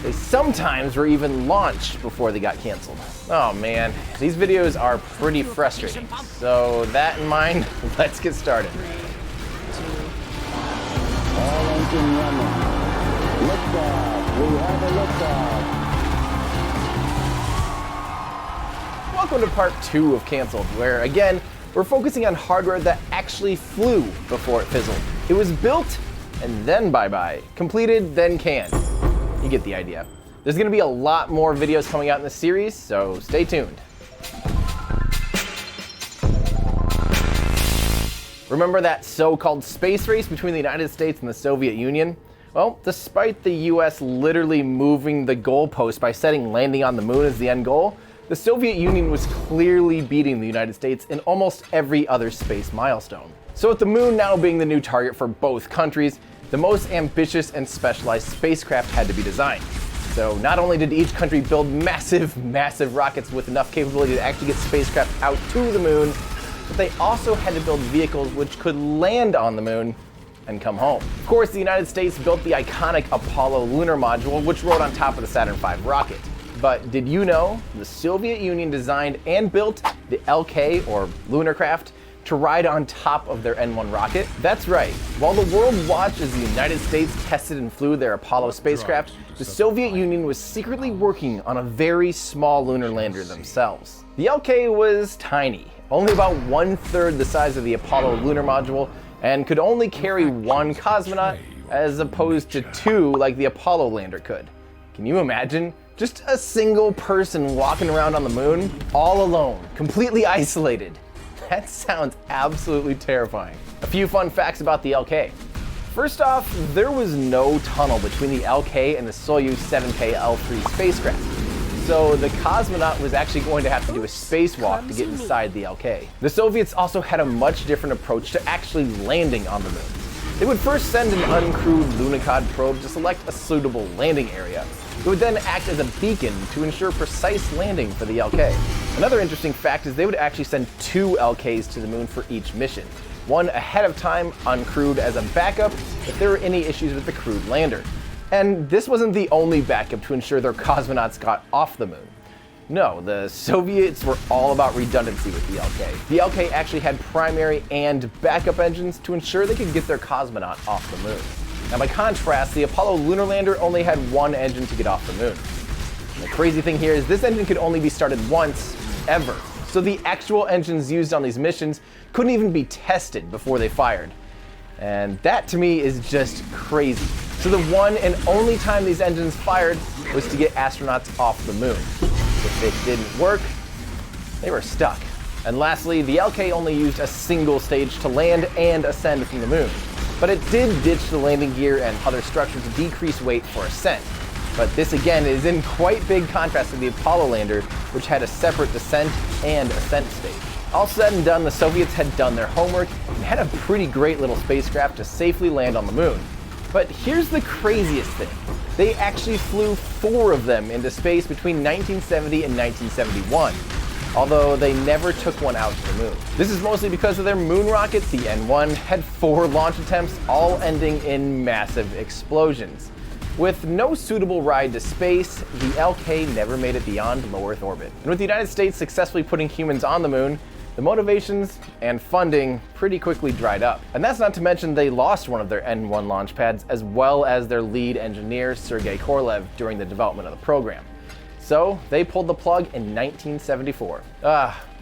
they sometimes were even launched before they got canceled. Oh man, these videos are pretty frustrating. So that in mind, let's get started. All engine running. Liftoff, we have a liftoff. Welcome to part 2 of Canceled, where again, we're focusing on hardware that actually flew before it fizzled. It was built, and then bye-bye. Completed, then canned. You get the idea. There's gonna be a lot more videos coming out in this series, so stay tuned. Remember that so-called space race between the United States and the Soviet Union? Well, despite the US literally moving the goalpost by setting landing on the moon as the end goal, the Soviet Union was clearly beating the United States in almost every other space milestone. So with the moon now being the new target for both countries, the most ambitious and specialized spacecraft had to be designed. So not only did each country build massive rockets with enough capability to actually get spacecraft out to the moon, but they also had to build vehicles which could land on the moon and come home. Of course, the United States built the iconic Apollo lunar module, which rode on top of the Saturn V rocket. But did you know the Soviet Union designed and built the LK, or lunar craft, to ride on top of their N-1 rocket? That's right. While the world watched as the United States tested and flew their Apollo spacecraft, the Soviet Union was secretly working on a very small lunar lander themselves. The LK was tiny, only about 1/3 the size of the Apollo lunar module, and could only carry 1 cosmonaut as opposed to 2 like the Apollo lander could. Can you imagine? Just a single person walking around on the moon, all alone, completely isolated. That sounds absolutely terrifying. A few fun facts about the LK. First off, there was no tunnel between the LK and the Soyuz 7K L3 spacecraft. So the cosmonaut was actually going to have to do a spacewalk to get inside the LK. The Soviets also had a much different approach to actually landing on the moon. They would first send an uncrewed Lunokhod probe to select a suitable landing area. It would then act as a beacon to ensure precise landing for the LK. Another interesting fact is they would actually send 2 LKs to the moon for each mission. One ahead of time, uncrewed as a backup if there were any issues with the crewed lander. And this wasn't the only backup to ensure their cosmonauts got off the moon. No, the Soviets were all about redundancy with the LK. The LK actually had primary and backup engines to ensure they could get their cosmonaut off the moon. Now by contrast, the Apollo lunar lander only had 1 engine to get off the moon. And the crazy thing here is this engine could only be started once, ever. So the actual engines used on these missions couldn't even be tested before they fired. And that to me is just crazy. So the one and only time these engines fired was to get astronauts off the moon. If it didn't work, they were stuck. And lastly, the LK only used a single stage to land and ascend from the moon. But it did ditch the landing gear and other structure to decrease weight for ascent. But this again is in quite big contrast to the Apollo lander, which had a separate descent and ascent stage. All said and done, the Soviets had done their homework and had a pretty great little spacecraft to safely land on the moon. But here's the craziest thing. They actually flew 4 of them into space between 1970 and 1971. although they never took one out to the moon. This is mostly because of their moon rocket, the N1, had 4 launch attempts, all ending in massive explosions. With no suitable ride to space, the LK never made it beyond low Earth orbit. And with the United States successfully putting humans on the moon, the motivations and funding pretty quickly dried up. And that's not to mention they lost one of their N1 launch pads, as well as their lead engineer, Sergei Korolev, during the development of the program. So they pulled the plug in 1974.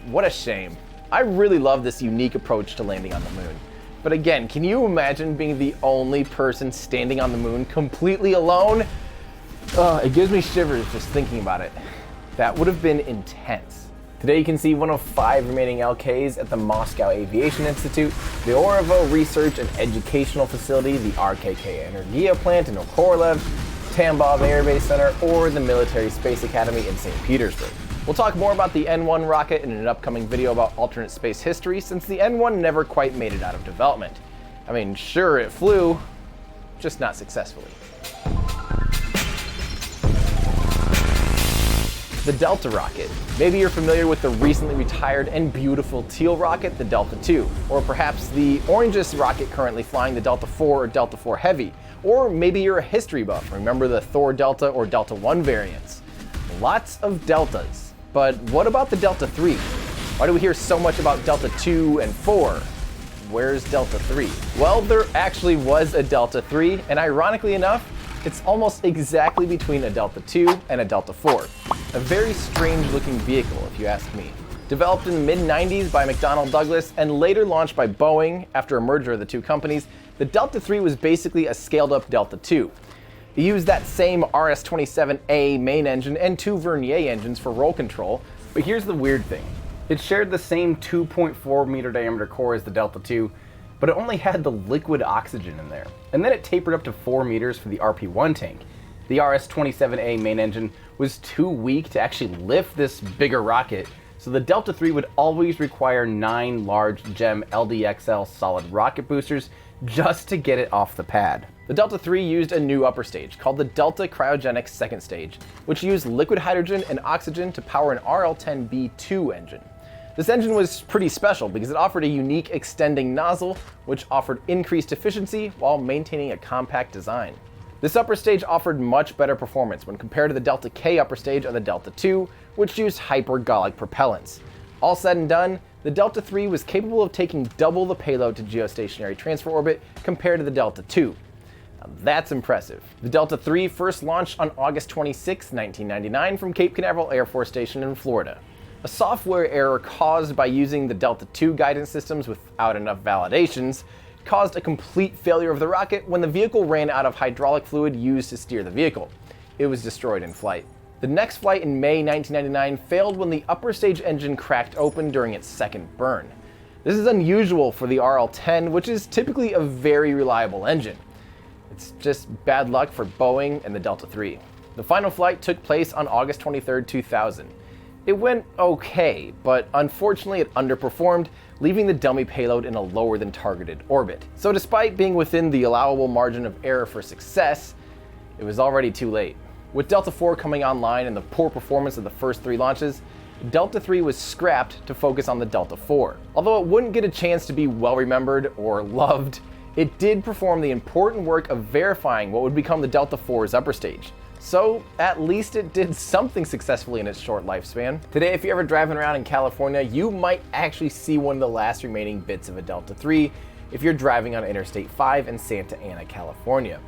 What a shame. I really love this unique approach to landing on the moon. But again, can you imagine being the only person standing on the moon completely alone? It gives me shivers just thinking about it. That would have been intense. Today you can see one of 5 remaining LKs at the Moscow Aviation Institute, the Orevo Research and Educational Facility, the RKK Energia plant in Korolev, Tambov Air Base Center, or the Military Space Academy in St. Petersburg. We'll talk more about the N1 rocket in an upcoming video about alternate space history, since the N1 never quite made it out of development. I mean, sure, it flew, just not successfully. The Delta rocket. Maybe you're familiar with the recently retired and beautiful teal rocket, the Delta II, or perhaps the orangest rocket currently flying, the Delta IV or Delta IV Heavy. Or maybe you're a history buff, remember the Thor Delta or Delta I variants. Lots of Deltas. But what about the Delta III? Why do we hear so much about Delta II and IV? Where's Delta III? Well, there actually was a Delta III, and ironically enough, it's almost exactly between a Delta II and a Delta IV. A very strange looking vehicle, if you ask me. Developed in the mid-90s by McDonnell Douglas and later launched by Boeing after a merger of the two companies, the Delta III was basically a scaled-up Delta II. It used that same RS-27A main engine and 2 Vernier engines for roll control, but here's the weird thing. It shared the same 2.4 meter diameter core as the Delta II, but it only had the liquid oxygen in there. And then it tapered up to 4 meters for the RP-1 tank. The RS-27A main engine was too weak to actually lift this bigger rocket, so the Delta III would always require 9 large GEM LDXL solid rocket boosters just to get it off the pad. The Delta III used a new upper stage called the Delta Cryogenics Second Stage, which used liquid hydrogen and oxygen to power an RL-10B2 engine. This engine was pretty special because it offered a unique extending nozzle, which offered increased efficiency while maintaining a compact design. This upper stage offered much better performance when compared to the Delta K upper stage of the Delta II, which used hypergolic propellants. All said and done, the Delta III was capable of taking double the payload to geostationary transfer orbit compared to the Delta II. Now that's impressive. The Delta III first launched on August 26, 1999 from Cape Canaveral Air Force Station in Florida. A software error caused by using the Delta II guidance systems without enough validations caused a complete failure of the rocket when the vehicle ran out of hydraulic fluid used to steer the vehicle. It was destroyed in flight. The next flight in May 1999 failed when the upper stage engine cracked open during its second burn. This is unusual for the RL-10, which is typically a very reliable engine. It's just bad luck for Boeing and the Delta III. The final flight took place on August 23, 2000. It went okay, but unfortunately it underperformed, leaving the dummy payload in a lower than targeted orbit. So despite being within the allowable margin of error for success, it was already too late. With Delta IV coming online and the poor performance of the first 3 launches, Delta III was scrapped to focus on the Delta IV. Although it wouldn't get a chance to be well remembered or loved, it did perform the important work of verifying what would become the Delta IV's upper stage. So at least it did something successfully in its short lifespan. Today, if you're ever driving around in California, you might actually see one of the last remaining bits of a Delta III if you're driving on Interstate 5 in Santa Ana, California.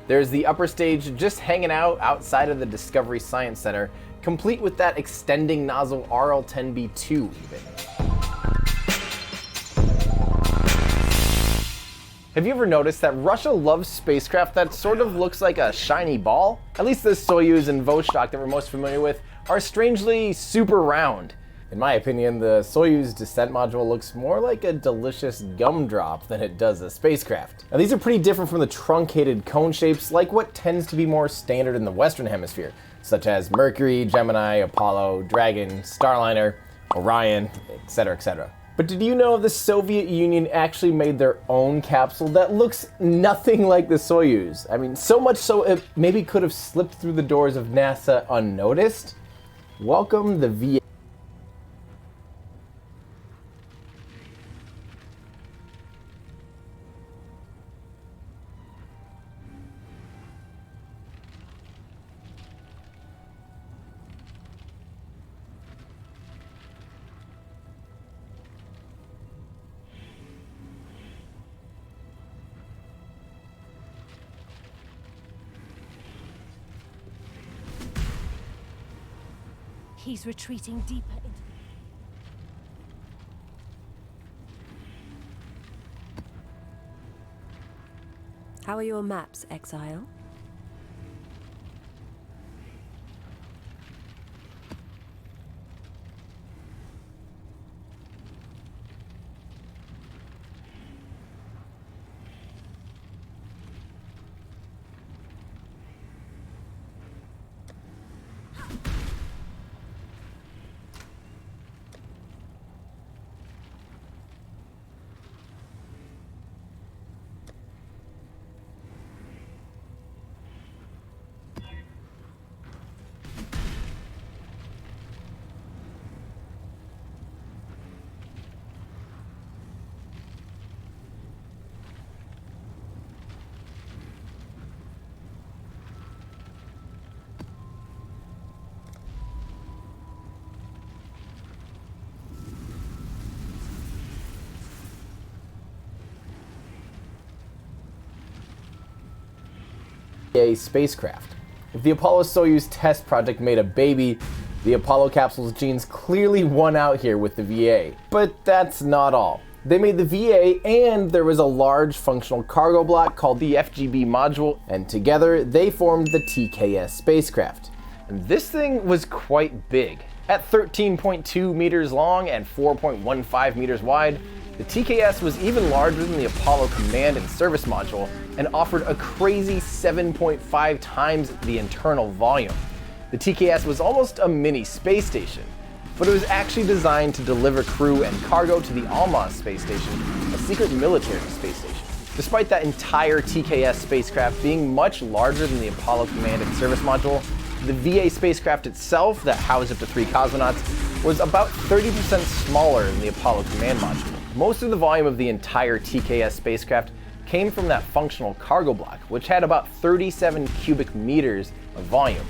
There's the upper stage just hanging out outside of the Discovery Science Center, complete with that extending nozzle RL-10B2 even. Have you ever noticed that Russia loves spacecraft that sort of looks like a shiny ball? At least the Soyuz and Vostok that we're most familiar with are strangely super round. In my opinion, the Soyuz descent module looks more like a delicious gumdrop than it does a spacecraft. Now these are pretty different from the truncated cone shapes like what tends to be more standard in the Western Hemisphere, such as Mercury, Gemini, Apollo, Dragon, Starliner, Orion, etc., etc. But did you know the Soviet Union actually made their own capsule that looks nothing like the Soyuz? I mean, so much so it maybe could have slipped through the doors of NASA unnoticed? Welcome the V. He's retreating deeper into... How are your maps, Exile? A spacecraft. If the Apollo-Soyuz test project made a baby, the Apollo capsule's genes clearly won out here with the VA. But that's not all. They made the VA, and there was a large functional cargo block called the FGB module, and together they formed the TKS spacecraft. And this thing was quite big. At 13.2 meters long and 4.15 meters wide, the TKS was even larger than the Apollo Command and Service Module and offered a crazy 7.5 times the internal volume. The TKS was almost a mini space station, but it was actually designed to deliver crew and cargo to the Almaz space station, a secret military space station. Despite that entire TKS spacecraft being much larger than the Apollo Command and Service Module, the VA spacecraft itself, that housed up to 3 cosmonauts, was about 30% smaller than the Apollo Command Module. Most of the volume of the entire TKS spacecraft came from that functional cargo block, which had about 37 cubic meters of volume.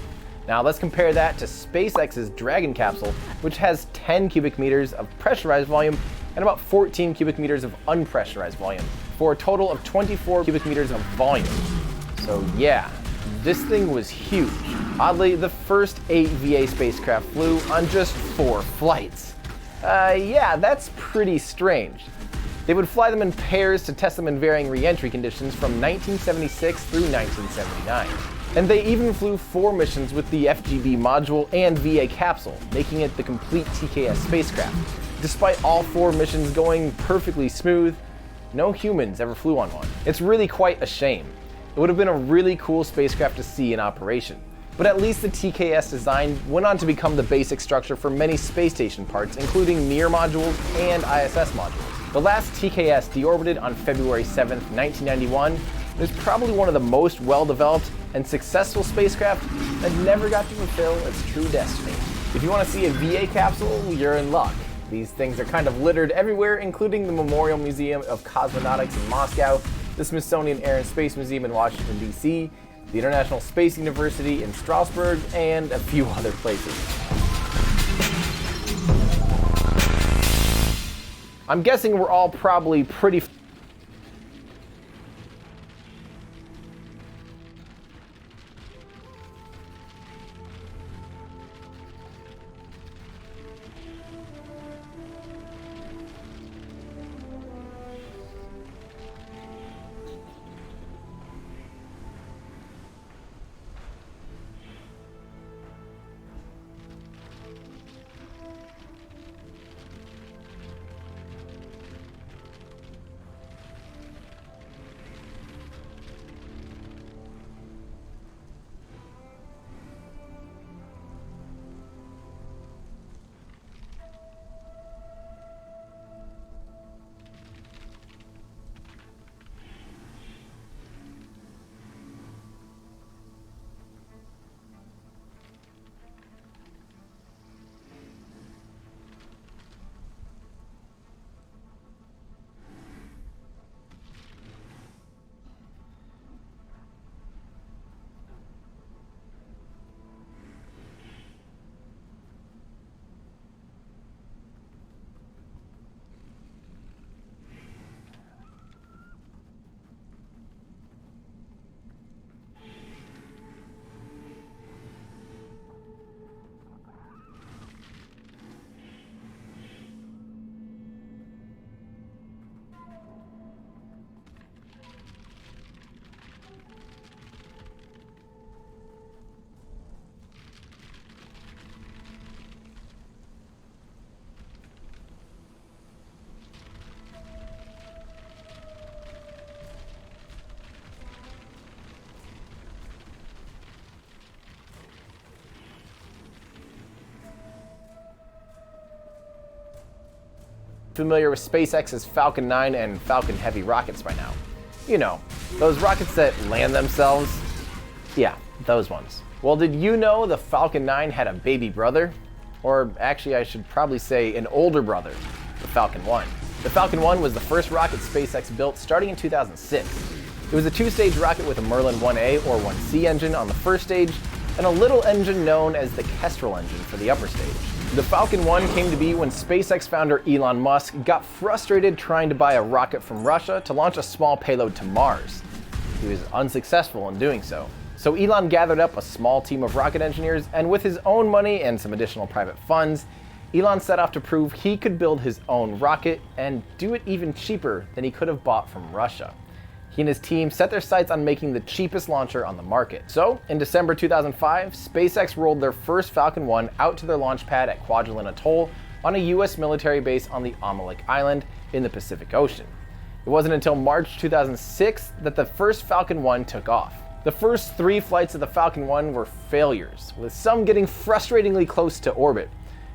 Now let's compare that to SpaceX's Dragon capsule, which has 10 cubic meters of pressurized volume and about 14 cubic meters of unpressurized volume, for a total of 24 cubic meters of volume. So yeah, this thing was huge. Oddly, the first 8 VA spacecraft flew on just 4 flights. Yeah, that's pretty strange. They would fly them in pairs to test them in varying re-entry conditions from 1976 through 1979. And they even flew 4 missions with the FGB module and VA capsule, making it the complete TKS spacecraft. Despite all 4 missions going perfectly smooth, no humans ever flew on one. It's really quite a shame. It would have been a really cool spacecraft to see in operation. But at least the TKS design went on to become the basic structure for many space station parts, including Mir modules and ISS modules. The last TKS deorbited on February 7th, 1991, is probably one of the most well-developed and successful spacecraft that never got to fulfill its true destiny. If you want to see a VA capsule, you're in luck. These things are kind of littered everywhere, including the Memorial Museum of Cosmonautics in Moscow, the Smithsonian Air and Space Museum in Washington, D.C., the International Space University in Strasbourg, and a few other places. I'm guessing we're all probably pretty familiar with SpaceX's Falcon 9 and Falcon Heavy rockets by now. You know, those rockets that land themselves. Yeah, those ones. Well, did you know the Falcon 9 had a baby brother? Or actually, I should probably say an older brother, the Falcon 1. The Falcon 1 was the first rocket SpaceX built starting in 2006. It was a two-stage rocket with a Merlin 1A or 1C engine on the first stage, and a little engine known as the Kestrel engine for the upper stage. The Falcon 1 came to be when SpaceX founder Elon Musk got frustrated trying to buy a rocket from Russia to launch a small payload to Mars. He was unsuccessful in doing so. So Elon gathered up a small team of rocket engineers, and with his own money and some additional private funds, Elon set off to prove he could build his own rocket and do it even cheaper than he could have bought from Russia. He and his team set their sights on making the cheapest launcher on the market. So, in December 2005, SpaceX rolled their first Falcon 1 out to their launch pad at Kwajalein Atoll on a US military base on the Amelik Island in the Pacific Ocean. It wasn't until March 2006 that the first Falcon 1 took off. The first 3 flights of the Falcon 1 were failures, with some getting frustratingly close to orbit.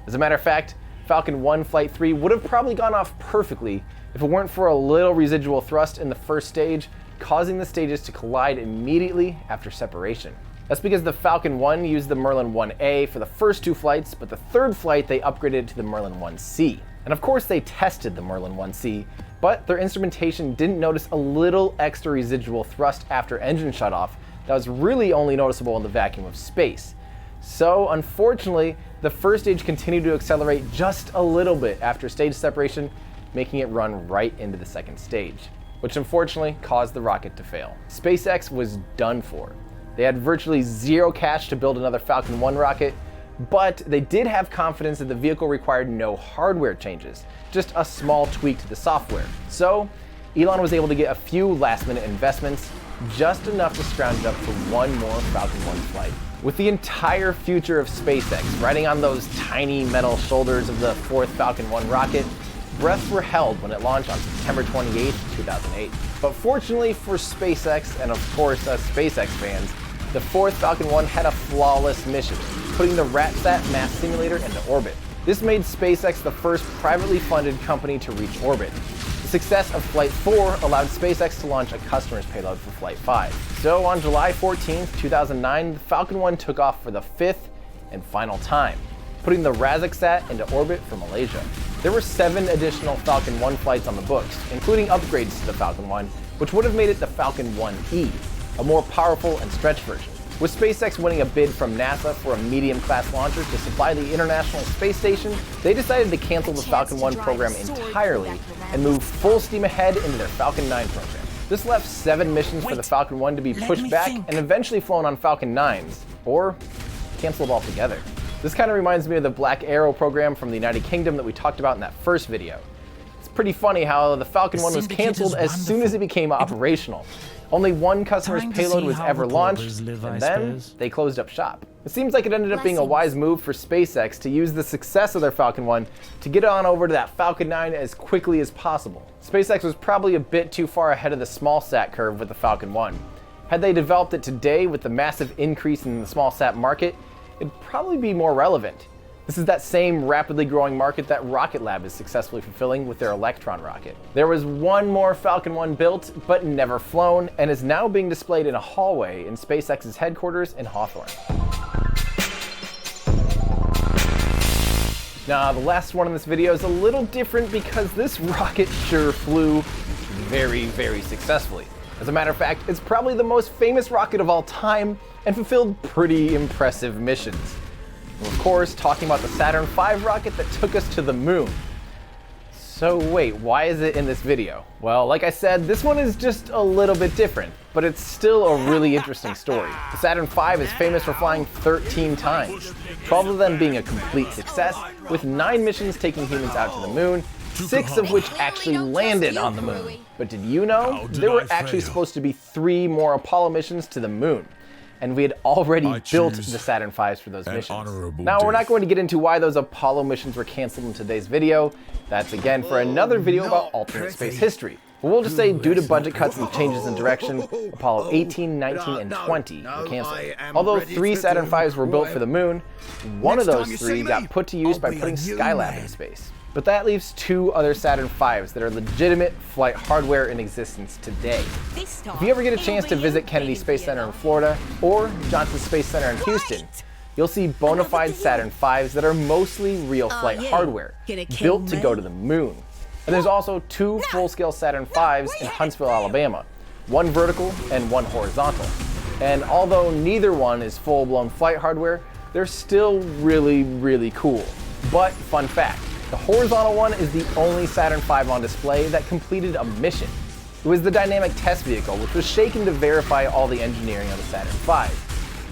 As a matter of fact, Falcon 1 Flight 3 would have probably gone off perfectly if it weren't for a little residual thrust in the first stage, causing the stages to collide immediately after separation. That's because the Falcon 1 used the Merlin 1A for the first 2 flights, but the third flight they upgraded to the Merlin 1C. And of course they tested the Merlin 1C, but their instrumentation didn't notice a little extra residual thrust after engine shutoff that was really only noticeable in the vacuum of space. So unfortunately, the first stage continued to accelerate just a little bit after stage separation, making it run right into the second stage, which unfortunately caused the rocket to fail. SpaceX was done for. They had virtually zero cash to build another Falcon 1 rocket, but they did have confidence that the vehicle required no hardware changes, just a small tweak to the software. So Elon was able to get a few last-minute investments, just enough to scrounge up for one more Falcon 1 flight. With the entire future of SpaceX riding on those tiny metal shoulders of the fourth Falcon 1 rocket, breaths were held when it launched on September 28, 2008. But fortunately for SpaceX, and of course us SpaceX fans, the fourth Falcon 1 had a flawless mission, putting the RatSat mass simulator into orbit. This made SpaceX the first privately funded company to reach orbit. The success of Flight 4 allowed SpaceX to launch a customer's payload for Flight 5. So on July 14, 2009, the Falcon 1 took off for the 5th and final time, putting the RazakSat into orbit for Malaysia. There were 7 additional Falcon 1 flights on the books, including upgrades to the Falcon 1, which would have made it the Falcon 1E, a more powerful and stretched version. With SpaceX winning a bid from NASA for a medium-class launcher to supply the International Space Station, they decided to cancel the Falcon 1 program entirely and move full steam ahead into their Falcon 9 program. This left 7 missions for the Falcon 1 to be pushed back and eventually flown on Falcon 9s, or canceled altogether. This kind of reminds me of the Black Arrow program from the United Kingdom that we talked about in that first video. It's pretty funny how the Falcon 1 was canceled as soon as it became operational. Only one customer's payload was ever launched, and then they closed up shop. It seems like it ended up being a wise move for SpaceX to use the success of their Falcon 1 to get on over to that Falcon 9 as quickly as possible. SpaceX was probably a bit too far ahead of the small sat curve with the Falcon 1. Had they developed it today with the massive increase in the small sat market, it'd probably be more relevant. This is that same rapidly growing market that Rocket Lab is successfully fulfilling with their Electron rocket. There was one more Falcon 1 built, but never flown, and is now being displayed in a hallway in SpaceX's headquarters in Hawthorne. Now, the last one in this video is a little different because this rocket sure flew very, very successfully. As a matter of fact, it's probably the most famous rocket of all time and fulfilled pretty impressive missions. And of course, talking about the Saturn V rocket that took us to the moon. So wait, why is it in this video? Well, like I said, this one is just a little bit different, but it's still a really interesting story. The Saturn V is famous for flying 13 times, 12 of them being a complete success, with 9 missions taking humans out to the moon, 6 of which actually landed on the moon. But did you know there were actually supposed to be 3 more Apollo missions to the moon? And we had already built the Saturn Vs for those missions. Now, we're not going to get into why those Apollo missions were canceled in today's video. That's again for another video about alternate space history. But we'll just say due to budget cuts and changes in direction, Apollo 18, 19, and 20 were canceled. Although 3 Saturn Vs were built for the moon, one of those 3 got put to use by putting Skylab in space. But that leaves 2 other Saturn V's that are legitimate flight hardware in existence today. If you ever get a chance to visit Kennedy Space Center in Florida or Johnson Space Center in Houston, you'll see bona fide Saturn V's that are mostly real flight hardware, built to go to the moon. And there's also 2 full-scale Saturn V's in Huntsville, Alabama, 1 vertical and 1 horizontal. And although neither one is full-blown flight hardware, they're still really, really cool. But fun fact, the horizontal one is the only Saturn V on display that completed a mission. It was the dynamic test vehicle, which was shaken to verify all the engineering of the Saturn V.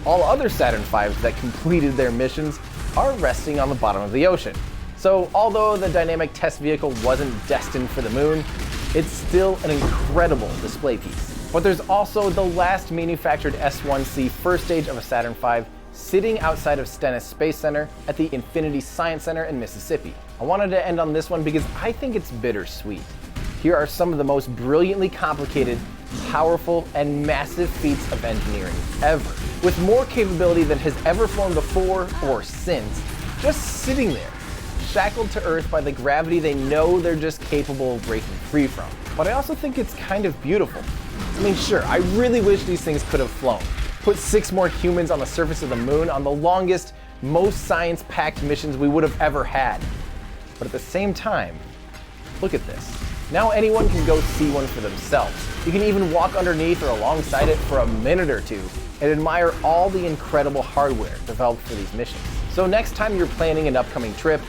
All other Saturn V's that completed their missions are resting on the bottom of the ocean. So although the dynamic test vehicle wasn't destined for the moon, it's still an incredible display piece. But there's also the last manufactured S1C first stage of a Saturn V sitting outside of Stennis Space Center at the Infinity Science Center in Mississippi. I wanted to end on this one because I think it's bittersweet. Here are some of the most brilliantly complicated, powerful, and massive feats of engineering ever, with more capability than has ever flown before or since, just sitting there, shackled to Earth by the gravity they know they're just capable of breaking free from. But I also think it's kind of beautiful. I mean, sure, I really wish these things could have flown. Put 6 more humans on the surface of the moon on the longest, most science-packed missions we would have ever had. But at the same time, look at this. Now anyone can go see one for themselves. You can even walk underneath or alongside it for a minute or 2 and admire all the incredible hardware developed for these missions. So next time you're planning an upcoming trip,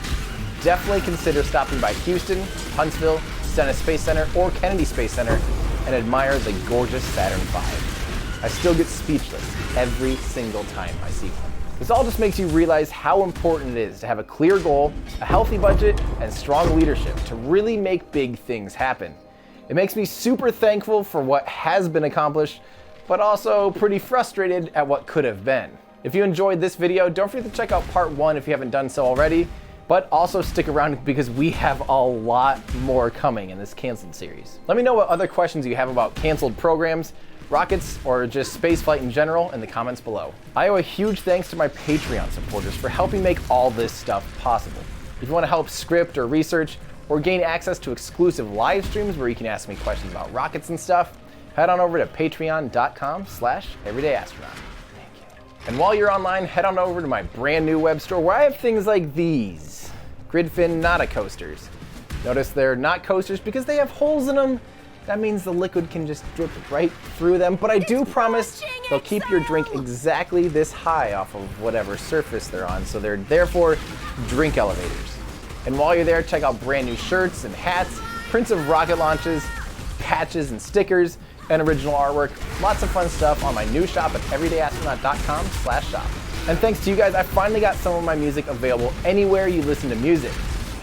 definitely consider stopping by Houston, Huntsville, Stennis Space Center, or Kennedy Space Center and admire the gorgeous Saturn V. I still get speechless every single time I see one. This all just makes you realize how important it is to have a clear goal, a healthy budget, and strong leadership to really make big things happen. It makes me super thankful for what has been accomplished, but also pretty frustrated at what could have been. If you enjoyed this video, don't forget to check out part 1 if you haven't done so already, but also stick around because we have a lot more coming in this canceled series. Let me know what other questions you have about canceled programs, rockets, or just spaceflight in general in the comments below. I owe a huge thanks to my Patreon supporters for helping make all this stuff possible. If you want to help script or research, or gain access to exclusive live streams where you can ask me questions about rockets and stuff, head on over to patreon.com/everydayastronaut. And while you're online, head on over to my brand new web store where I have things like these Gridfin Nada coasters. Notice they're not coasters because they have holes in them. That means the liquid can just drip right through them, but I do promise they'll keep your drink exactly this high off of whatever surface they're on, so they're therefore drink elevators. And while you're there, check out brand new shirts and hats, prints of rocket launches, patches and stickers, and original artwork. Lots of fun stuff on my new shop at everydayastronaut.com/shop. And thanks to you guys, I finally got some of my music available anywhere you listen to music.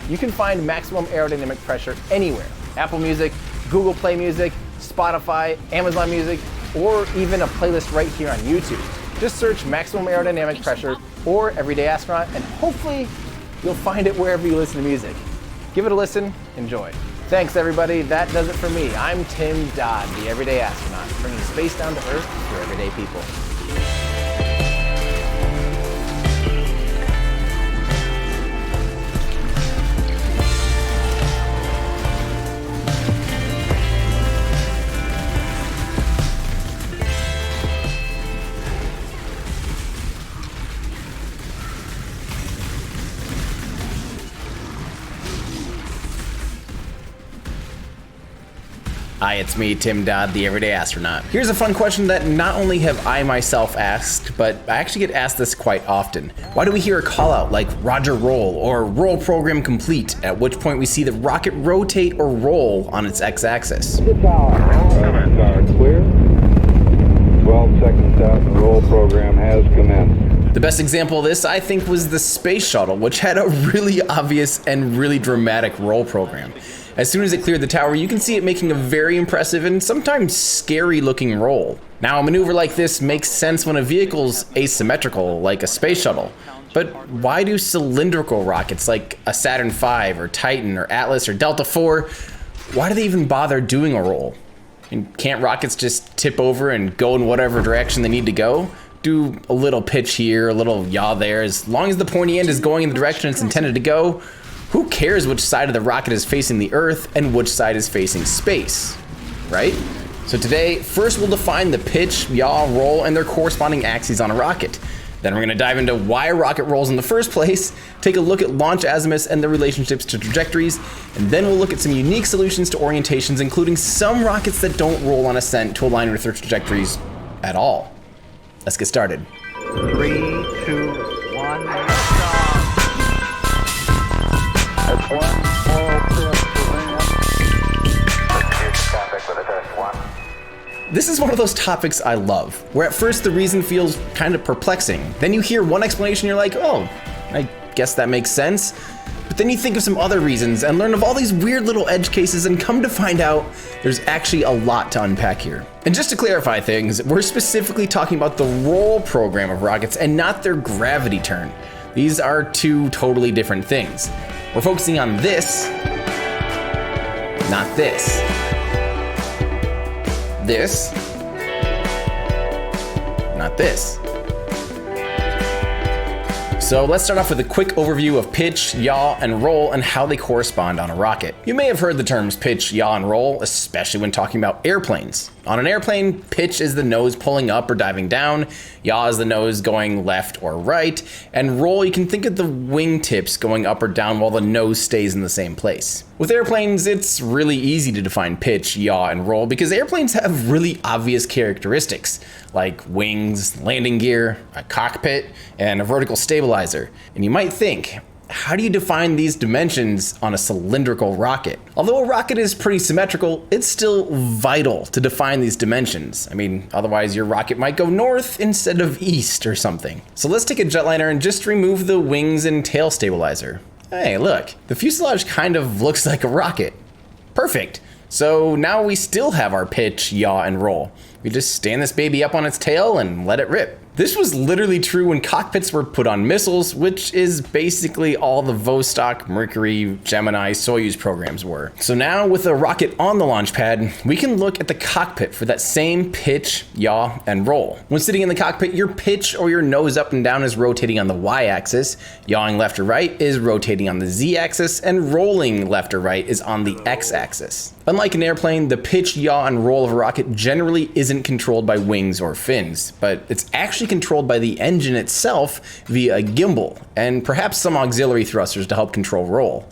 You can find Maximum Aerodynamic Pressure anywhere. Apple Music, Google Play Music, Spotify, Amazon Music, or even a playlist right here on YouTube. Just search Maximum Aerodynamic Pressure or Everyday Astronaut, and hopefully you'll find it wherever you listen to music. Give it a listen, enjoy. Thanks everybody, that does it for me. I'm Tim Dodd, the Everyday Astronaut, bringing space down to Earth for everyday people. Hi, it's me, Tim Dodd, the Everyday Astronaut. Here's a fun question that not only have I myself asked, but I actually get asked this quite often. Why do we hear a call out like Roger roll or roll program complete, at which point we see the rocket rotate or roll on its x-axis? Clear. 12 seconds out, the roll program has commenced. The best example of this, I think, was the space shuttle, which had a really obvious and really dramatic roll program. As soon as it cleared the tower, you can see it making a very impressive and sometimes scary looking roll. Now, a maneuver like this makes sense when a vehicle's asymmetrical, like a space shuttle. But why do cylindrical rockets like a Saturn V or Titan or Atlas or Delta IV, why do they even bother doing a roll? And can't rockets just tip over and go in whatever direction they need to go? Do a little pitch here, a little yaw there. As long as the pointy end is going in the direction it's intended to go, Who cares which side of the rocket is facing the Earth and which side is facing space, right? So today, first we'll define the pitch, yaw, roll, and their corresponding axes on a rocket. Then we're going to dive into why a rocket rolls in the first place, take a look at launch azimuths and their relationships to trajectories, and then we'll look at some unique solutions to orientations, including some rockets that don't roll on ascent to align with their trajectories at all. Let's get started. 3, 2, 1, liftoff. That's one small step for man. This is one of those topics I love, where at first the reason feels kind of perplexing. Then you hear one explanation, you're like, oh, I guess that makes sense. But then you think of some other reasons and learn of all these weird little edge cases and come to find out there's actually a lot to unpack here. And just to clarify things, we're specifically talking about the roll program of rockets and not their gravity turn. These are two totally different things. We're focusing on this, not this. This, not this. So let's start off with a quick overview of pitch, yaw, and roll and how they correspond on a rocket. You may have heard the terms pitch, yaw, and roll, especially when talking about airplanes. On an airplane, pitch is the nose pulling up or diving down, yaw is the nose going left or right, and roll, you can think of the wingtips going up or down while the nose stays in the same place. With airplanes, it's really easy to define pitch, yaw, and roll because airplanes have really obvious characteristics, like wings, landing gear, a cockpit, and a vertical stabilizer. And you might think, how do you define these dimensions on a cylindrical rocket? Although a rocket is pretty symmetrical, it's still vital to define these dimensions. I mean, otherwise your rocket might go north instead of east or something. So let's take a jetliner and just remove the wings and tail stabilizer. Hey, look, the fuselage kind of looks like a rocket. Perfect. So now we still have our pitch, yaw, and roll. We just stand this baby up on its tail and let it rip. This was literally true when cockpits were put on missiles, which is basically all the Vostok, Mercury, Gemini, Soyuz programs were. So now with a rocket on the launch pad, we can look at the cockpit for that same pitch, yaw, and roll. When sitting in the cockpit, your pitch or your nose up and down is rotating on the y-axis, yawing left or right is rotating on the z-axis, and rolling left or right is on the x-axis. Unlike an airplane, the pitch, yaw, and roll of a rocket generally isn't controlled by wings or fins, but it's actually controlled by the engine itself via a gimbal, and perhaps some auxiliary thrusters to help control roll.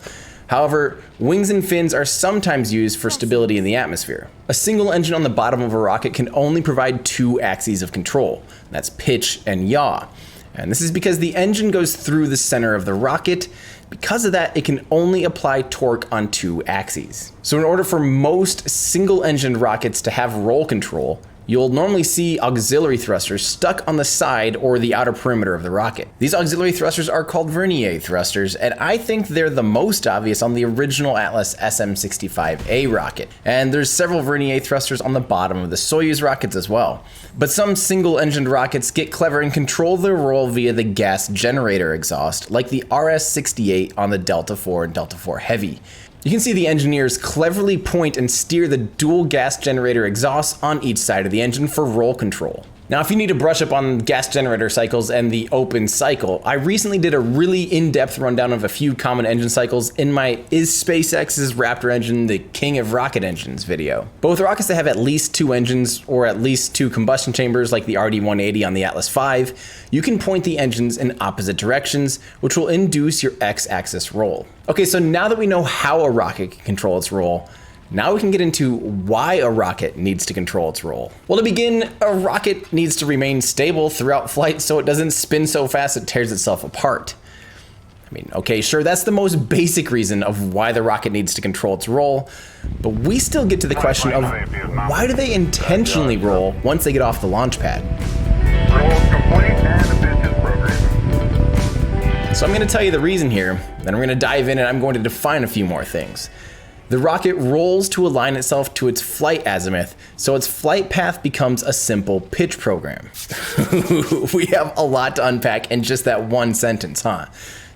However, wings and fins are sometimes used for stability in the atmosphere. A single engine on the bottom of a rocket can only provide two axes of control. That's pitch and yaw. And this is because the engine goes through the center of the rocket. Because of that, it can only apply torque on two axes. So in order for most single-engined rockets to have roll control, you'll normally see auxiliary thrusters stuck on the side or the outer perimeter of the rocket. These auxiliary thrusters are called vernier thrusters, and I think they're the most obvious on the original Atlas SM-65A rocket. And there's several vernier thrusters on the bottom of the Soyuz rockets as well. But some single-engined rockets get clever and control their roll via the gas generator exhaust, like the RS-68 on the Delta IV and Delta IV Heavy. You can see the engineers cleverly point and steer the dual gas generator exhausts on each side of the engine for roll control. Now, if you need to brush up on gas generator cycles and the open cycle, I recently did a really in-depth rundown of a few common engine cycles in my Is SpaceX's Raptor engine the king of rocket engines video. But with rockets that have at least two engines or at least two combustion chambers like the RD-180 on the Atlas V, you can point the engines in opposite directions, which will induce your x-axis roll. Okay, so now that we know how a rocket can control its roll, now we can get into why a rocket needs to control its roll. Well, to begin, a rocket needs to remain stable throughout flight so it doesn't spin so fast it tears itself apart. I mean, okay, sure, that's the most basic reason of why the rocket needs to control its roll, but we still get to the question of why do they intentionally roll once they get off the launch pad? So I'm going to tell you the reason here, then we're going to dive in and I'm going to define a few more things. The rocket rolls to align itself to its flight azimuth, so its flight path becomes a simple pitch program. We have a lot to unpack in just that one sentence, huh?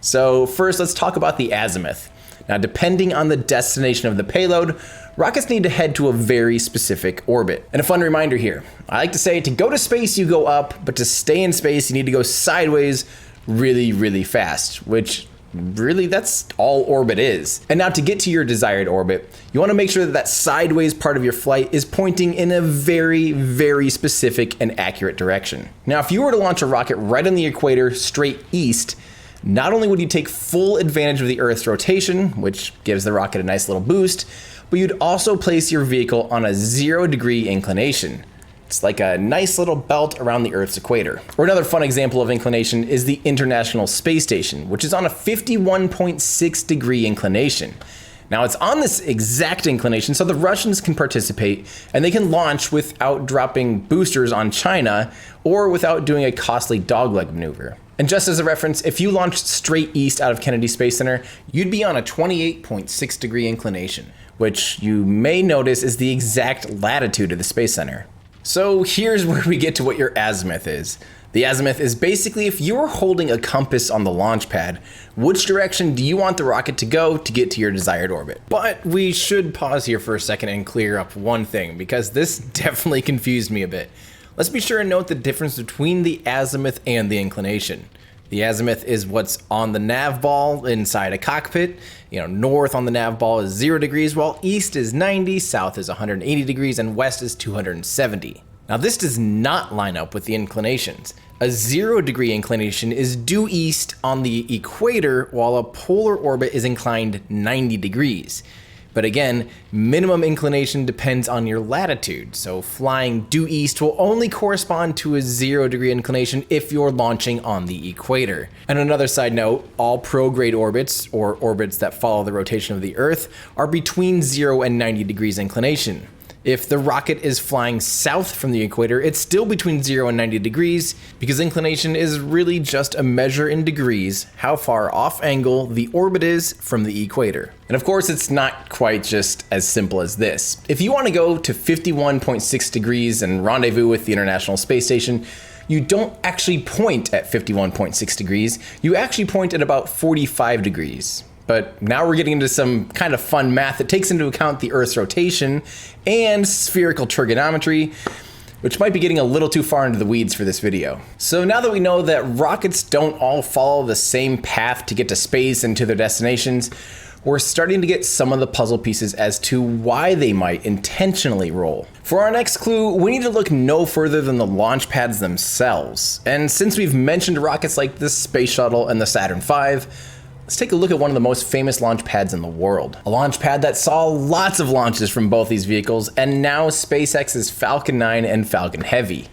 So first, let's talk about the azimuth. Now, depending on the destination of the payload, rockets need to head to a very specific orbit. And a fun reminder here, I like to say to go to space, you go up, but to stay in space, you need to go sideways really, really fast, which really that's all orbit is. And now to get to your desired orbit, you want to make sure that that sideways part of your flight is pointing in a very, very specific and accurate direction. Now, if you were to launch a rocket right on the equator straight east, not only would you take full advantage of the Earth's rotation, which gives the rocket a nice little boost, but you'd also place your vehicle on a 0-degree inclination. It's like a nice little belt around the Earth's equator. Or another fun example of inclination is the International Space Station, which is on a 51.6-degree inclination. Now it's on this exact inclination so the Russians can participate and they can launch without dropping boosters on China or without doing a costly dogleg maneuver. And just as a reference, if you launched straight east out of Kennedy Space Center, you'd be on a 28.6-degree inclination, which you may notice is the exact latitude of the Space Center. So here's where we get to what your azimuth is. The azimuth is basically if you were holding a compass on the launch pad, which direction do you want the rocket to go to get to your desired orbit? But we should pause here for a second and clear up one thing, because this definitely confused me a bit. Let's be sure and note the difference between the azimuth and the inclination. The azimuth is what's on the nav ball inside a cockpit. North on the nav ball is 0 degrees, while east is 90, south is 180 degrees, and west is 270. Now this does not line up with the inclinations. A 0-degree inclination is due east on the equator, while a polar orbit is inclined 90 degrees. But again, minimum inclination depends on your latitude, so flying due east will only correspond to a 0-degree inclination if you're launching on the equator. And another side note, all prograde orbits, or orbits that follow the rotation of the Earth, are between 0 and 90 degrees inclination. If the rocket is flying south from the equator, it's still between 0 and 90 degrees, because inclination is really just a measure in degrees how far off angle the orbit is from the equator. And of course, it's not quite just as simple as this. If you want to go to 51.6 degrees and rendezvous with the International Space Station, you don't actually point at 51.6 degrees, you actually point at about 45 degrees. But now we're getting into some kind of fun math that takes into account the Earth's rotation and spherical trigonometry, which might be getting a little too far into the weeds for this video. So now that we know that rockets don't all follow the same path to get to space and to their destinations, we're starting to get some of the puzzle pieces as to why they might intentionally roll. For our next clue, we need to look no further than the launch pads themselves. And since we've mentioned rockets like the Space Shuttle and the Saturn V, let's take a look at one of the most famous launch pads in the world. A launch pad that saw lots of launches from both these vehicles, and now SpaceX's Falcon 9 and Falcon Heavy.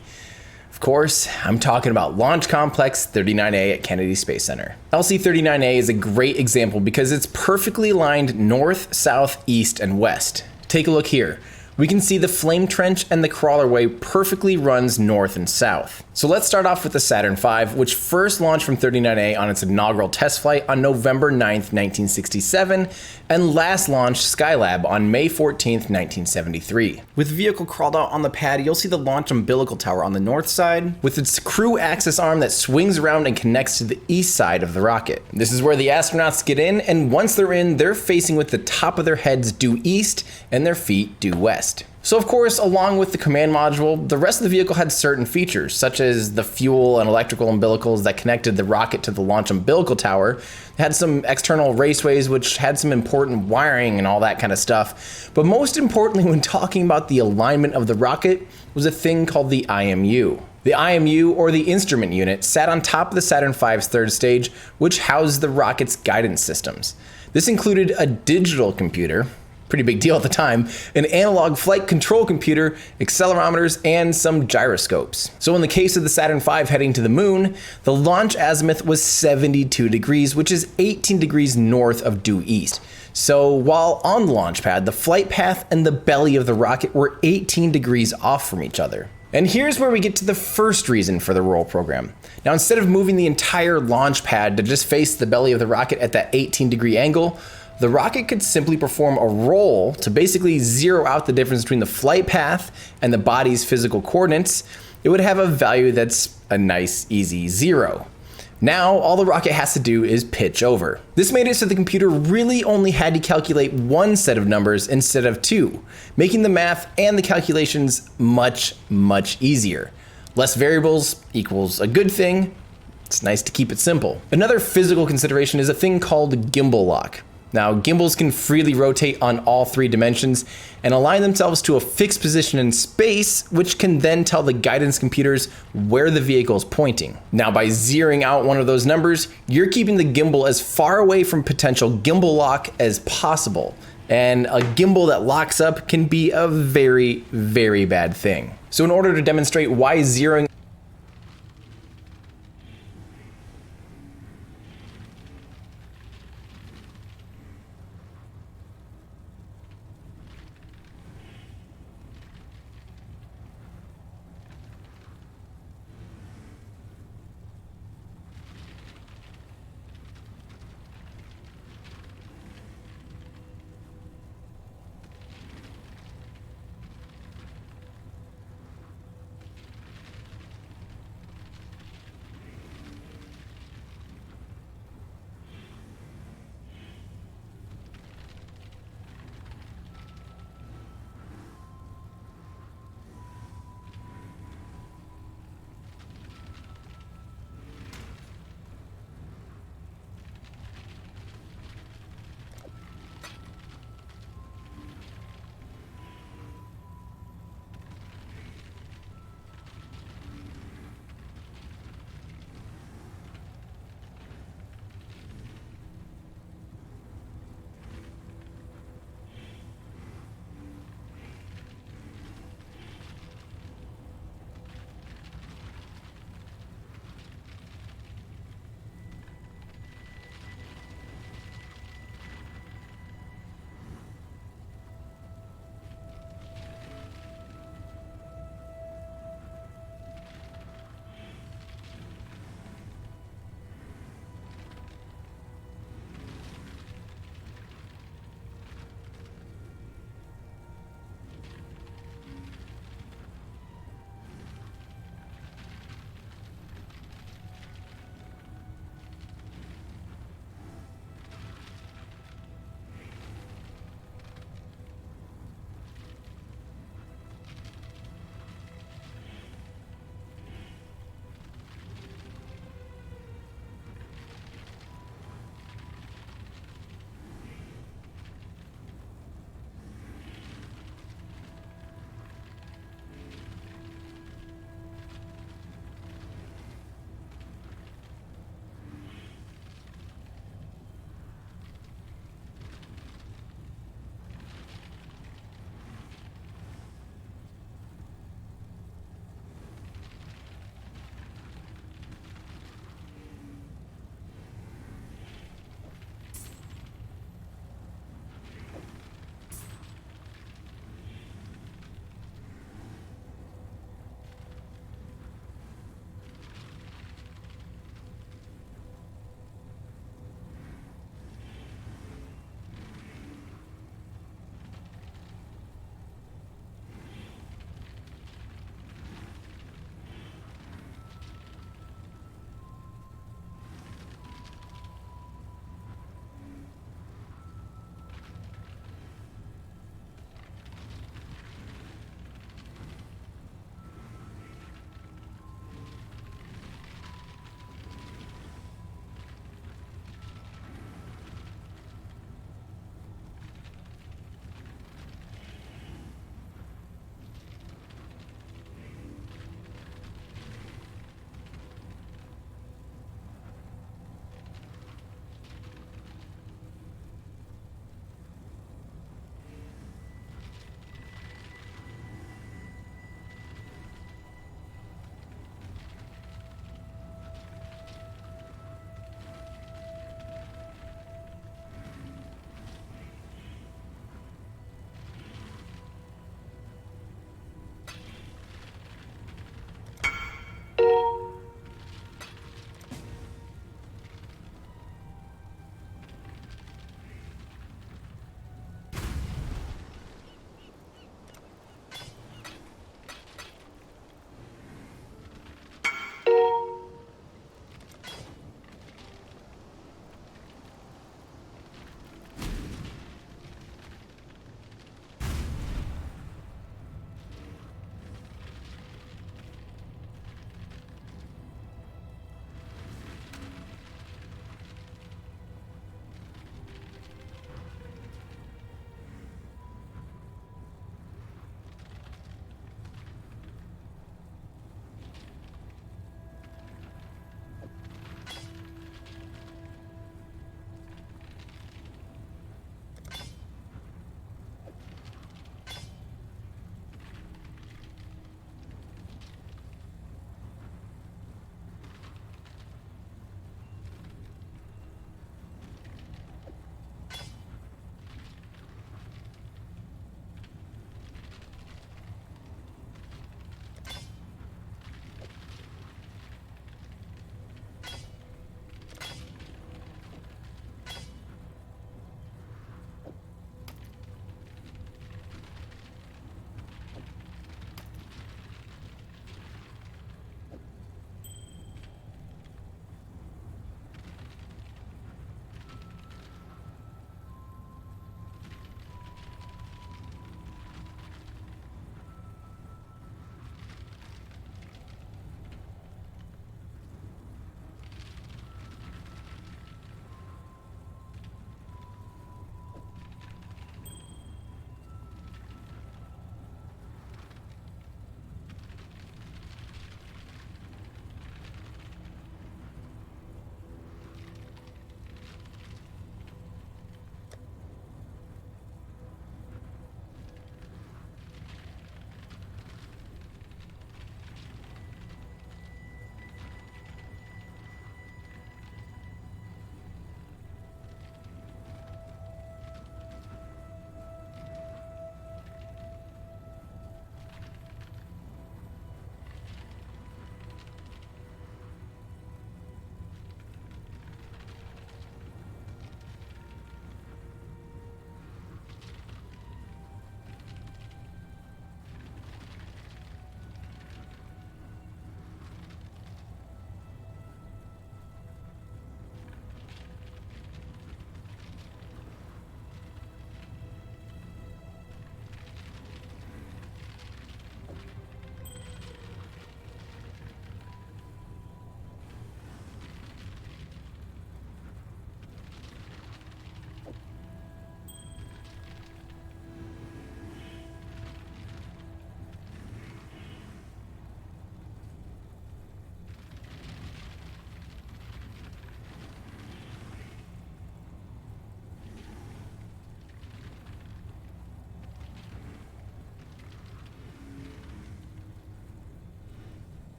Of course, I'm talking about Launch Complex 39A at Kennedy Space Center. LC-39A is a great example because it's perfectly aligned north, south, east, and west. Take a look here. We can see the flame trench and the crawlerway perfectly runs north and south. So let's start off with the Saturn V, which first launched from 39A on its inaugural test flight on November 9th, 1967, and last launched Skylab on May 14th, 1973. With the vehicle crawled out on the pad, you'll see the launch umbilical tower on the north side, with its crew access arm that swings around and connects to the east side of the rocket. This is where the astronauts get in, and once they're in, they're facing with the top of their heads due east and their feet due west. So of course, along with the command module, the rest of the vehicle had certain features, such as the fuel and electrical umbilicals that connected the rocket to the launch umbilical tower. It had some external raceways, which had some important wiring and all that kind of stuff. But most importantly, when talking about the alignment of the rocket, was a thing called the IMU. The IMU, or the instrument unit, sat on top of the Saturn V's third stage, which housed the rocket's guidance systems. This included a digital computer, pretty big deal at the time, an analog flight control computer, accelerometers, and some gyroscopes. So in the case of the Saturn V heading to the moon, the launch azimuth was 72 degrees, which is 18 degrees north of due east. So while on the launch pad, the flight path and the belly of the rocket were 18 degrees off from each other. And here's where we get to the first reason for the roll program. Now, instead of moving the entire launch pad to just face the belly of the rocket at that 18-degree angle, the rocket could simply perform a roll to basically zero out the difference between the flight path and the body's physical coordinates. It would have a value that's a nice, easy 0. Now, all the rocket has to do is pitch over. This made it so the computer really only had to calculate one set of numbers instead of two, making the math and the calculations much, much easier. Less variables equals a good thing, It's nice to keep it simple. Another physical consideration is a thing called gimbal lock. Now, gimbals can freely rotate on all 3 dimensions and align themselves to a fixed position in space, which can then tell the guidance computers where the vehicle is pointing. Now, by zeroing out one of those numbers, you're keeping the gimbal as far away from potential gimbal lock as possible. And a gimbal that locks up can be a very, very bad thing. So in order to demonstrate why zeroing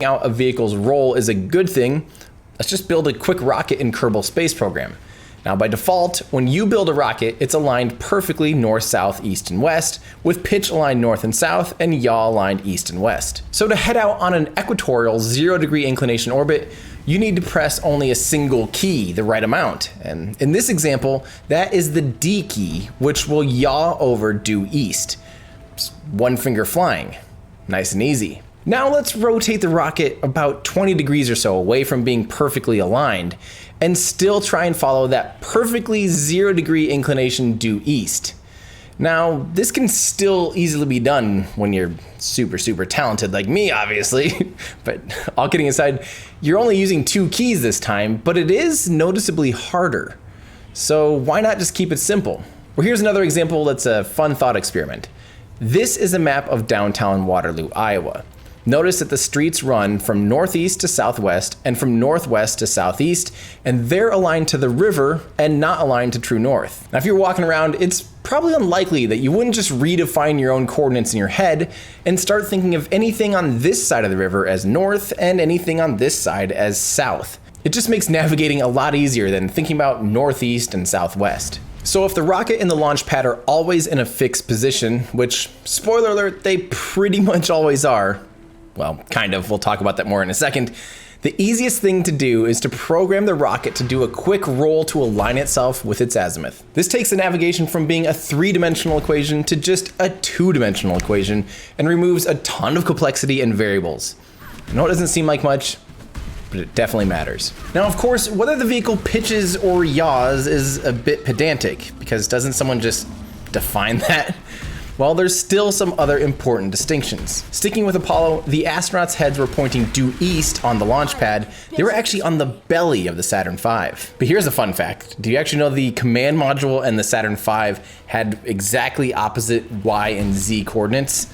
out a vehicle's roll is a good thing, let's just build a quick rocket in Kerbal Space Program. Now by default, when you build a rocket, it's aligned perfectly north, south, east, and west, with pitch aligned north and south and yaw aligned east and west. So to head out on an equatorial 0-degree inclination orbit, you need to press only a single key, the right amount. And in this example, that is the D key, which will yaw over due east. Just one finger flying. Nice and easy. Now let's rotate the rocket about 20 degrees or so away from being perfectly aligned and still try and follow that perfectly 0-degree inclination due east. Now, this can still easily be done when you're super talented like me, obviously, but all kidding aside, you're only using 2 keys this time, but it is noticeably harder. So why not just keep it simple? Well, here's another example that's a fun thought experiment. This is a map of downtown Waterloo, Iowa. Notice that the streets run from northeast to southwest and from northwest to southeast, and they're aligned to the river and not aligned to true north. Now, if you're walking around, it's probably unlikely that you wouldn't just redefine your own coordinates in your head and start thinking of anything on this side of the river as north and anything on this side as south. It just makes navigating a lot easier than thinking about northeast and southwest. So if the rocket and the launch pad are always in a fixed position, which, spoiler alert, they pretty much always are, well, kind of, we'll talk about that more in a second, the easiest thing to do is to program the rocket to do a quick roll to align itself with its azimuth. This takes the navigation from being a 3-dimensional equation to just a 2-dimensional equation and removes a ton of complexity and variables. I know it doesn't seem like much, but it definitely matters. Now, of course, whether the vehicle pitches or yaws is a bit pedantic, because doesn't someone just define that? Well, there's still some other important distinctions. Sticking with Apollo, the astronauts' heads were pointing due east on the launch pad. They were actually on the belly of the Saturn V. But here's a fun fact. Do you actually know the command module and the Saturn V had exactly opposite Y and Z coordinates?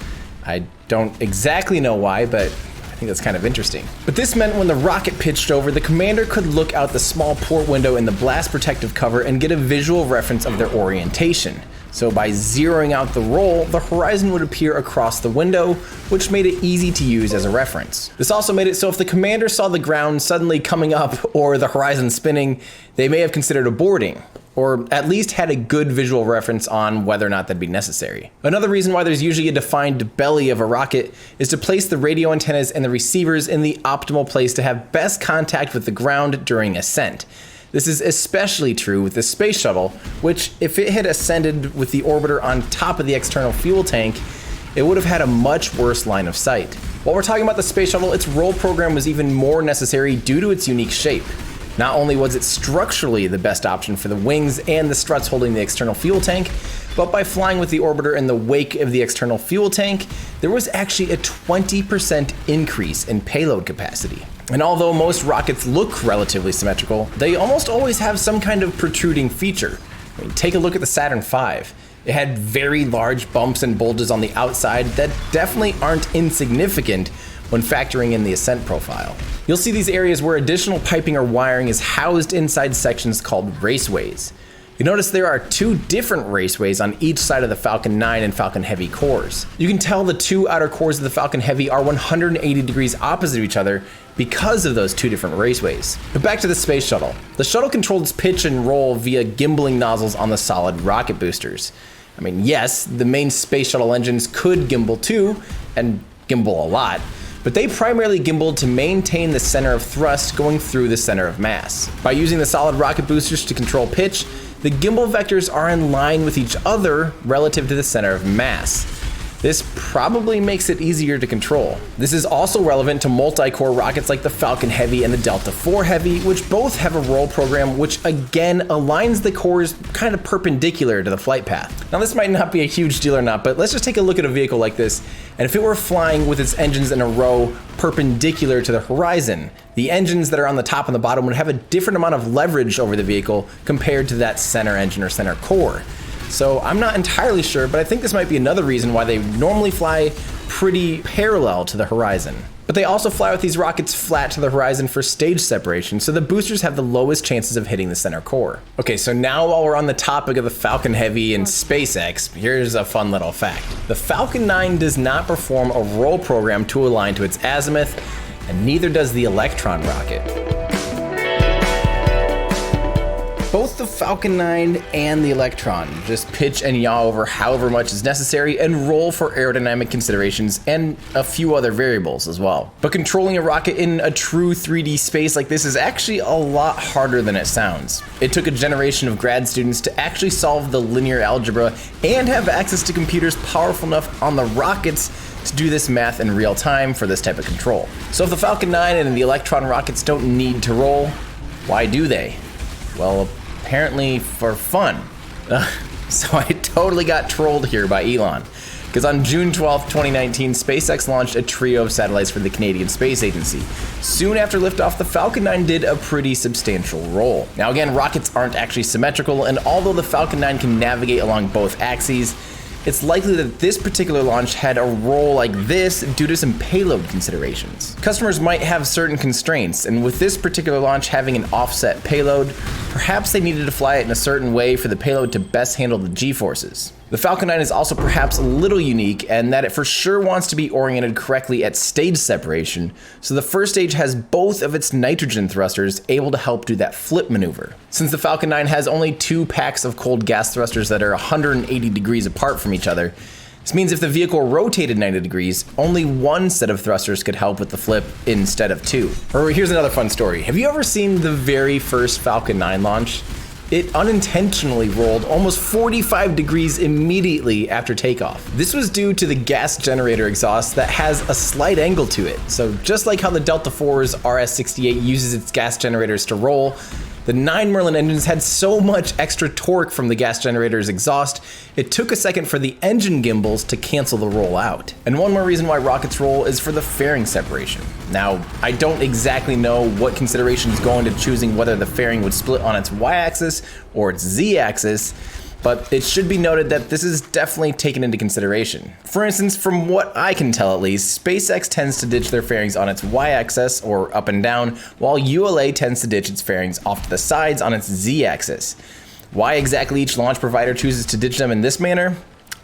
I don't exactly know why, but I think that's kind of interesting. But this meant when the rocket pitched over, the commander could look out the small port window in the blast protective cover and get a visual reference of their orientation. So by zeroing out the roll, the horizon would appear across the window, which made it easy to use as a reference. This also made it so if the commander saw the ground suddenly coming up or the horizon spinning, they may have considered aborting, or at least had a good visual reference on whether or not that'd be necessary. Another reason why there's usually a defined belly of a rocket is to place the radio antennas and the receivers in the optimal place to have best contact with the ground during ascent. This is especially true with the space shuttle, which if it had ascended with the orbiter on top of the external fuel tank, it would have had a much worse line of sight. While we're talking about the space shuttle, its roll program was even more necessary due to its unique shape. Not only was it structurally the best option for the wings and the struts holding the external fuel tank, but by flying with the orbiter in the wake of the external fuel tank, there was actually a 20% increase in payload capacity. And although most rockets look relatively symmetrical, they almost always have some kind of protruding feature. I mean, take a look at the Saturn V. It had very large bumps and bulges on the outside that definitely aren't insignificant when factoring in the ascent profile. You'll see these areas where additional piping or wiring is housed inside sections called raceways. You notice there are 2 different raceways on each side of the Falcon 9 and Falcon Heavy cores. You can tell the 2 outer cores of the Falcon Heavy are 180 degrees opposite of each other because of those 2 different raceways. But back to the space shuttle. The shuttle controlled its pitch and roll via gimbaling nozzles on the solid rocket boosters. I mean, yes, the main space shuttle engines could gimbal too, and gimbal a lot, but they primarily gimbaled to maintain the center of thrust going through the center of mass. By using the solid rocket boosters to control pitch, the gimbal vectors are in line with each other relative to the center of mass. This probably makes it easier to control. This is also relevant to multi-core rockets like the Falcon Heavy and the Delta IV Heavy, which both have a roll program which again aligns the cores kind of perpendicular to the flight path. Now this might not be a huge deal or not, but let's just take a look at a vehicle like this, and if it were flying with its engines in a row perpendicular to the horizon, the engines that are on the top and the bottom would have a different amount of leverage over the vehicle compared to that center engine or center core. So I'm not entirely sure, but I think this might be another reason why they normally fly pretty parallel to the horizon. But they also fly with these rockets flat to the horizon for stage separation, so the boosters have the lowest chances of hitting the center core. Okay, so now while we're on the topic of the Falcon Heavy and SpaceX, here's a fun little fact. The Falcon 9 does not perform a roll program to align to its azimuth, and neither does the Electron rocket. Both the Falcon 9 and the Electron just pitch and yaw over however much is necessary and roll for aerodynamic considerations and a few other variables as well. But controlling a rocket in a true 3D space like this is actually a lot harder than it sounds. It took a generation of grad students to actually solve the linear algebra and have access to computers powerful enough on the rockets to do this math in real time for this type of control. So if the Falcon 9 and the Electron rockets don't need to roll, why do they? Well, apparently for fun. So I totally got trolled here by Elon, because on June 12th, 2019, SpaceX launched a trio of satellites for the Canadian Space Agency. Soon after liftoff, the Falcon 9 did a pretty substantial roll. Now again, rockets aren't actually symmetrical, and although the Falcon 9 can navigate along both axes, it's likely that this particular launch had a roll like this due to some payload considerations. Customers might have certain constraints, and with this particular launch having an offset payload, perhaps they needed to fly it in a certain way for the payload to best handle the G-forces. The Falcon 9 is also perhaps a little unique in that it for sure wants to be oriented correctly at stage separation, so the first stage has both of its nitrogen thrusters able to help do that flip maneuver. Since the Falcon 9 has only 2 packs of cold gas thrusters that are 180 degrees apart from each other, this means if the vehicle rotated 90 degrees, only one set of thrusters could help with the flip instead of 2. Or here's another fun story. Have you ever seen the very first Falcon 9 launch? It unintentionally rolled almost 45 degrees immediately after takeoff. This was due to the gas generator exhaust that has a slight angle to it. So just like how the Delta IV's RS-68 uses its gas generators to roll, the 9 Merlin engines had so much extra torque from the gas generator's exhaust, it took a second for the engine gimbals to cancel the roll out. And one more reason why rockets roll is for the fairing separation. Now, I don't exactly know what considerations go into choosing whether the fairing would split on its y-axis or its z-axis, but it should be noted that this is definitely taken into consideration. For instance, from what I can tell at least, SpaceX tends to ditch their fairings on its y-axis or up and down, while ULA tends to ditch its fairings off to the sides on its z-axis. Why exactly each launch provider chooses to ditch them in this manner?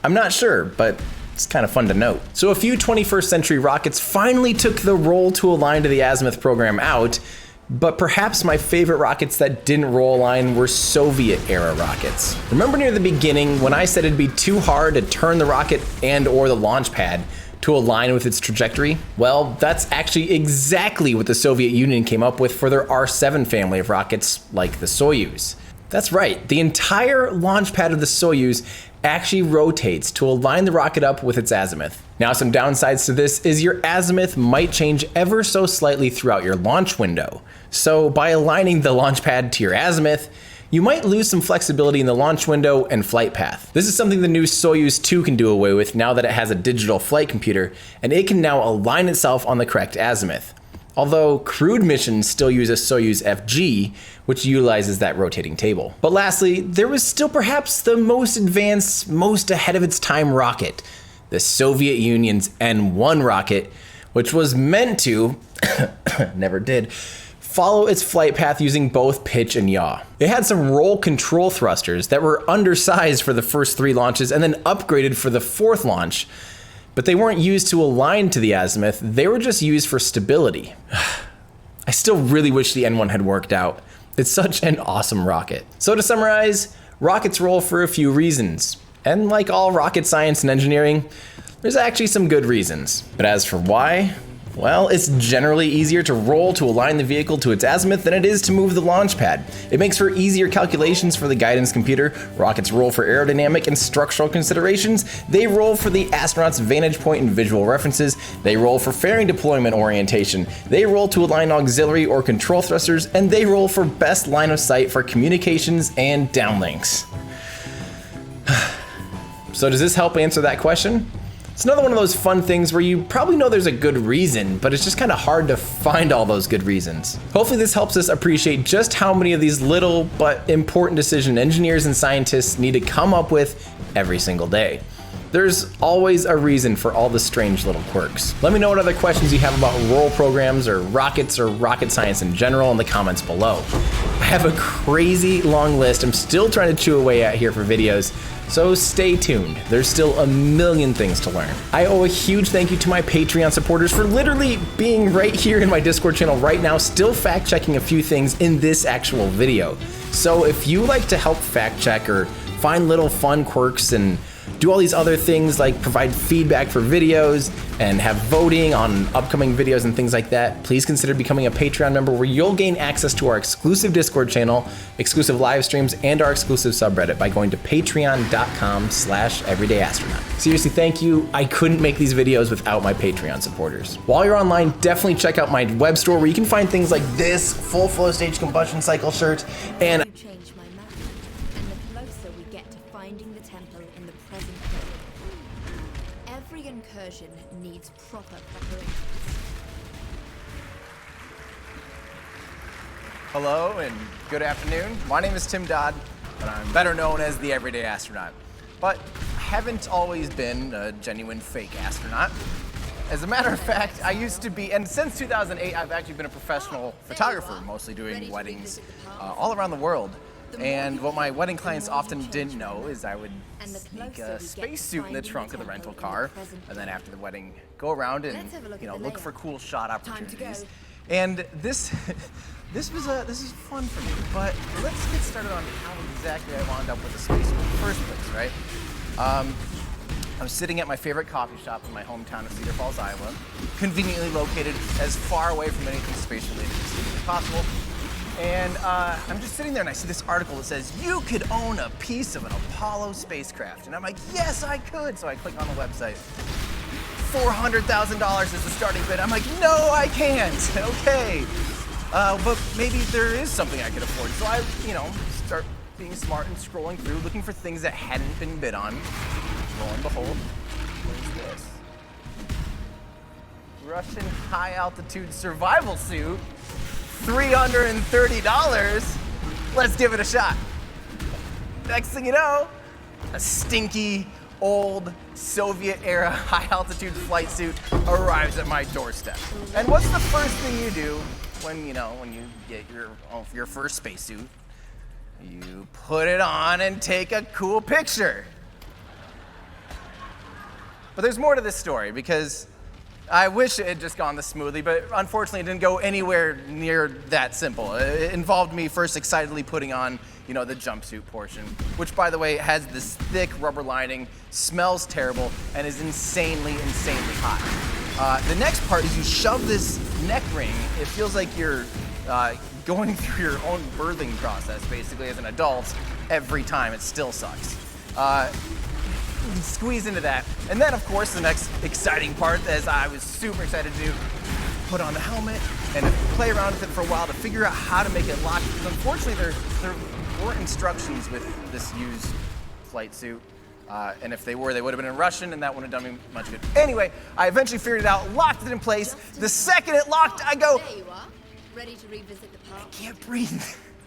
I'm not sure, but it's kind of fun to note. So a few 21st century rockets finally took the roll to align to the azimuth program out, but perhaps my favorite rockets that didn't roll align were Soviet-era rockets. Remember near the beginning when I said it'd be too hard to turn the rocket and or the launch pad to align with its trajectory? Well, that's actually exactly what the Soviet Union came up with for their R-7 family of rockets like the Soyuz. That's right, the entire launch pad of the Soyuz actually rotates to align the rocket up with its azimuth. Now, some downsides to this is your azimuth might change ever so slightly throughout your launch window. So by aligning the launch pad to your azimuth, you might lose some flexibility in the launch window and flight path. This is something the new Soyuz 2 can do away with now that it has a digital flight computer, and it can now align itself on the correct azimuth. Although crewed missions still use a Soyuz FG, which utilizes that rotating table. But lastly, there was still perhaps the most advanced, most ahead of its time rocket, the Soviet Union's N-1 rocket, which was meant to, never did, follow its flight path using both pitch and yaw. It had some roll control thrusters that were undersized for the first 3 launches and then upgraded for the 4th launch, but they weren't used to align to the azimuth, they were just used for stability. I still really wish the N1 had worked out. It's such an awesome rocket. So to summarize, rockets roll for a few reasons. And like all rocket science and engineering, there's actually some good reasons. But as for why, well, it's generally easier to roll to align the vehicle to its azimuth than it is to move the launch pad. It makes for easier calculations for the guidance computer. Rockets roll for aerodynamic and structural considerations. They roll for the astronaut's vantage point and visual references. They roll for fairing deployment orientation. They roll to align auxiliary or control thrusters, and they roll for best line of sight for communications and downlinks. So does this help answer that question? It's another one of those fun things where you probably know there's a good reason, but it's just kind of hard to find all those good reasons. Hopefully this helps us appreciate just how many of these little but important decisions engineers and scientists need to come up with every single day. There's always a reason for all the strange little quirks. Let me know what other questions you have about roll programs or rocket science in general in the comments below. I have a crazy long list I'm still trying to chew away at here for videos, So stay tuned, there's still a million things to learn. I owe a huge thank you to my Patreon supporters for literally being right here in my Discord channel right now, still fact checking a few things in this actual video. So if you like to help fact check or find little fun quirks and do all these other things like provide feedback for videos and have voting on upcoming videos and things like that, please consider becoming a Patreon member where you'll gain access to our exclusive Discord channel, exclusive live streams, and our exclusive subreddit by going to patreon.com/everydayastronaut. Seriously, thank you. I couldn't make these videos without my Patreon supporters. While you're online, definitely check out my web store where you can find things like this full flow stage combustion cycle shirt and incursion needs proper preparation. Hello and good afternoon. My name is Tim Dodd, and I'm better known as the Everyday Astronaut. But I haven't always been a genuine fake astronaut. As a matter of fact, I used to be, and since 2008, I've actually been a professional photographer, mostly doing weddings all around the world. And what my wedding clients often didn't know is I would sneak a spacesuit in the trunk of the rental car, and then after the wedding, go around and look for cool shot opportunities. And this is fun for me. But let's get started on how exactly I wound up with a spacesuit in the first place, right? I was sitting at my favorite coffee shop in my hometown of Cedar Falls, Iowa, conveniently located as far away from anything space-related as possible. And I'm just sitting there and I see this article that says, you could own a piece of an Apollo spacecraft. And I'm like, yes, I could. So I click on the website. $400,000 is the starting bid. I'm like, no, I can't. Okay. But maybe there is something I could afford. So I, start being smart and scrolling through, looking for things that hadn't been bid on. Lo and behold, what's this? Russian high-altitude survival suit. $330. Let's give it a shot. Next thing you know, a stinky, old, Soviet-era high-altitude flight suit arrives at my doorstep. And what's the first thing you do when you get your first spacesuit? You put it on and take a cool picture. But there's more to this story because I wish it had just gone this smoothly, but unfortunately it didn't go anywhere near that simple. It involved me first excitedly putting on, the jumpsuit portion, which by the way has this thick rubber lining, smells terrible, and is insanely hot. The next part is you shove this neck ring. It feels like you're going through your own birthing process, basically, as an adult every time. It still sucks. Squeeze into that. And then, of course, the next exciting part, as I was super excited to do, put on the helmet and play around with it for a while to figure out how to make it lock. Because unfortunately, there weren't instructions with this used flight suit. And if they were, they would have been in Russian, and that wouldn't have done me much good. Anyway, I eventually figured it out, locked it in place. The second it locked, I go, there you are, ready to revisit the past. I can't breathe.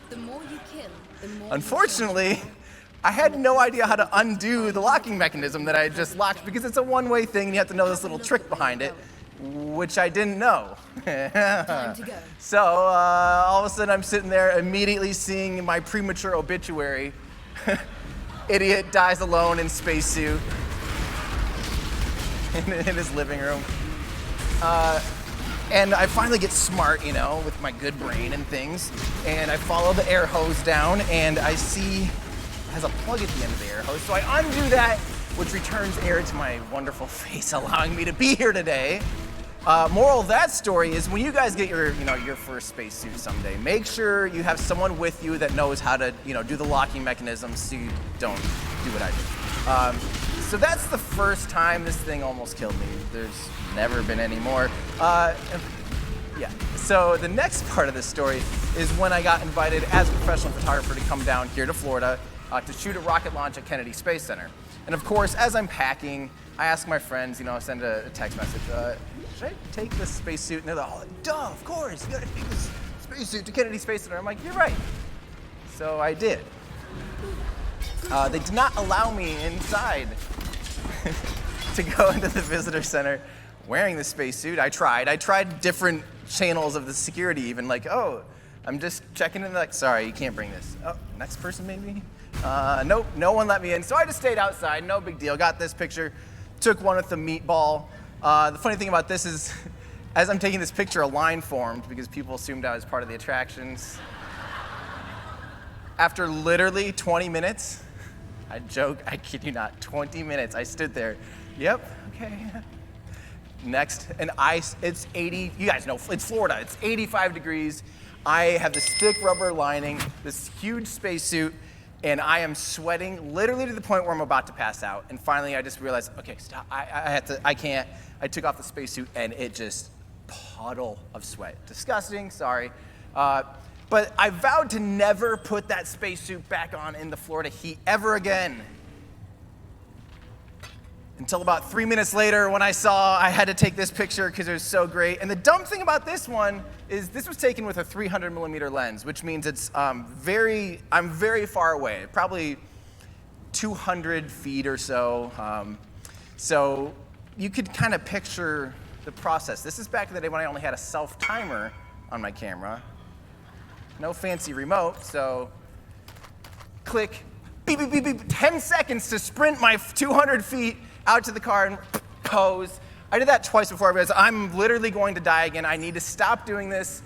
The more you kill, the more Unfortunately, I had no idea how to undo the locking mechanism that I had just locked because it's a one-way thing and you have to know this little trick behind it, which I didn't know. Time to go. So all of a sudden I'm sitting there immediately seeing my premature obituary. Idiot dies alone in spacesuit in his living room. And I finally get smart, with my good brain and things, and I follow the air hose down and I see it has a plug at the end of the air hose, so I undo that, which returns air to my wonderful face, allowing me to be here today. Moral of that story is when you guys get your first spacesuit someday, make sure you have someone with you that knows how to, do the locking mechanism so you don't do what I did. So that's the first time this thing almost killed me. There's never been any more. Yeah. So the next part of this story is when I got invited as a professional photographer to come down here to Florida to shoot a rocket launch at Kennedy Space Center. And of course, as I'm packing, I ask my friends, I send a text message, should I take this spacesuit? And they're like, oh, duh, of course, you gotta take this spacesuit to Kennedy Space Center. I'm like, you're right. So I did. They did not allow me inside to go into the visitor center wearing the spacesuit. I tried different channels of the security, even like, oh, I'm just checking in, like, sorry, you can't bring this. Oh, next person maybe? Nope, no one let me in. So I just stayed outside, no big deal. Got this picture, took one with the meatball. The funny thing about this is, as I'm taking this picture, a line formed because people assumed I was part of the attractions. After literally 20 minutes, I joke, I kid you not, 20 minutes, I stood there. Yep, okay. Next, and it's 80, you guys know, it's Florida, it's 85 degrees. I have this thick rubber lining, this huge spacesuit, and I am sweating literally to the point where I'm about to pass out. And finally, I just realized, okay, stop, I can't. I took off the spacesuit, and it just puddle of sweat. Disgusting, sorry. But I vowed to never put that spacesuit back on in the Florida heat ever again. Until about 3 minutes later when I saw I had to take this picture because it was so great. And the dumb thing about this one is this was taken with a 300mm lens, which means it's I'm very far away, probably 200 feet or so. So you could kind of picture the process. This is back in the day when I only had a self-timer on my camera. No fancy remote, so click, beep, beep, beep, beep, 10 seconds to sprint my 200 feet out to the car and pose. I did that twice before I realized I'm literally going to die again. I need to stop doing this.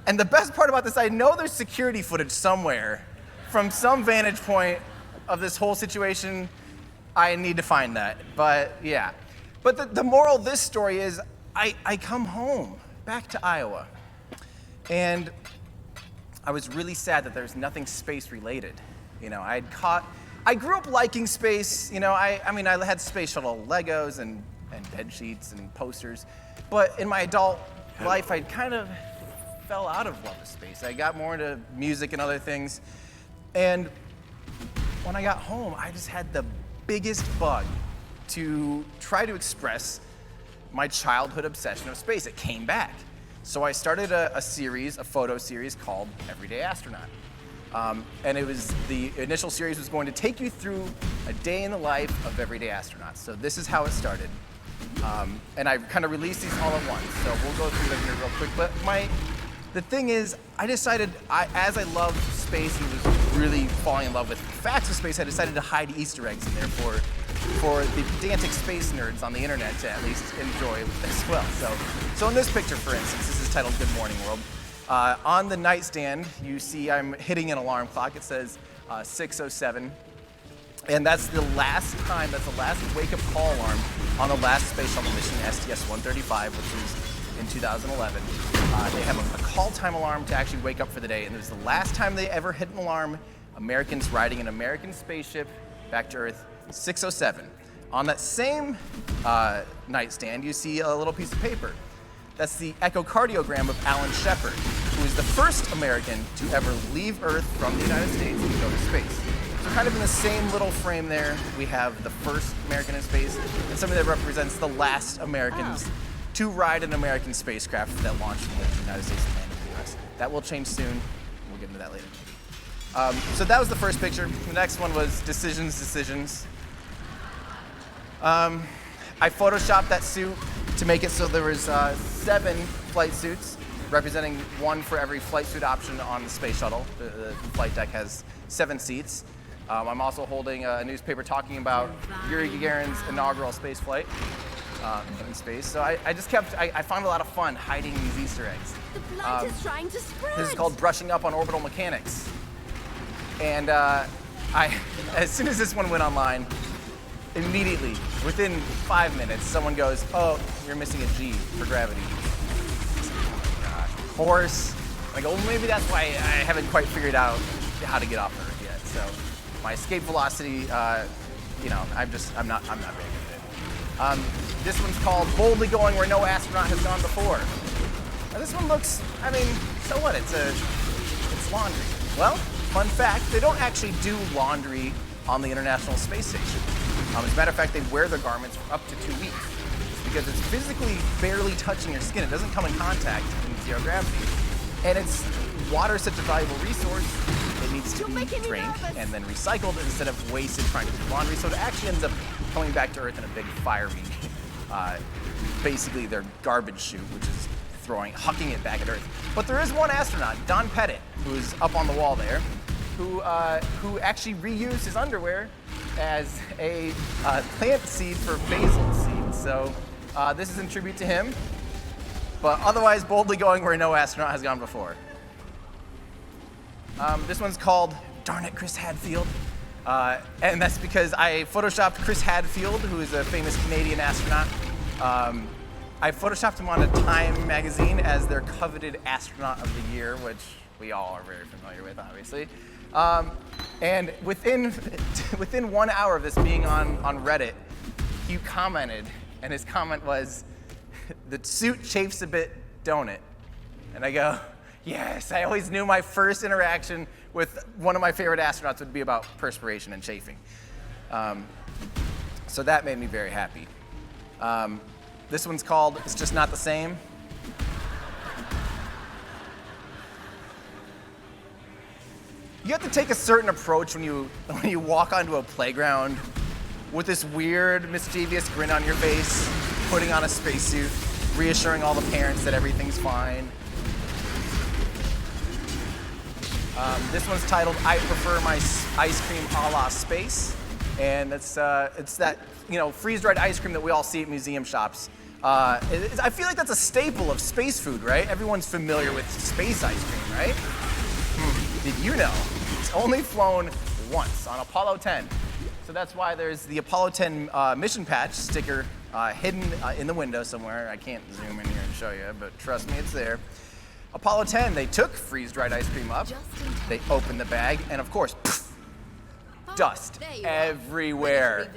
And the best part about this, I know there's security footage somewhere from some vantage point of this whole situation. I need to find that, but yeah. But the moral of this story is I come home back to Iowa, and I was really sad that there's nothing space related. You know, I grew up liking space. You know, I mean, I had space shuttle Legos and bed sheets and posters, but in my adult life, I kind of fell out of love with space. I got more into music and other things, and when I got home, I just had the biggest bug to try to express my childhood obsession of space. It came back. So I started a photo series called Everyday Astronaut. And the initial series was going to take you through a day in the life of everyday astronauts. So this is how it started. And I kind of released these all at once. So we'll go through them here real quick. But the thing is, I decided, as I loved space and was really falling in love with facts of space, I decided to hide Easter eggs in there for the pedantic space nerds on the internet to at least enjoy as well. So in this picture, for instance, this is titled Good Morning World. On the nightstand, you see I'm hitting an alarm clock. It says 6:07. And that's the last wake-up call alarm on the last space shuttle mission, STS-135, which was in 2011. They have a call time alarm to actually wake up for the day, and it was the last time they ever hit an alarm. Americans riding an American spaceship back to Earth, 6:07. On that same nightstand, you see a little piece of paper. That's the echocardiogram of Alan Shepard, who is the first American to ever leave Earth from the United States and go to space. So kind of in the same little frame there, we have the first American in space and something that represents the last Americans to ride an American spacecraft that launched from the United States and landed in the US. That will change soon. We'll get into that later. So that was the first picture. The next one was decisions. I photoshopped that suit to make it so there was 7 flight suits, representing 1 for every flight suit option on the space shuttle. The flight deck has 7 seats. I'm also holding a newspaper talking about Yuri Gagarin's inaugural space flight in space. So I found a lot of fun hiding these Easter eggs. The blight is trying to spread. This is called brushing up on orbital mechanics. And as soon as this one went online, immediately, within 5 minutes, someone goes, "Oh, you're missing a G for gravity." Oh my gosh, horse. I go, well, maybe that's why I haven't quite figured out how to get off Earth yet. So my escape velocity, I'm not very good at it. This one's called Boldly Going Where No Astronaut Has Gone Before. Now this one looks, so what? It's laundry. Well, fun fact, they don't actually do laundry on the International Space Station. As a matter of fact, they wear their garments for up to 2 weeks because it's physically barely touching your skin. It doesn't come in contact in zero gravity. And water is such a valuable resource, it needs to be drank and then recycled instead of wasted trying to do laundry. So it actually ends up coming back to Earth in a big fiery, basically their garbage chute, which is hucking it back at Earth. But there is one astronaut, Don Pettit, who's up on the wall there, who actually reused his underwear as a plant seed for basil seed. So this is in tribute to him, but otherwise boldly going where no astronaut has gone before. This one's called Darn It, Chris Hadfield. And that's because I photoshopped Chris Hadfield, who is a famous Canadian astronaut. I photoshopped him on a Time magazine as their coveted astronaut of the year, which we all are very familiar with, obviously. And within 1 hour of this being on Reddit, he commented, and his comment was, "The suit chafes a bit, don't it?" And I go, yes, I always knew my first interaction with one of my favorite astronauts would be about perspiration and chafing. So that made me very happy. This one's called It's Just Not the Same. You have to take a certain approach when you walk onto a playground with this weird, mischievous grin on your face, putting on a spacesuit, reassuring all the parents that everything's fine. This one's titled "I Prefer My Ice Cream a la Space," and it's that freeze-dried ice cream that we all see at museum shops. I feel like that's a staple of space food, right? Everyone's familiar with space ice cream, right? Did you know it's only flown once on Apollo 10? So that's why there's the Apollo 10 mission patch sticker hidden in the window somewhere. I can't zoom in here and show you, but trust me, it's there. Apollo 10, they took freeze-dried ice cream up, they opened the bag, and of course, poof, dust everywhere.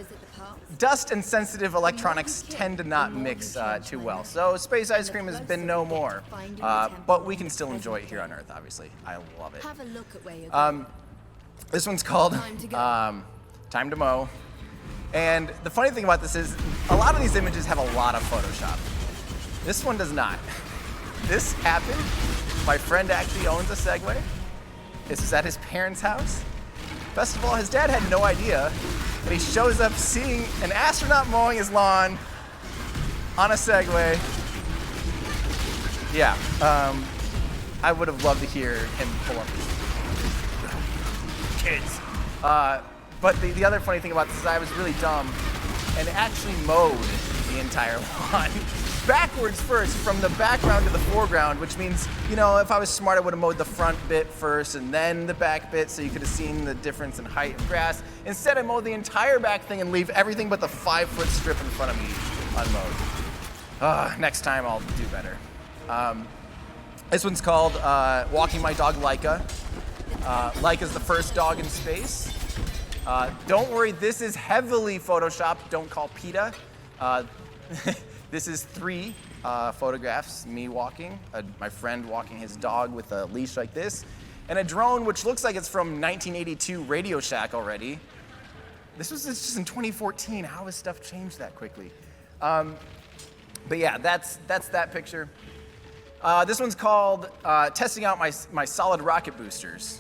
Dust and sensitive electronics tend to not mix too well, so space ice cream has been no more. But we can still enjoy it here on Earth, obviously. I love it. Have a look at where you're going. This one's called Time to Mow. And the funny thing about this is, a lot of these images have a lot of Photoshop. This one does not. This happened. My friend actually owns a Segway. This is at his parents' house. Best of all, his dad had no idea, but he shows up seeing an astronaut mowing his lawn on a Segway. Yeah, I would have loved to hear him pull up kids. But the other funny thing about this is I was really dumb and actually mowed the entire lawn. Backwards first, from the background to the foreground, which means, if I was smart, I would have mowed the front bit first and then the back bit so you could have seen the difference in height of grass. Instead, I mowed the entire back thing and leave everything but the 5-foot strip in front of me unmowed. Next time I'll do better. This one's called Walking My Dog Laika. Laika's the first dog in space. Don't worry, this is heavily photoshopped. Don't call PETA. This is 3 photographs, me walking, my friend walking his dog with a leash like this, and a drone which looks like it's from 1982 Radio Shack already. This was just in 2014. How has stuff changed that quickly? But yeah, that's that picture. This one's called Testing Out My Solid Rocket Boosters.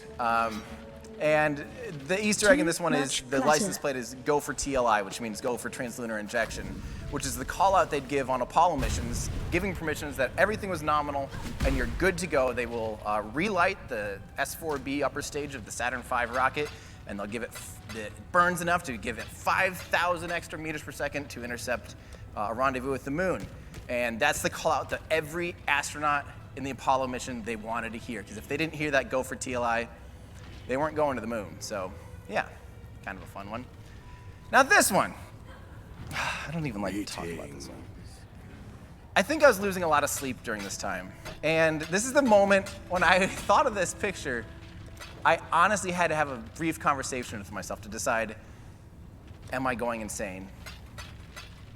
And the Easter egg in this one is the license plate is Go for TLI, which means Go for Translunar Injection, which is the call out they'd give on Apollo missions, giving permissions that everything was nominal and you're good to go. They will relight the S4B upper stage of the Saturn V rocket, and they'll give it burns enough to give it 5,000 extra meters per second to intercept a rendezvous with the moon. And that's the call out that every astronaut in the Apollo mission they wanted to hear, because if they didn't hear that Go for TLI, they weren't going to the moon. So yeah, kind of a fun one. Now this one, I don't even like to talk about this one. I think I was losing a lot of sleep during this time. And this is the moment when I thought of this picture, I honestly had to have a brief conversation with myself to decide, am I going insane?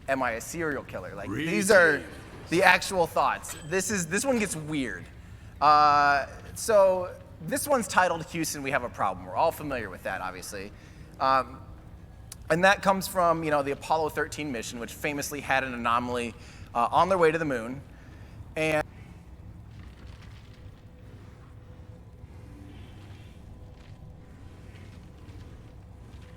Am I a serial killer? Like, these are the actual thoughts. This one gets weird. So this one's titled Houston, We Have a Problem. We're all familiar with that, obviously. And that comes from, the Apollo 13 mission, which famously had an anomaly on their way to the moon. And